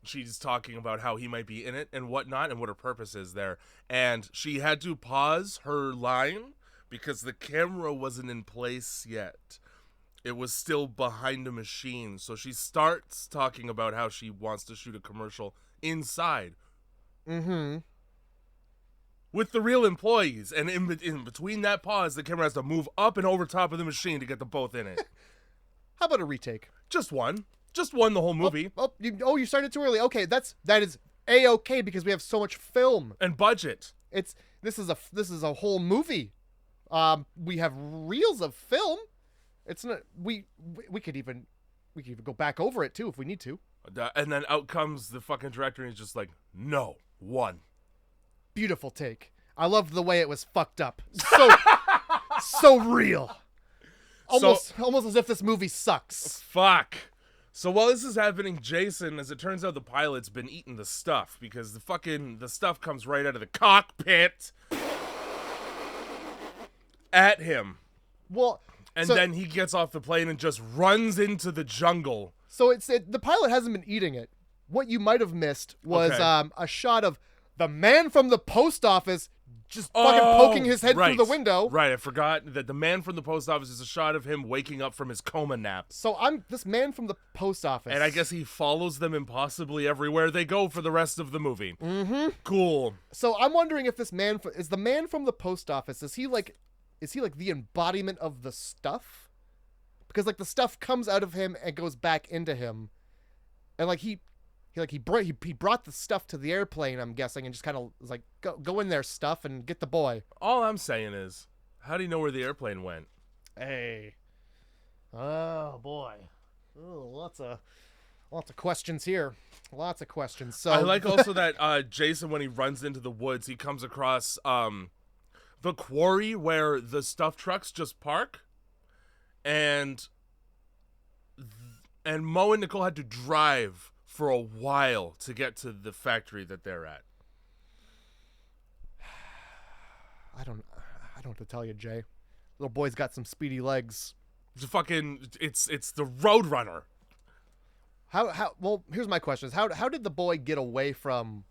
she's talking about how he might be in it and whatnot and what her purpose is there. And she had to pause her line because the camera wasn't in place yet. It was still behind a machine. So she starts talking about how she wants to shoot a commercial inside. Mm-hmm. With the real employees. And in between that pause, the camera has to move up and over top of the machine to get them both in it. How about a retake? Just one. Just one the whole movie. You started too early. Okay, that is A-okay because we have so much film. And budget. This is a whole movie. We have reels of film. It's not we could even go back over it too if we need to. And then out comes the fucking director and he's just like, no, one. Beautiful take. I loved the way it was fucked up. So real. Almost as if this movie sucks. Fuck. So while this is happening, Jason, as it turns out, the pilot's been eating the stuff because the stuff comes right out of the cockpit at him. Well, and then he gets off the plane and just runs into the jungle. So the pilot hasn't been eating it. What you might have missed was a shot of the man from the post office just fucking poking his head through the window. Right, I forgot that the man from the post office is a shot of him waking up from his coma nap. So this man from the post office. And I guess he follows them impossibly everywhere they go for the rest of the movie. Mm-hmm. Cool. So I'm wondering if this man is the man from the post office. Is he like the embodiment of the stuff? Because like the stuff comes out of him and goes back into him, and like he brought the stuff to the airplane, I'm guessing, and just kind of was like, go in there, stuff, and get the boy. All I'm saying is, how do you know where the airplane went? Hey. Oh boy. Oh, lots of questions here. Lots of questions. So I like also that Jason, when he runs into the woods, he comes across the quarry where the stuff trucks just park, and Mo and Nicole had to drive for a while to get to the factory that they're at. I don't know what to tell you, Jay. Little boy's got some speedy legs. It's the Roadrunner. Well, here's my question: how did the boy get away from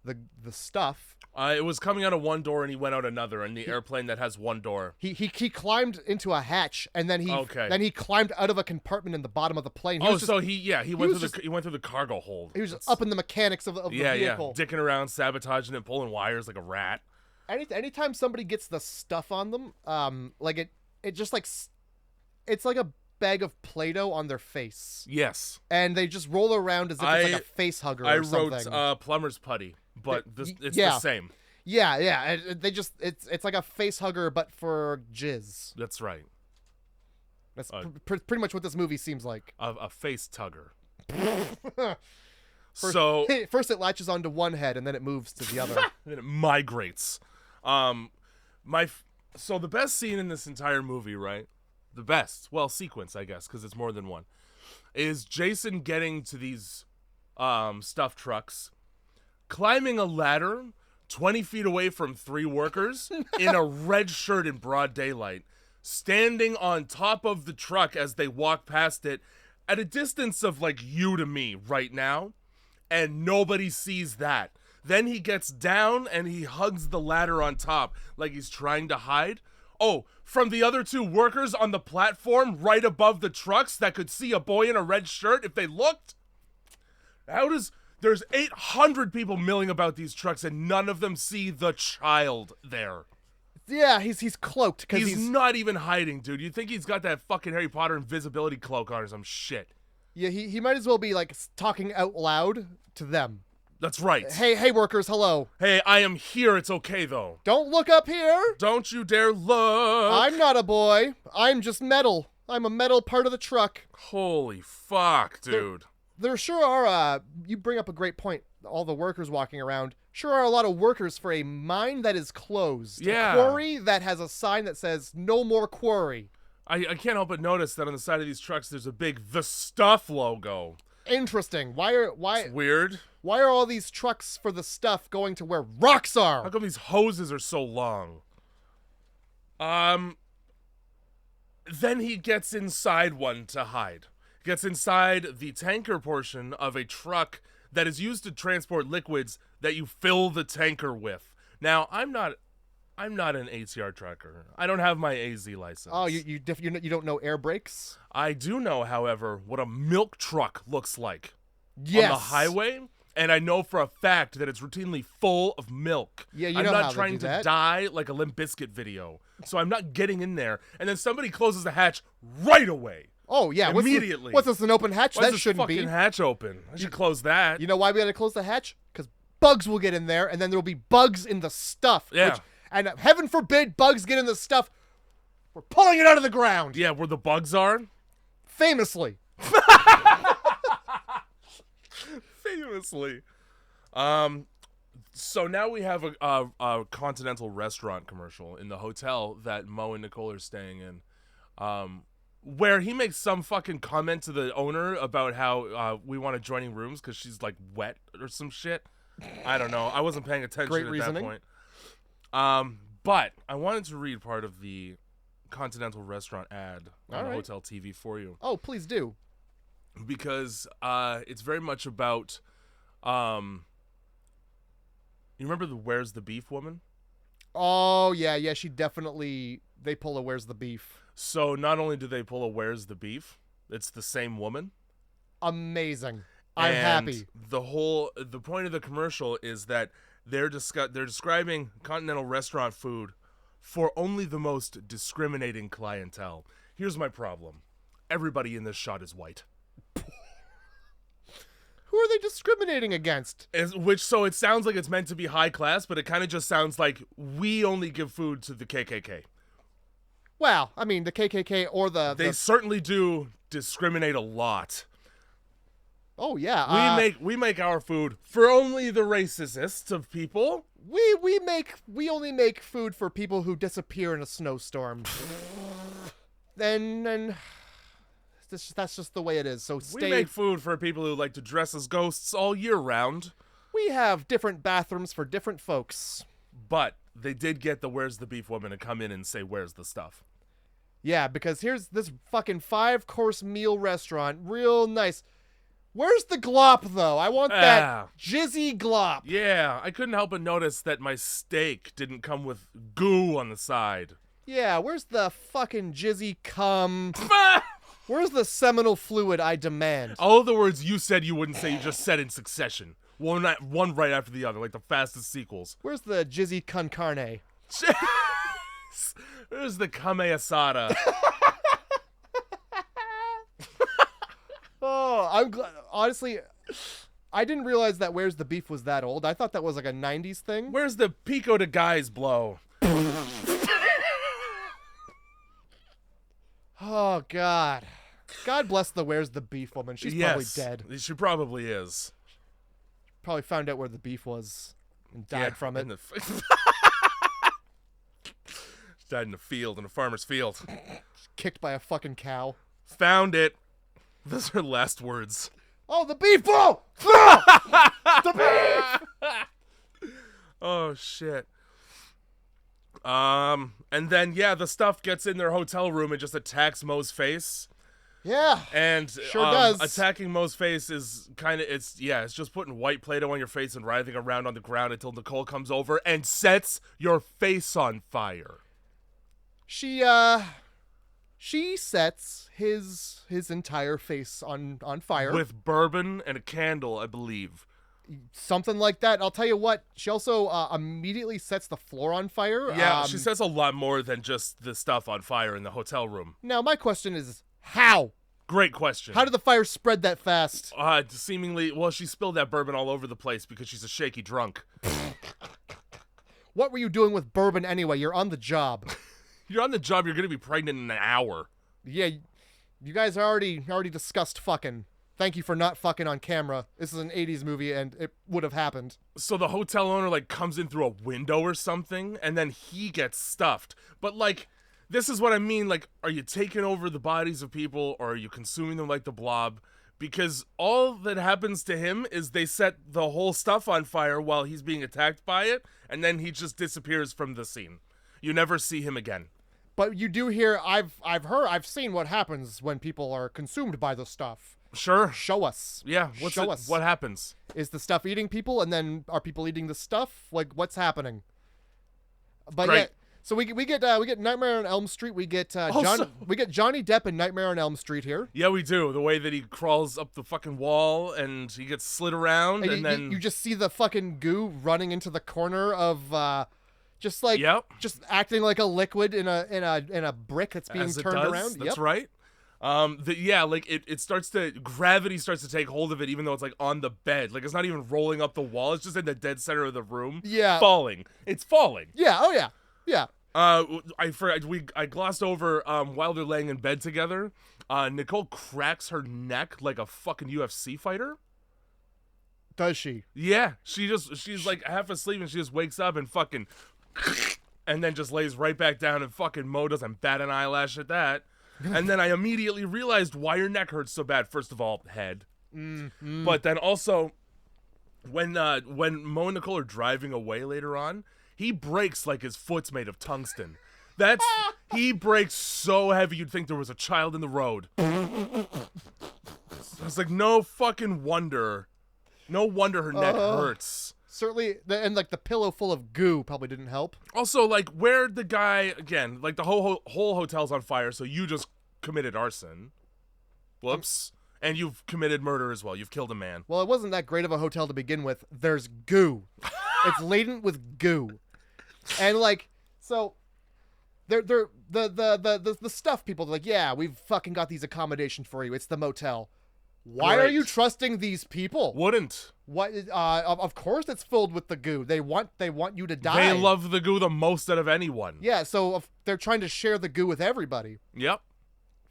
the stuff? It was coming out of one door and he went out another in the airplane that has one door. He climbed into a hatch and then he climbed out of a compartment in the bottom of the plane. He went through the cargo hold. He was just up in the mechanics of the vehicle. Dicking around, sabotaging it, pulling wires like a rat. Anytime somebody gets the stuff on them, like it just like it's like a bag of Play-Doh on their face. Yes. And they just roll around as if it's like a face hugger or something. I wrote plumber's putty, but it's the same. Yeah. It's like a face hugger, but for jizz. That's right. That's pretty much what this movie seems like. A face tugger. First it latches onto one head, and then it moves to the other. Then it migrates. So the best scene in this entire movie, right? The best, sequence, I guess, because it's more than one, is Jason getting to these stuff trucks, climbing a ladder 20 feet away from 3 workers in a red shirt in broad daylight, standing on top of the truck as they walk past it at a distance of like you to me right now, and nobody sees that. Then he gets down and he hugs the ladder on top like he's trying to hide. Oh, from the other 2 workers on the platform right above the trucks that could see a boy in a red shirt if they looked? There's 800 people milling about these trucks and none of them see the child there. Yeah, he's cloaked. He's not even hiding, dude. You think he's got that fucking Harry Potter invisibility cloak on or some shit. Yeah, he might as well be like talking out loud to them. That's right. Hey, workers, hello. Hey, I am here. It's okay, though. Don't look up here. Don't you dare look. I'm not a boy. I'm just metal. I'm a metal part of the truck. Holy fuck, dude. There sure are, you bring up a great point. All the workers walking around. Sure are a lot of workers for a mine that is closed. Yeah. A quarry that has a sign that says, no more quarry. I can't help but notice that on the side of these trucks, there's a big The Stuff logo. Interesting. Why? It's weird. Why are all these trucks for the stuff going to where rocks are? How come these hoses are so long? Then he gets inside one to hide. Gets inside the tanker portion of a truck that is used to transport liquids that you fill the tanker with. Now, I'm not an ATR trucker. I don't have my AZ license. Oh, you don't know air brakes? I do know, however, what a milk truck looks like Yes. on the highway, and I know for a fact that it's routinely full of milk. Yeah, you I'm know not how they trying do to that. die like a Limp Bizkit video, so I'm not getting in there. And then somebody closes the hatch right away. Oh, yeah. Immediately. What's this, an open hatch? Why is That this shouldn't fucking be. hatch open? I should close that. You know why we gotta close the hatch? Because bugs will get in there, and then there'll be bugs in the stuff. Yeah. And heaven forbid bugs get in the stuff. We're pulling it out of the ground. Yeah, where the bugs are. Famously. Famously. So now we have a continental restaurant commercial in the hotel that Mo and Nicole are staying in, where he makes some fucking comment to the owner about how we want adjoining rooms because she's like wet or some shit. I don't know. I wasn't paying attention Great at reasoning. that point. But I wanted to read part of the continental restaurant ad on All right. Hotel TV for you. Oh, please do. Because it's very much about you remember the Where's the Beef woman? Oh, yeah, she definitely, they pull a Where's the Beef. So not only do they pull a Where's the Beef, it's the same woman. Amazing. I'm And happy. the point of the commercial is that they're describing continental restaurant food for only the most discriminating clientele. Here's my problem. Everybody in this shot is white. Who are they discriminating against? So it sounds like it's meant to be high class, but it kind of just sounds like we only give food to the KKK. Well, I mean, the KKK or They certainly do discriminate a lot. Oh, yeah. We make our food for only the racist of people. We only make food for people who disappear in a snowstorm. Then that's just the way it is. So We make food for people who like to dress as ghosts all year round. we have different bathrooms for different folks. But they did get the Where's the Beef woman to come in and say, where's the stuff? Yeah, because here's this fucking 5-course meal restaurant, real nice. Where's the glop though? I want that jizzy glop. Yeah, I couldn't help but notice that my steak didn't come with goo on the side. Yeah, where's the fucking jizzy cum? Where's the seminal fluid I demand? All of the words you said you wouldn't say, you just said in succession. One right after the other, like the fastest sequels. Where's the jizzy con carne? There's the Kame Asada. Oh, I'm glad. Honestly, I didn't realize that Where's the Beef was that old. I thought that was like a 90s thing. Where's the Pico de Guys blow? Oh, God. God bless the Where's the Beef woman. She's probably dead. She probably is. Probably found out where the beef was and died from it. She died in a field, in a farmer's field. Kicked by a fucking cow. Found it. Those are her last words. Oh, the beef ball! The beef! Oh, shit. And then, the stuff gets in their hotel room and just attacks Mo's face. Yeah. And sure does. Attacking Mo's face is it's just putting white Play-Doh on your face and writhing around on the ground until Nicole comes over and sets your face on fire. She sets his entire face on fire. With bourbon and a candle, I believe. Something like that. I'll tell you what, she also immediately sets the floor on fire. Yeah, she sets a lot more than just the stuff on fire in the hotel room. Now, my question is, how? Great question. How did the fire spread that fast? Seemingly, she spilled that bourbon all over the place because she's a shaky drunk. What were you doing with bourbon anyway? You're on the job. You're on the job, you're going to be pregnant in an hour. Yeah, you guys already discussed fucking. Thank you for not fucking on camera. This is an 80s movie and it would have happened. So the hotel owner comes in through a window or something and then he gets stuffed. But this is what I mean. Are you taking over the bodies of people or are you consuming them like the Blob? because all that happens to him is they set the whole stuff on fire while he's being attacked by it, and then he just disappears from the scene. You never see him again. But you do hear, I've seen what happens when people are consumed by the stuff. Sure. Show us. Yeah. Show us. What happens? Is the stuff eating people, and then are people eating the stuff? Like, what's happening? But Great. yeah, so we get Nightmare on Elm Street. We get Also- we get Johnny Depp in Nightmare on Elm Street here. Yeah, we do. The way that he crawls up the fucking wall and he gets slid around, and then you just see the fucking goo running into the corner of just acting like a liquid in a brick that's being as it turned does. around. That's Yep. right. It starts to gravity starts to take hold of it, even though it's like on the bed. Like it's not even rolling up the wall. It's just in the dead center of the room. Yeah. Falling. It's falling. Yeah. Oh yeah. Yeah. I glossed over while they're laying in bed together. Nicole cracks her neck like a fucking UFC fighter. Does she? Yeah, she's like half asleep and she just wakes up and fucking and then just lays right back down and fucking Mo doesn't bat an eyelash at that. And then I immediately realized why your neck hurts so bad. First of all, head. But then also when Mo and Nicole are driving away later on, he brakes like his foot's made of tungsten. He brakes so heavy you'd think there was a child in the road. It's like no fucking wonder. No wonder her neck hurts. Certainly, and like the pillow full of goo probably didn't help. Also, like, where the guy, again, like the whole hotel's on fire, so you just committed arson. Whoops. And you've committed murder as well. You've killed a man. Well, it wasn't that great of a hotel to begin with. There's goo. It's laden with goo. And like, so the stuff people are like, yeah, we've fucking got these accommodations for you. It's the motel. Why are you trusting these people? Wouldn't. What? Of course it's filled with the goo. They want you to die. They love the goo the most out of anyone. Yeah, so if they're trying to share the goo with everybody. Yep.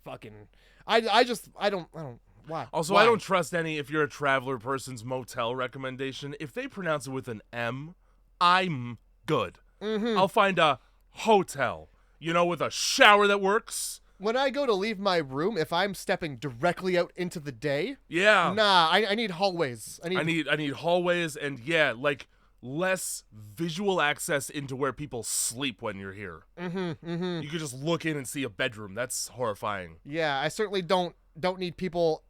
Fucking, I don't. Why? Also, Why? I don't trust any, if you're a traveler person's motel recommendation. If they pronounce it with an M, I'm good. I'll find a hotel, with a shower that works. When I go to leave my room, if I'm stepping directly out into the day, yeah, nah, I need hallways. I need hallways and like less visual access into where people sleep when you're here. You could just look in and see a bedroom. That's horrifying. Yeah, I certainly don't need people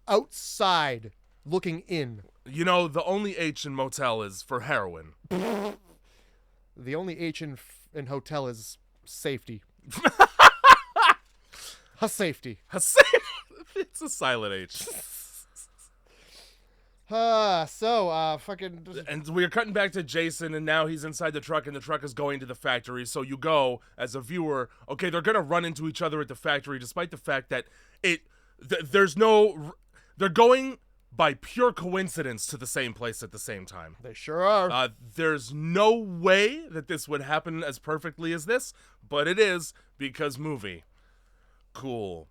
outside looking in. The only H in motel is for heroin. The only H in hotel is safety. Safety. It's a silent H. Fucking. And we're cutting back to Jason, and now he's inside the truck, and the truck is going to the factory. So you go, as a viewer, okay, they're going to run into each other at the factory, despite the fact that they're going by pure coincidence to the same place at the same time. They sure are. There's no way that this would happen as perfectly as this, but it is, because movie. Cool.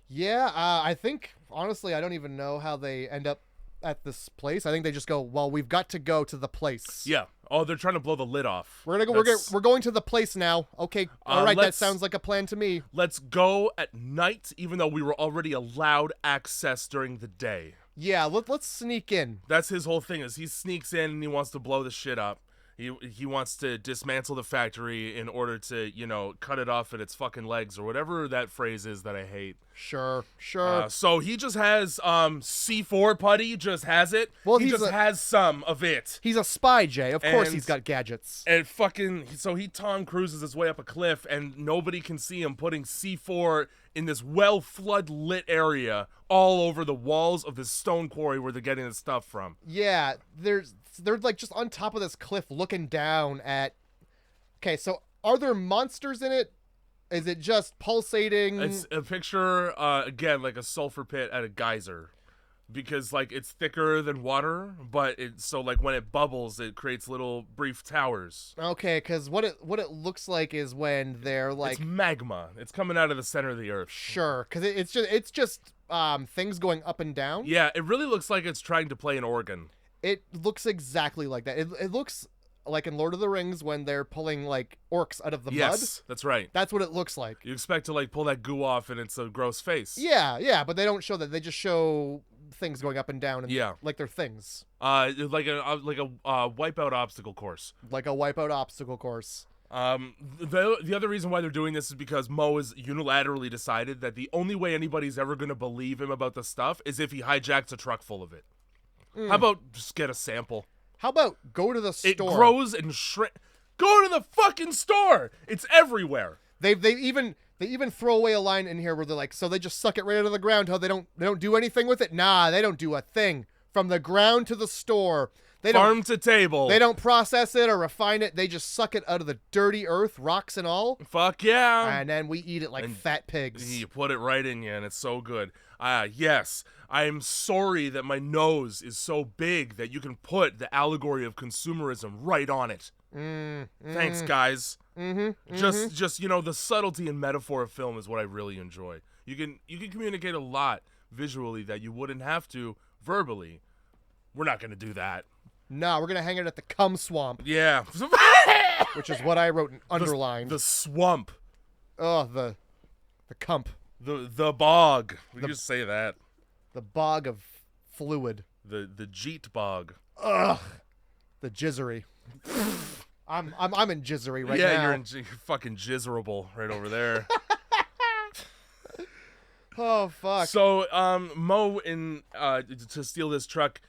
Yeah, I think, honestly, I don't even know how they end up at this place. I think they just go, well, we've got to go to the place. Yeah. Oh, they're trying to blow the lid off. We're going to the place now. Okay, all right, that sounds like a plan to me. Let's go at night, even though we were already allowed access during the day. Yeah, let's sneak in. That's his whole thing, is he sneaks in and he wants to blow the shit up. He wants to dismantle the factory in order to, cut it off at its fucking legs, or whatever that phrase is that I hate. Sure. So he just has C4 putty, just has it. Well, he just has some of it. He's a spy, Jay. Of course he's got gadgets. And so he Tom Cruises his way up a cliff, and nobody can see him putting C4 in this flood lit area all over the walls of this stone quarry where they're getting the stuff from. Yeah, they're like just on top of this cliff looking down at. Okay, so are there monsters in it? Is it just pulsating? It's a picture, again, like a sulfur pit at a geyser. Because, it's thicker than water, but when it bubbles, it creates little brief towers. Okay, because what it looks like is when they're like... It's magma. It's coming out of the center of the earth. Sure, because it's just things going up and down. Yeah, it really looks like it's trying to play an organ. It looks exactly like that. It looks like in Lord of the Rings when they're pulling like orcs out of the mud. Yes, that's right. That's what it looks like. You expect to like pull that goo off and it's a gross face. Yeah, but they don't show that. They just show things going up and down, and Yeah. like they're things. Like a wipeout obstacle course. Like a wipeout obstacle course. The other reason why they're doing this is because Mo has unilaterally decided that the only way anybody's ever going to believe him about the stuff is if he hijacks a truck full of it. How about just get a sample? How about go to the store? It grows and Go to the fucking store. It's everywhere. They even throw away a line in here where they're like, so they just suck it right out of the ground. How they don't do anything with it? Nah, they don't do a thing. From the ground to the store. Farm to table. They don't process it or refine it. They just suck it out of the dirty earth, rocks and all. Fuck yeah. And then we eat it like fat pigs. You put it right in you, and it's so good. Yes, I am sorry that my nose is so big that you can put the allegory of consumerism right on it. Thanks, guys. Just the subtlety and metaphor of film is what I really enjoy. You can communicate a lot visually that you wouldn't have to verbally. We're not gonna do that. No, we're gonna hang it at the cum swamp. Yeah. Which is what I wrote and underlined. The swamp. Oh, the cump. The bog. We can just say that. The bog of fluid. The jeet bog. Ugh. The jizzery. I'm in jizzery right now. Yeah, you're fucking jizzerable right over there. Oh fuck. So Mo to steal this truck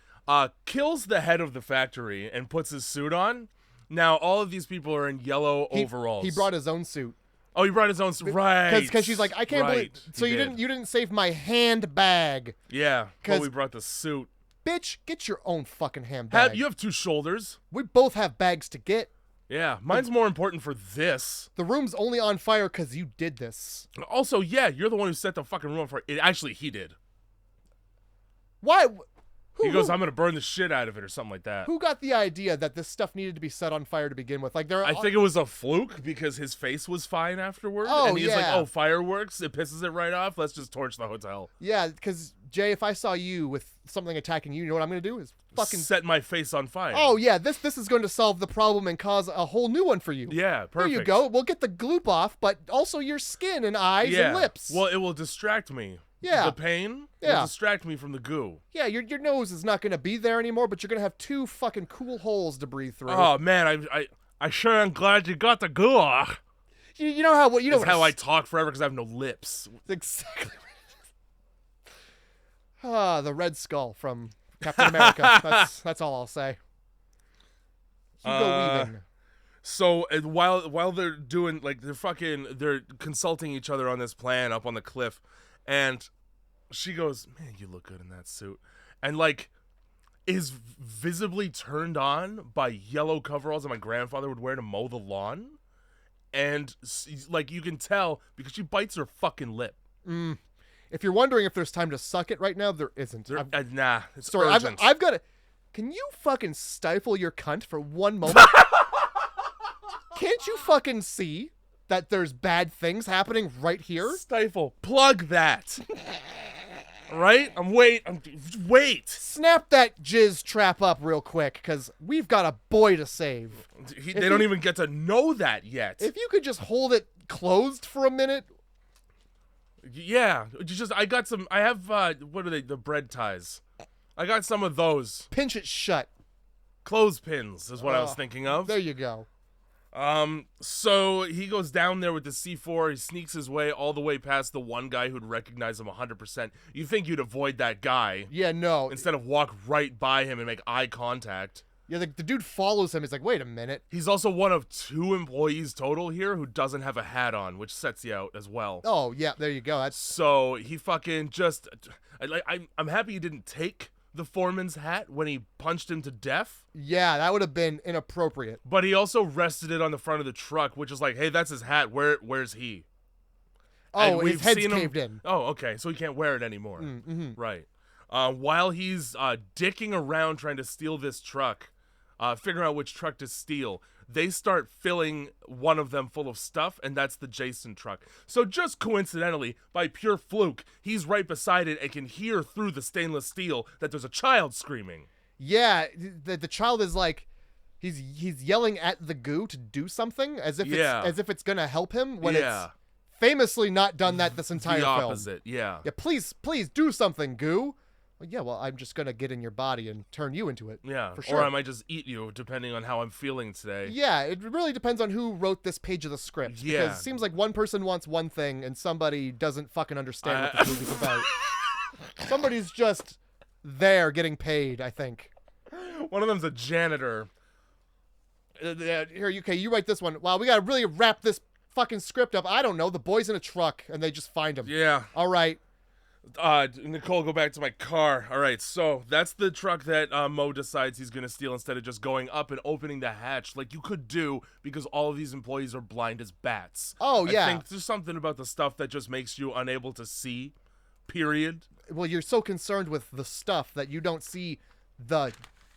kills the head of the factory and puts his suit on. Now all of these people are in yellow overalls. He brought his own suit. Oh, he brought his own suit. Right. Because she's like, I can't believe. So you didn't save my handbag. Yeah. But we brought the suit. Bitch, get your own fucking handbag. You have two shoulders. We both have bags to get. Yeah, mine's more important for this. The room's only on fire because you did this. Also, yeah, you're the one who set the fucking room on fire. Actually, he did. Why? He goes, I'm going to burn the shit out of it or something like that. Who got the idea that this stuff needed to be set on fire to begin with? Like I think it was a fluke because his face was fine afterward. Oh, and he's like, yeah. oh, fireworks? It pisses it right off? Let's just torch the hotel. Yeah, because, Jay, if I saw you with something attacking you know what I'm going to do? Is fucking set my face on fire. Oh, yeah, this is going to solve the problem and cause a whole new one for you. Yeah, perfect. There you go. We'll get the gloop off, but also your skin and eyes and lips. Well, it will distract me. Yeah. The pain will distract me from the goo. Yeah, your nose is not going to be there anymore, but you're going to have two fucking cool holes to breathe through. Oh, man, I sure am glad you got the goo off. You know how I talk forever because I have no lips. Exactly. The Red Skull from Captain America. That's all I'll say. Hugo Weaving. So while they're doing they're consulting each other on this plan up on the cliff, and she goes, "Man, you look good in that suit," and is visibly turned on by yellow coveralls that my grandfather would wear to mow the lawn, and you can tell because she bites her fucking lip. If you're wondering if there's time to suck it right now, there isn't. Nah, it's urgent. I've got to. Can you fucking stifle your cunt for one moment? Can't you fucking see that there's bad things happening right here? Stifle. Plug that. Right? Wait. Snap that jizz trap up real quick, because we've got a boy to save. They don't even get to know that yet. If you could just hold it closed for a minute. Yeah. I have, what are they? The bread ties. I got some of those. Pinch it shut. Clothespins is what I was thinking of. There you go. So he goes down there with the C4. He sneaks his way all the way past the one guy who'd recognize him 100%. You think you'd avoid that guy. Yeah, no. Instead of walk right by him and make eye contact. Yeah, the dude follows him. He's like, wait a minute. He's also one of 2 employees total here who doesn't have a hat on, which sets you out as well. Oh, yeah, there you go. So he fucking just... I'm happy he didn't take the foreman's hat when he punched him to death. Yeah, that would have been inappropriate. But he also rested it on the front of the truck, which is like, hey, that's his hat. Where's he? Oh, his head's caved in. Oh, okay. So he can't wear it anymore. Mm-hmm. Right. While he's dicking around trying to steal this truck, figuring out which truck to steal, they start filling one of them full of stuff, and that's the Jason truck. So just coincidentally, by pure fluke, he's right beside it and can hear through the stainless steel that there's a child screaming. Yeah, the child is like, he's yelling at the goo to do something as if it's gonna help him when it's famously not done that this entire the film. opposite. Yeah. Yeah, please do something, goo. Well, I'm just gonna get in your body and turn you into it. Yeah, for sure. Or I might just eat you, depending on how I'm feeling today. Yeah, it really depends on who wrote this page of the script. Yeah. Because it seems like one person wants one thing and somebody doesn't fucking understand what this movie's about. Somebody's just there getting paid, I think. One of them's a janitor. Here, okay, you write this one. Wow, we gotta really wrap this fucking script up. I don't know. The boy's in a truck and they just find him. Yeah. All right. Nicole, go back to my car. All right, so that's the truck that Mo decides he's gonna steal instead of just going up and opening the hatch like you could do because all of these employees are blind as bats. Oh, yeah. I think there's something about the stuff that just makes you unable to see, period. Well, you're so concerned with the stuff that you don't see the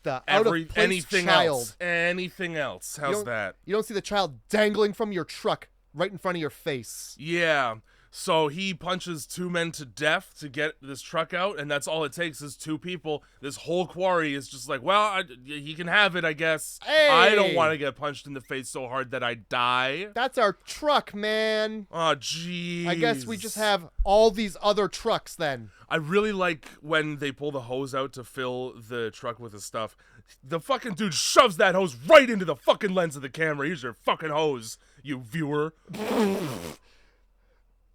out-of-place child. Anything else. How's that? You don't see the child dangling from your truck right in front of your face. Yeah. So he punches 2 men to death to get this truck out, and that's all it takes is 2 people. This whole quarry is just like, well, he can have it, I guess. Hey! I don't want to get punched in the face so hard that I die. That's our truck, man. Oh, jeez. I guess we just have all these other trucks then. I really like when they pull the hose out to fill the truck with the stuff. The fucking dude shoves that hose right into the fucking lens of the camera. Here's your fucking hose, you viewer.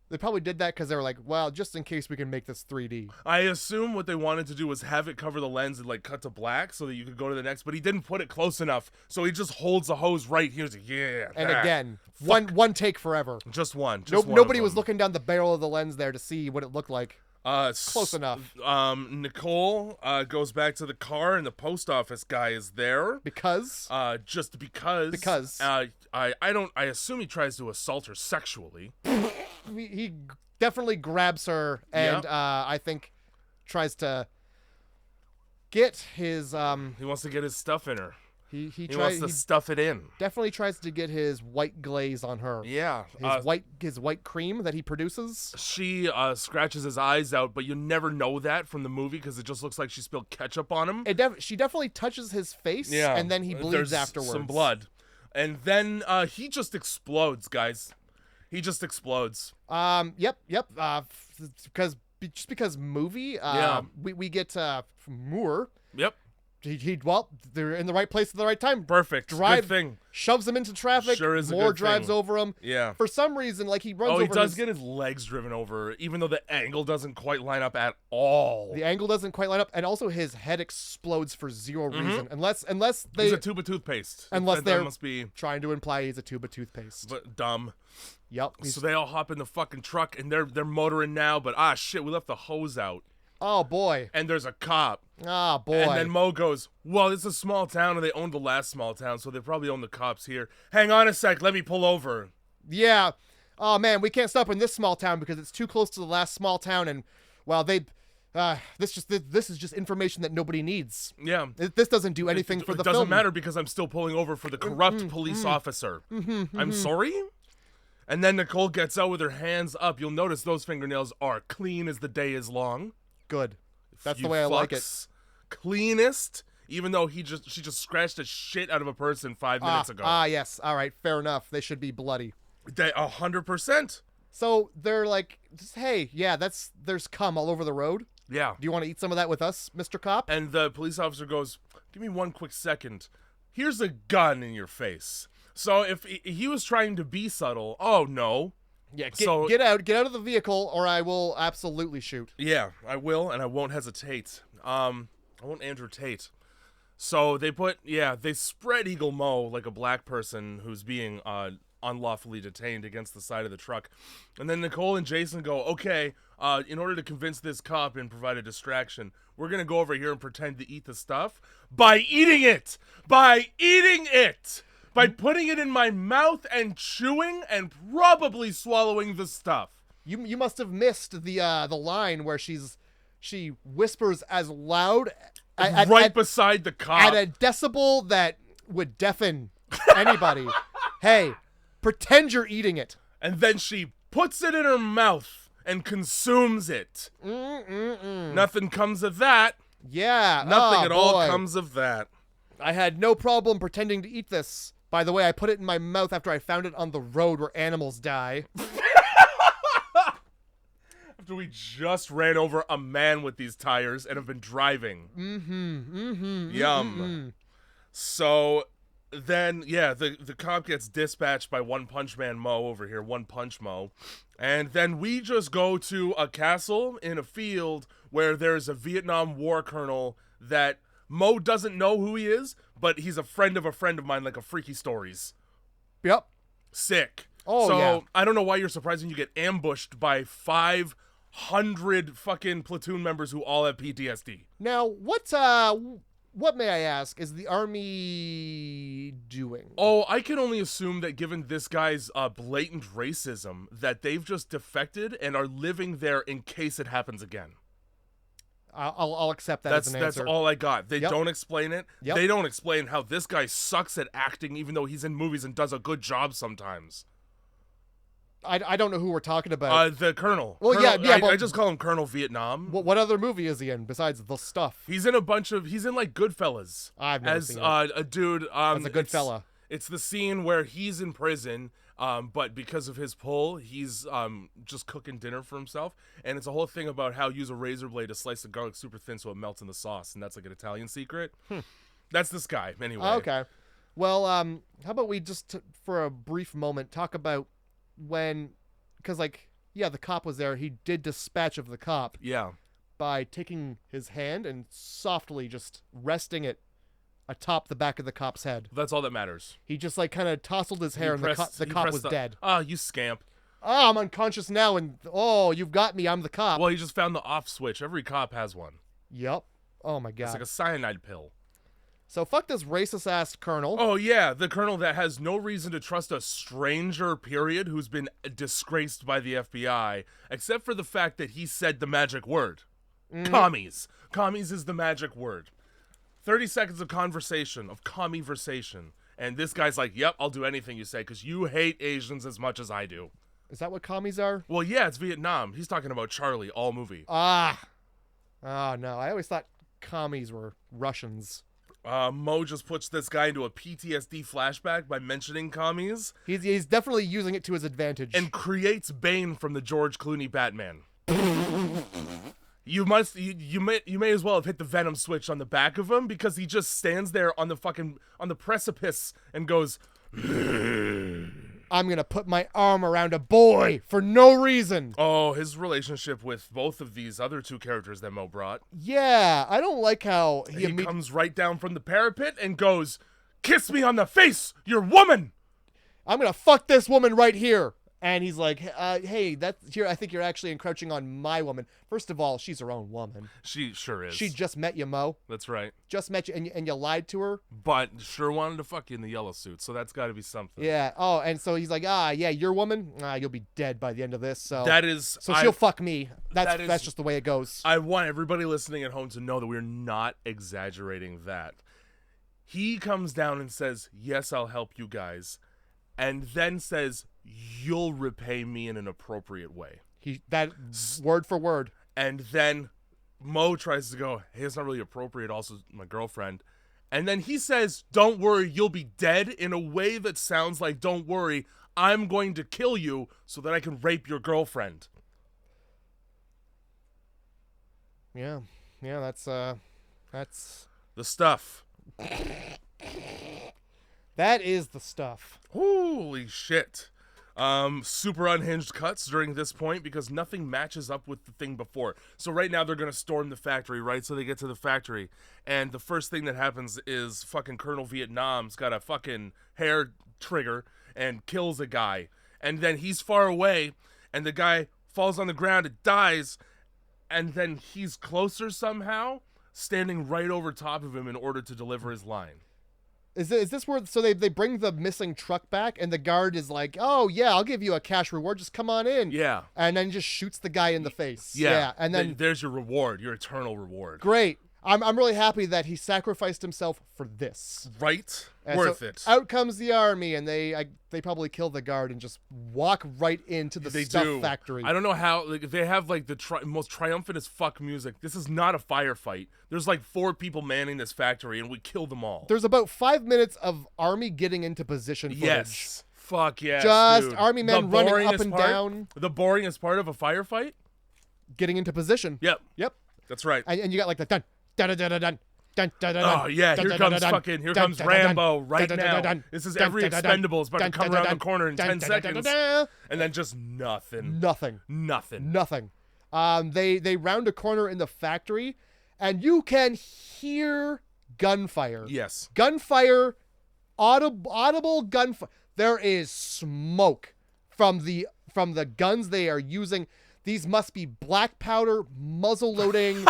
They probably did that because they were like, well, just in case we can make this 3D. I assume what they wanted to do was have it cover the lens and like cut to black so that you could go to the next, but he didn't put it close enough, so he just holds the hose right here. And again, one take forever. Just one. Nobody was looking down the barrel of the lens there to see what it looked like. Close enough. Nicole goes back to the car and the post office guy is there. Because? Just because. Because. I assume he tries to assault her sexually. He definitely grabs her and I think tries to get his he wants to get his stuff in her. He wants to stuff it in. Definitely tries to get his white glaze on her. Yeah. His white cream that he produces. She scratches his eyes out, but you never know that from the movie because it just looks like she spilled ketchup on him. She definitely touches his face and then he bleeds afterwards. Some blood. And then he just explodes, guys. He just explodes. Yep. Because movie. We get Moore. Yep. They're in the right place at the right time. Perfect. Good thing. Shoves him into traffic. Sure is a Moore good drives thing. over him. Yeah. For some reason, like he runs over. Oh, he does get his legs driven over, even though the angle doesn't quite line up at all. The angle doesn't quite line up, and also his head explodes for zero reason, unless they. He's a tube of toothpaste. Unless they're must be trying to imply he's a tube of toothpaste. But dumb. Yep. So they all hop in the fucking truck and they're motoring now, but shit, we left the hose out. Oh boy. And there's a cop. Ah, boy. And then Mo goes, well, it's a small town and they owned the last small town, so they probably own the cops here. Hang on a sec, let me pull over. Yeah. Oh man, we can't stop in this small town because it's too close to the last small town, and well, this is just information that nobody needs. Yeah. This doesn't do anything for the film. It doesn't matter because I'm still pulling over for the corrupt police officer. I'm sorry? And then Nicole gets out with her hands up. You'll notice those fingernails are clean as the day is long. Good. That's the way I like it. Cleanest, even though she just scratched the shit out of a person 5 minutes ago. Yes. All right, fair enough. They should be bloody. 100%. So they're like, hey, yeah, there's cum all over the road. Yeah. Do you want to eat some of that with us, Mr. Cop? And the police officer goes, give me one quick second. Here's a gun in your face. So if he was trying to be subtle, oh no. Yeah, get out of the vehicle or I will absolutely shoot. Yeah, I will, and I won't hesitate. I won't Andrew Tate. So they spread Eagle Mo like a black person who's being unlawfully detained against the side of the truck. And then Nicole and Jason go, okay, in order to convince this cop and provide a distraction, we're going to go over here and pretend to eat the stuff by eating it! By putting it in my mouth and chewing and probably swallowing the stuff. You must have missed the line where she whispers as loud beside the cop at a decibel that would deafen anybody. Hey, pretend you're eating it. And then she puts it in her mouth and consumes it. Nothing comes of that. Yeah. Nothing at all comes of that. I had no problem pretending to eat this. By the way, I put it in my mouth after I found it on the road where animals die. After we just ran over a man with these tires and have been driving. Yum. So then, yeah, the cop gets dispatched by One Punch Man Mo over here, One Punch Mo. And then we just go to a castle in a field where there's a Vietnam War colonel that Mo doesn't know who he is, but he's a friend of mine, like a Freaky Stories. Yep. Sick. Oh, so, yeah. I don't know why you're surprised when you get ambushed by 500 fucking platoon members who all have PTSD. Now, what may I ask is the army doing? Oh, I can only assume that given this guy's blatant racism, that they've just defected and are living there in case it happens again. I'll accept that as an answer. That's all I got. They Yep. don't explain it. Yep. They don't explain how this guy sucks at acting, even though he's in movies and does a good job sometimes. I don't know who we're talking about. The Colonel. Well, Colonel, yeah, I but- just call him Colonel Vietnam. What other movie is he in besides The Stuff? He's in like Goodfellas. I've never as seen it. a dude. As a good fella. It's the scene where he's in prison, but because of his pull, he's just cooking dinner for himself, and it's a whole thing about how use a razor blade to slice the garlic super thin so it melts in the sauce, and that's like an Italian secret. That's this guy, anyway. Okay. Well, how about we just, for a brief moment, talk about when, because, like, yeah, the cop was there. He did dispatch of the cop Yeah. by taking his hand and softly just resting it atop the back of the cop's head. That's all that matters. He just, like, kind of tousled his hair, and the cop was dead. Ah, you scamp. Oh, I'm unconscious now, and oh, you've got me. I'm the cop. Well, he just found the off switch. Every cop has one. Yep. Oh, my God. It's like a cyanide pill. So fuck this racist-ass colonel. Oh, yeah, the colonel that has no reason to trust a stranger, period, who's been disgraced by the FBI, except for the fact that he said the magic word. Commies. Commies is the magic word. 30 seconds of conversation, of commie-versation. And this guy's like, yep, I'll do anything you say, because you hate Asians as much as I do. Is that what commies are? Well, yeah, it's Vietnam. He's talking about Charlie, all movie. Oh, no. I always thought commies were Russians. Mo just puts this guy into a PTSD flashback by mentioning commies. He's definitely using it to his advantage. And creates Bane from the George Clooney Batman. You may as well have hit the Venom switch on the back of him, because he just stands there on the precipice and goes, I'm gonna put my arm around a boy for no reason. oh, his relationship with both of these other two characters that Mo brought. Yeah, I don't like how He comes right down from the parapet and goes, kiss me on the face, you're woman. I'm gonna fuck this woman right here. And he's like, hey, I think you're actually encroaching on my woman. First of all, she's her own woman. She sure is. She just met you, Mo. That's right. Just met you, and you lied to her. But sure wanted to fuck you in the yellow suit, so that's got to be something. Yeah. Oh, and so he's like, yeah, your woman. You'll be dead by the end of this. So That is. So she'll fuck me. that is- That's just the way it goes. I want everybody listening at home to know that we're not exaggerating that. He comes down and says, yes, I'll help you guys. And then says, you'll repay me in an appropriate way. That word for word. And then Mo tries to go, hey, it's not really appropriate, also my girlfriend. And then he says, don't worry, you'll be dead, in a way that sounds like, don't worry, I'm going to kill you so that I can rape your girlfriend. Yeah, that's The stuff. that is the stuff. Holy shit. Super unhinged cuts during this point because nothing matches up with the thing before. So right now they're gonna storm the factory, right? So they get to the factory, and the first thing that happens is fucking Colonel Vietnam's got a fucking hair trigger and kills a guy. And then he's far away, and the guy falls on the ground and dies, and then he's closer somehow, standing right over top of him in order to deliver his line. Is this where, so they bring the missing truck back, and the guard is like, oh yeah, I'll give you a cash reward, just come on in. Yeah. And then just shoots the guy in the face. Yeah. And then there's your reward, your eternal reward. great. I'm really happy that he sacrificed himself for this. Right? And Worth so it. Out comes the army, and they probably kill the guard and just walk right into the stuff factory. I don't know how. Like, they have like the most triumphant as fuck music. This is not a firefight. There's like 4 people manning this factory, and we kill them all. There's about 5 minutes of army getting into position footage. Yes. Fuck yes. Just dude. army men running up and down. The boringest part of a firefight? Getting into position. Yep. Yep. That's right. And you got like the dun dun dun dun dun. Oh yeah, here comes Rambo right now. This is every Expendables about to come around the corner in 10 seconds, and then just nothing. Nothing. They round a corner in the factory, and you can hear gunfire. Yes. Gunfire, audible gunfire. There is smoke from the guns they are using. These must be black powder, muzzle-loading,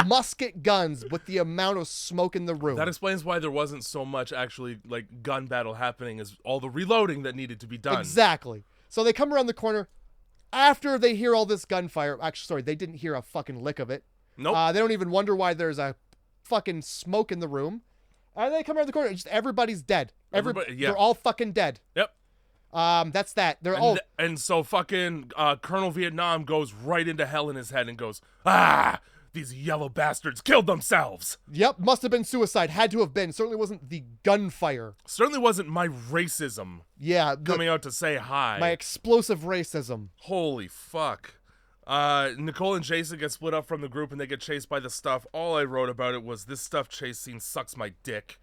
musket guns with the amount of smoke in the room. That explains why there wasn't so much actually like gun battle happening as all the reloading that needed to be done. Exactly. So they come around the corner after they hear all this gunfire. Actually, sorry, they didn't hear a fucking lick of it. Nope. They don't even wonder why there's a fucking smoke in the room. And they come around the corner and just everybody's dead. Everybody, yeah. They're all fucking dead. Yep. That's that. They're all... And so fucking Colonel Vietnam goes right into hell in his head and goes, these yellow bastards killed themselves. Yep, must have been suicide. Had to have been. Certainly wasn't the gunfire. Certainly wasn't my racism. Yeah. Coming out to say hi. My explosive racism. Holy fuck. Nicole and Jason get split up from the group and they get chased by the stuff. All I wrote about it was this stuff chase scene sucks my dick.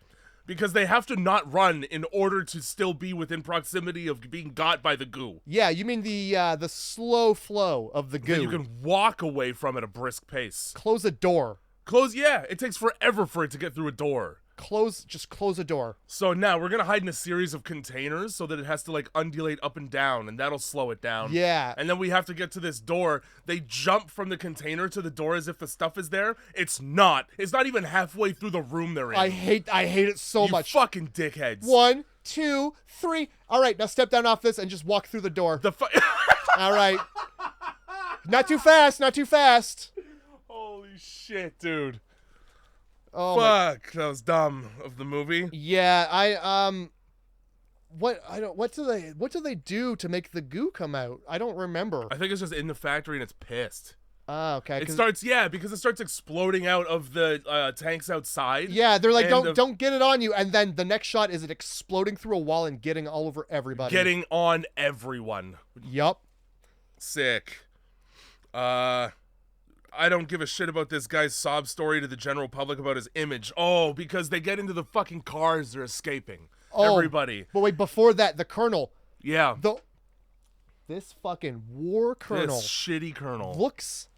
Because they have to not run in order to still be within proximity of being got by the goo. Yeah, you mean the slow flow of the goo. That you can walk away from at a brisk pace. Close a door. It takes forever for it to get through a door. Just close a door. So now we're going to hide in a series of containers so that it has to like undulate up and down, and that'll slow it down. Yeah. And then we have to get to this door. They jump from the container to the door as if the stuff is there. It's not. It's not even halfway through the room they're in. I hate it so much. You fucking dickheads. 1, 2, 3. All right, now step down off this and just walk through the door. All right. Not too fast. Holy shit, dude. Oh, fuck, that was dumb of the movie. Yeah, what do they do to make the goo come out? I don't remember. I think it's just in the factory and it's pissed. Oh, okay. Because it starts exploding out of the tanks outside. Yeah, they're like, don't get it on you, and then the next shot is it exploding through a wall and getting all over everybody. Getting on everyone. Yup. Sick. I don't give a shit about this guy's sob story to the general public about his image. Oh, because they get into the fucking cars, they're escaping. Oh, everybody. But wait, before that, the colonel. Yeah. This fucking war colonel. This shitty colonel. Looks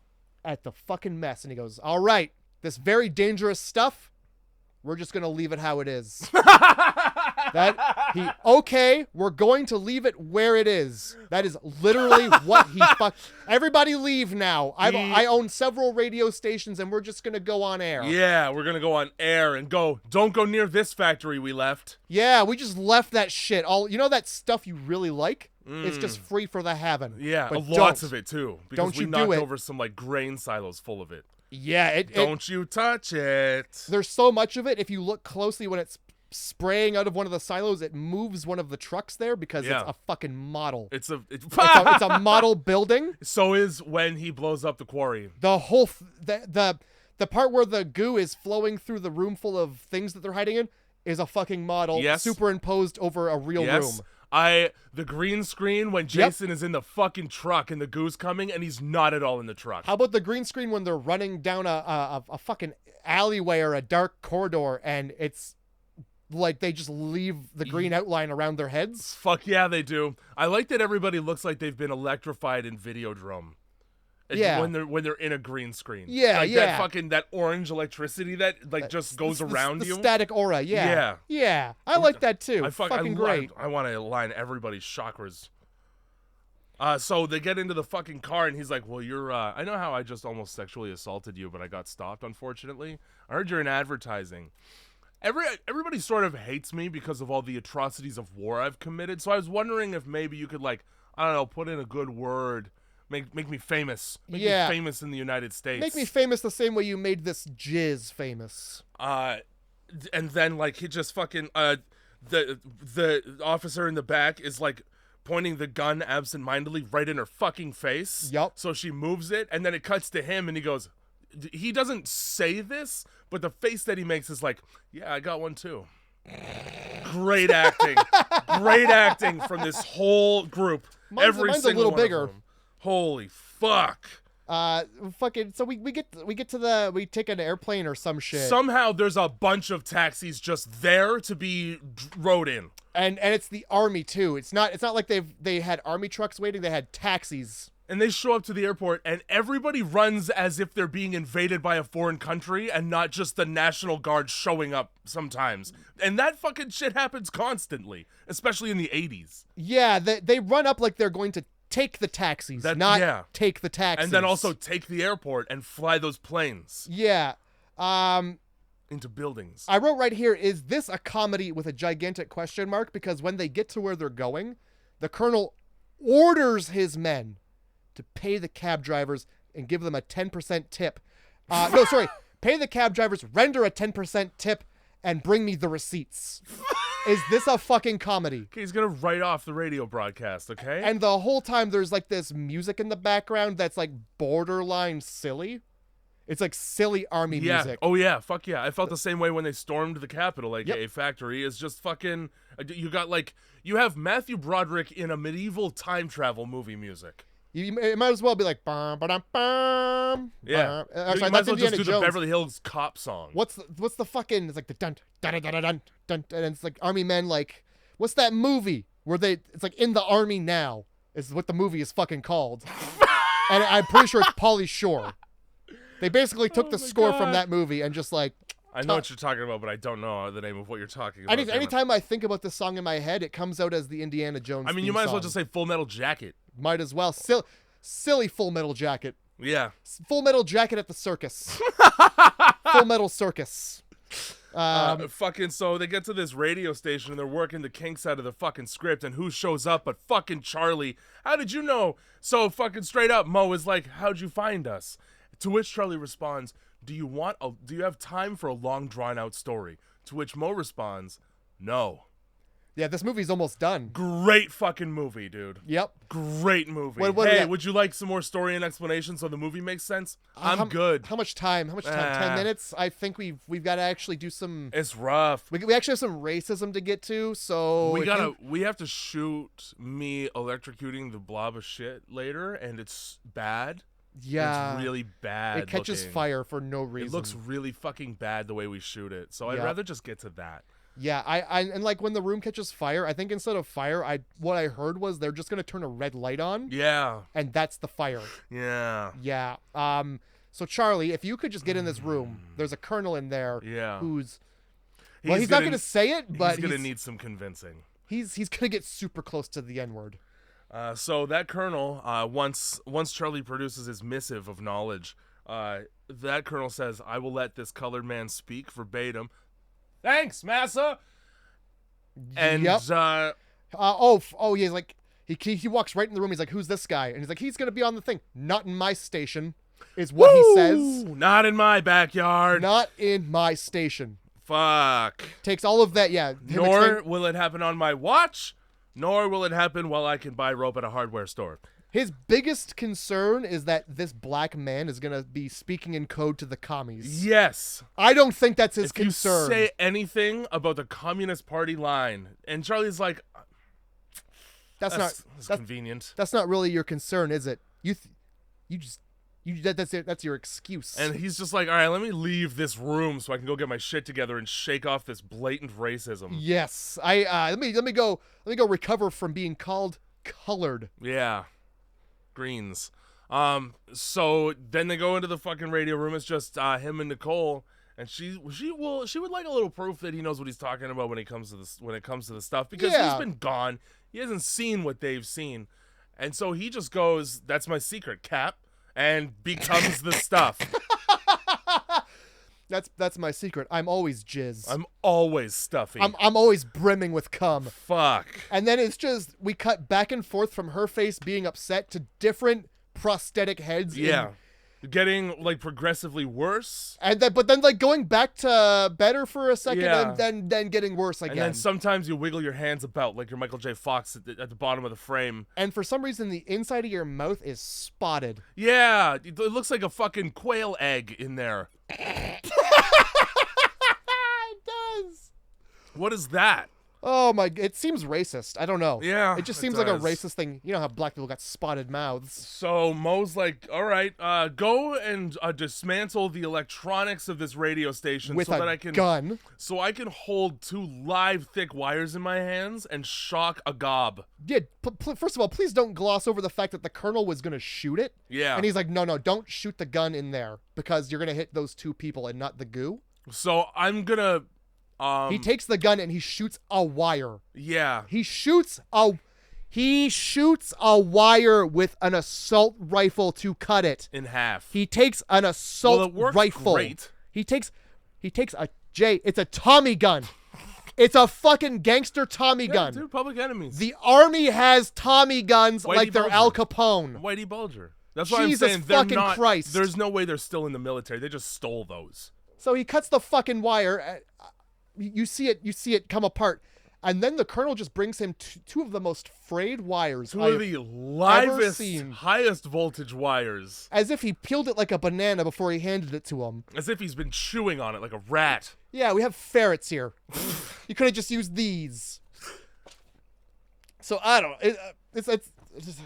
at the fucking mess and he goes, all right, this very dangerous stuff, we're just going to leave it how it is. We're going to leave it where it is. That is literally what he Everybody leave now. I own several radio stations and we're just going to go on air. Yeah, we're going to go on air and don't go near this factory we left. Yeah, we just left that shit. You know that stuff you really like? It's just free for the having. Yeah, lots of it too. Because we knocked over some like grain silos full of it. Yeah, don't you touch it. There's so much of it. If you look closely when it's spraying out of one of the silos, it moves one of the trucks there because it's a fucking model. It's a model building. So is when he blows up the quarry. The whole the part where the goo is flowing through the room full of things that they're hiding in is a fucking model superimposed over a real room. The green screen when Jason is in the fucking truck and the goo's coming and he's not at all in the truck. How about the green screen when they're running down a fucking alleyway or a dark corridor and it's like they just leave the green outline around their heads? Fuck yeah, they do. I like that everybody looks like they've been electrified in Videodrome. Yeah. When they're in a green screen. Yeah, like that fucking that orange electricity that just goes around you. The static aura, Yeah. I like that too. Fucking great. I want to align everybody's chakras. So they get into the fucking car and he's like, well, you're, I know how I just almost sexually assaulted you, but I got stopped, unfortunately. I heard you're in advertising. Everybody sort of hates me because of all the atrocities of war I've committed. So I was wondering if maybe you could, like, I don't know, put in a good word Make me famous. Make Yeah. me famous in the United States. Make me famous the same way you made this jizz famous. And then like he just fucking the officer in the back is like pointing the gun absentmindedly right in her fucking face. Yup. So she moves it, and then it cuts to him, and he goes. He doesn't say this, but the face that he makes is like, "Yeah, I got one too." Great acting, great acting from this whole group. Mine's a little bigger. Holy fuck! Fucking. So we take an airplane or some shit. Somehow there's a bunch of taxis just there to be rode in, and it's the army too. It's not like they had army trucks waiting. They had taxis. And they show up to the airport, and everybody runs as if they're being invaded by a foreign country, and not just the National Guard showing up sometimes. And that fucking shit happens constantly, especially in the 80s. Yeah, they run up like they're going to take the taxis, take the taxis. And then also take the airport and fly those planes. Yeah. Into buildings. I wrote right here, is this a comedy with a gigantic question mark? Because when they get to where they're going, the colonel orders his men to pay the cab drivers and give them a 10% tip. No, sorry. Pay the cab drivers, render a 10% tip, and bring me the receipts. Is this a fucking comedy? Okay, he's gonna write off the radio broadcast, okay? And the whole time there's like this music in the background that's like borderline silly. It's like silly army music. Oh yeah, fuck yeah. I felt the same way when they stormed the Capitol, aka factory. Is just fucking, you have Matthew Broderick in a medieval time travel movie music. It might as well be like bum ba dum bum. Yeah. Actually, you might as well just do the Beverly Hills Cop song. What's the fucking? It's like the dun dun dun dun dun dun, and it's like army men like. What's that movie where it's like in the army now? Is what the movie is fucking called. And I'm pretty sure it's Pauly Shore. They basically took the score from that movie and just like. I know what you're talking about, but I don't know the name of what you're talking about. Anytime I think about this song in my head, it comes out as the Indiana Jones. I mean, you might as well just say Full Metal Jacket. Might as well. Silly Full Metal Jacket. Yeah. Full Metal Jacket at the circus. Full Metal Circus. Fucking so they get to this radio station and they're working the kinks out of the fucking script, and who shows up but fucking Charlie. How did you know? So fucking straight up, Mo is like, how'd you find us? To which Charlie responds, do you have time for a long drawn out story? To which Mo responds, no. Yeah, this movie's almost done. Great fucking movie, dude. Yep. Great movie. Would you like some more story and explanation so the movie makes sense? I'm good. How much time? 10 minutes? I think we've got to actually do some. It's rough. We actually have some racism to get to, so we have to shoot me electrocuting the blob of shit later, and it's bad. Yeah. It's really bad. It catches fire for no reason. It looks really fucking bad the way we shoot it. So I'd rather just get to that. Yeah, and like when the room catches fire, I think instead of fire, what I heard was they're just gonna turn a red light on. Yeah. And that's the fire. Yeah. Yeah. So Charlie, if you could just get in this room, there's a colonel in there. Yeah. He's not gonna say it, but he's gonna need some convincing. He's gonna get super close to the N-word. So that colonel, once Charlie produces his missive of knowledge, that colonel says, "I will let this colored man speak verbatim." Thanks, massa. And yep. He's like he walks right in the room. He's like, "Who's this guy?" And he's like, "He's gonna be on the thing." Not in my station, is what he says. Not in my backyard. Not in my station. Fuck. Takes all of that. Yeah. Nor will it happen on my watch. Nor will it happen while I can buy rope at a hardware store. His biggest concern is that this black man is going to be speaking in code to the commies. Yes. I don't think that's his concern. If you say anything about the Communist Party line, and Charlie's like, that's convenient. That's not really your concern, is it? That's your excuse. And he's just like, all right, let me leave this room so I can go get my shit together and shake off this blatant racism. Yes. Let me go recover from being called colored. Yeah. Greens. So then they go into the fucking radio room. It's just him and Nicole, and she would like a little proof that he knows what he's talking about when it comes to the stuff, because he's been gone. He hasn't seen what they've seen. And so he just goes, "That's my secret, Cap," and becomes the stuff. That's my secret. I'm always jizz. I'm always stuffy. I'm always brimming with cum. Fuck. And then it's just we cut back and forth from her face being upset to different prosthetic heads. Yeah. Getting like progressively worse. But then like going back to better for a second Yeah. and then getting worse again. And then sometimes you wiggle your hands about like you're Michael J. Fox at the bottom of the frame. And for some reason, the inside of your mouth is spotted. Yeah, it looks like a fucking quail egg in there. It does. What is that? Oh my! It seems racist. I don't know. Yeah, it just it seems like a does. racist thing. You know how black people got spotted mouths. So Mo's like, all right, go and dismantle the electronics of this radio station With so a that I can gun. so I can hold 2 live thick wires in my hands and shock a gob. Yeah. First of all, please don't gloss over the fact that the colonel was gonna shoot it. Yeah. And he's like, no, don't shoot the gun in there because you're gonna hit those 2 people and not the goo. So I'm gonna. He takes the gun and he shoots a wire. Yeah. He shoots a wire with an assault rifle to cut it. In half. He takes an assault Well, it works rifle. great. He takes a it's a Tommy gun. It's a fucking gangster Tommy gun. Dude, Public Enemies. The army has Tommy guns Whitey like they're Bulger. Al Capone. Whitey Bulger. That's why Jesus I'm saying they're fucking not. Christ. There's no way they're still in the military. They just stole those. So he cuts the fucking wire. You see it come apart. And then the colonel just brings him 2 of the most frayed wires 2 I've of the livest, seen. highest voltage wires. As if he peeled it like a banana before he handed it to him. As if he's been chewing on it like a rat. Yeah, we have ferrets here. You could have just used these. So I don't. It's just,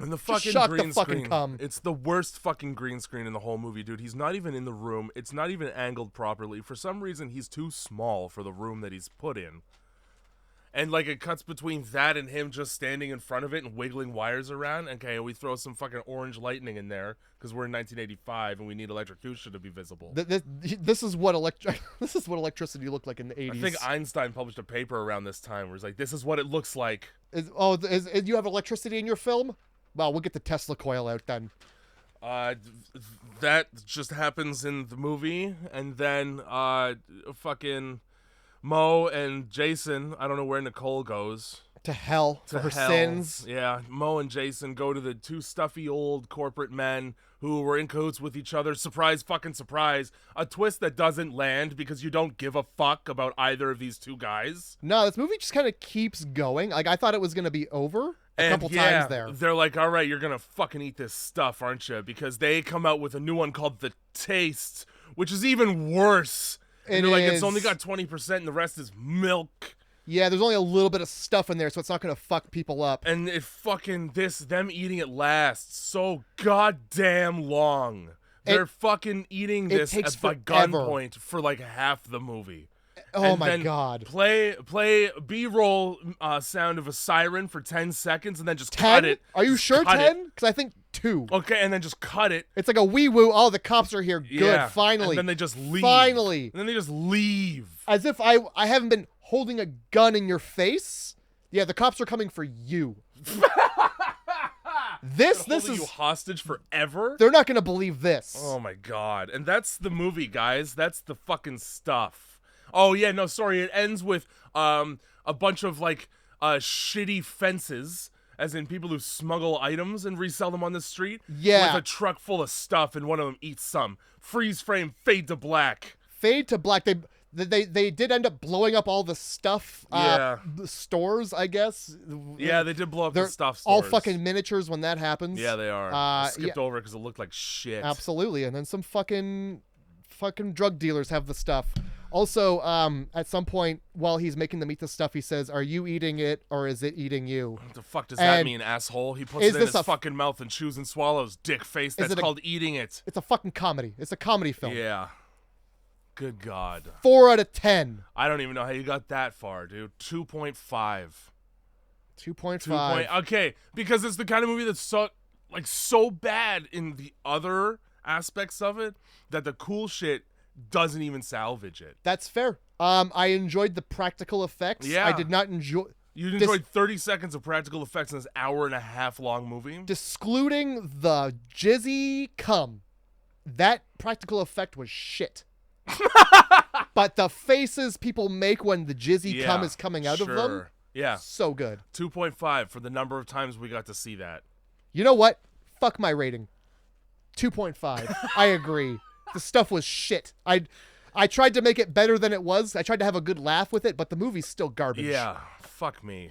And the fucking shock the green fucking screen. cum. It's the worst fucking green screen in the whole movie, dude. He's not even in the room. It's not even angled properly. For some reason, he's too small for the room that he's put in. And like it cuts between that and him just standing in front of it and wiggling wires around. Okay, we throw some fucking orange lightning in there because we're in 1985 and we need electrocution to be visible. this is what electricity looked like in the 80s. I think Einstein published a paper around this time where it's like, this is what it looks like. Is you have electricity in your film? Well, we'll get the Tesla coil out then. That just happens in the movie, and then fucking Mo and Jason, I don't know where Nicole goes. To hell for her hell. sins. Yeah, Mo and Jason go to the 2 stuffy old corporate men who were in cahoots with each other. Surprise, fucking surprise. A twist that doesn't land because you don't give a fuck about either of these 2 guys. No, this movie just kind of keeps going. Like, I thought it was going to be over a couple times there. They're like, all right, you're going to fucking eat this stuff, aren't you? Because they come out with a new one called The Taste, which is even worse. And they're like, it's only got 20% and the rest is milk. Yeah, there's only a little bit of stuff in there, so it's not going to fuck people up. And it fucking, them eating it lasts so goddamn long. They're fucking eating this by gunpoint for like half the movie. Oh and my then God. Play B-roll sound of a siren for 10 seconds and then just 10? cut it. Are you sure Cut 10? Because I think 2. Okay, and then just cut it. It's like a wee-woo. Oh, the cops are here. Good, Yeah. finally. And then they just leave. Finally. And then they just leave. As if I haven't been holding a gun in your face. Yeah, the cops are coming for you. This Holding is you hostage forever? They're not going to believe this. Oh my God. And that's the movie, guys. That's the fucking stuff. Oh yeah, no, sorry. It ends with a bunch of like shitty fences, as in people who smuggle items and resell them on the street. Yeah. With a truck full of stuff, and one of them eats some. Freeze frame, fade to black. Fade to black. They did end up blowing up all the stuff. Yeah. The stores, I guess. Yeah, they did blow up They're the stuff stores. all fucking miniatures when that happens. Yeah, they are. I skipped yeah. over it because it looked like shit. Absolutely. And then some fucking drug dealers have the stuff. Also, at some point while he's making them eat the stuff, he says, "Are you eating it or is it eating you?" What the fuck does that mean, asshole? He puts it in his fucking mouth and chews and swallows, dick face. That's called eating it. It's a fucking comedy. It's a comedy film. Yeah. Good God. 4 out of 10. I don't even know how you got that far, dude. 2.5. 2.5. Okay, because it's the kind of movie that's so bad in the other aspects of it that the cool shit doesn't even salvage it. That's fair. I enjoyed the practical effects. Yeah. I did not enjoy... You enjoyed 30 seconds of practical effects in this hour-and-a-half-long movie? Excluding the jizzy cum, that practical effect was shit. But the faces people make when the jizzy cum is coming out of them, yeah, so good. 2.5 for the number of times we got to see that. You know what? fuck my rating. 2.5. I agree. The stuff was shit. I tried to make it better than it was. I tried to have a good laugh with it, but the movie's still garbage. Yeah, fuck me.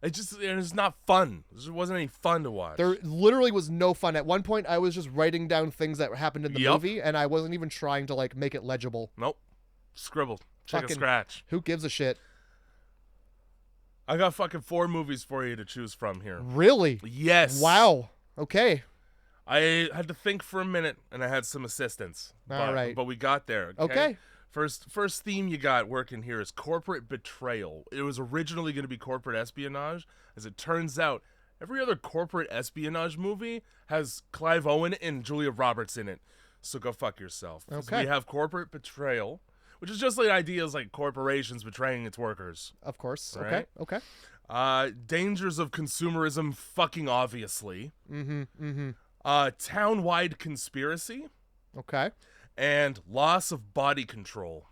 It's not fun. It wasn't any fun to watch. There literally was no fun. At one point, I was just writing down things that happened in the movie, and I wasn't even trying to like make it legible. Nope. Scribble. Check a scratch. Who gives a shit? I got fucking 4 movies for you to choose from here. Really? Yes. Wow. Okay. I had to think for a minute, and I had some assistance. All right. But we got there. Okay. First theme you got working here is corporate betrayal. It was originally going to be corporate espionage. As it turns out, every other corporate espionage movie has Clive Owen and Julia Roberts in it. So go fuck yourself. Okay. We have corporate betrayal, which is just like ideas like corporations betraying its workers. Of course. Right? Okay. Dangers of consumerism, fucking obviously. Mm-hmm. Town-wide conspiracy. Okay. And loss of body control.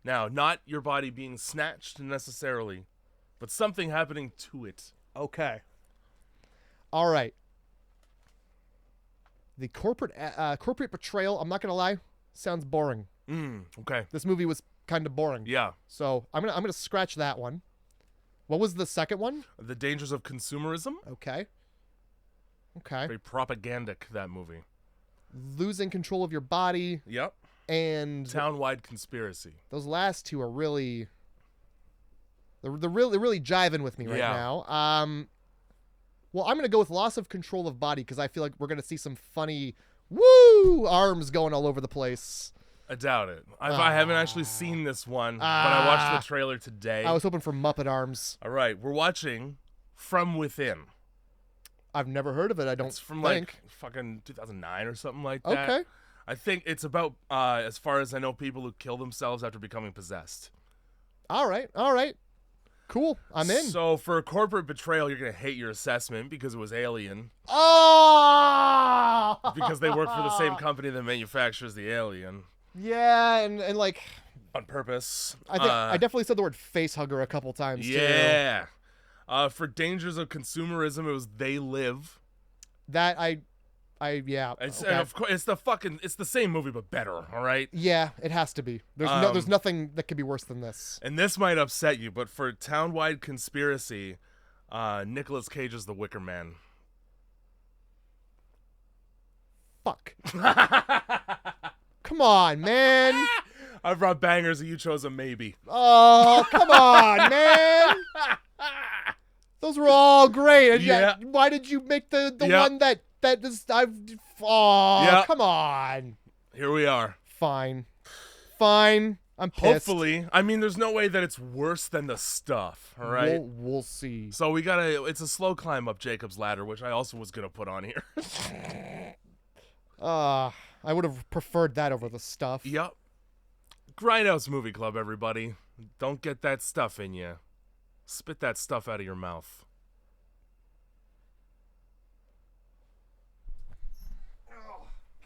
Now, not your body being snatched necessarily, but something happening to it. Okay. All right. The corporate betrayal, I'm not going to lie, sounds boring. Okay. This movie was kind of boring. Yeah. So I'm gonna scratch that one. What was the second one? The dangers of consumerism. Okay. Very propagandic, that movie. Losing control of your body. Yep. And town-wide conspiracy. Those last two are really, they're really jiving with me right now. Well, I'm gonna go with loss of control of body because I feel like we're gonna see some funny arms going all over the place. I doubt it. I haven't actually seen this one, but I watched the trailer today. I was hoping for Muppet arms. All right, we're watching From Within. I've never heard of it. It's from like fucking 2009 or something like that. Okay. I think it's about, as far as I know, people who kill themselves after becoming possessed. All right. Cool. I'm in. So for corporate betrayal, you're going to hate your assessment because it was Alien. Oh! Because they work for the same company that manufactures the Alien. Yeah, and like... On purpose. I definitely said the word face hugger a couple times, too. Yeah. For dangers of consumerism, it was They Live. That yeah. It's, okay. And of course, it's the same movie but better. All right. Yeah, it has to be. There's nothing that could be worse than this. And this might upset you, but for town-wide conspiracy, Nicolas Cage is the Wicker Man. Fuck. Come on, man. I brought bangers and you chose a maybe. Oh, come on, man. Those were all great. Yeah. Why did you make the one that is come on. Here we are. Fine. I'm pissed. Hopefully. I mean, there's no way that it's worse than the stuff, all right? We'll see. So it's a slow climb up Jacob's ladder, which I also was going to put on here. I would have preferred that over the stuff. Yup. Grindhouse Movie Club, everybody. Don't get that stuff in you. Spit that stuff out of your mouth.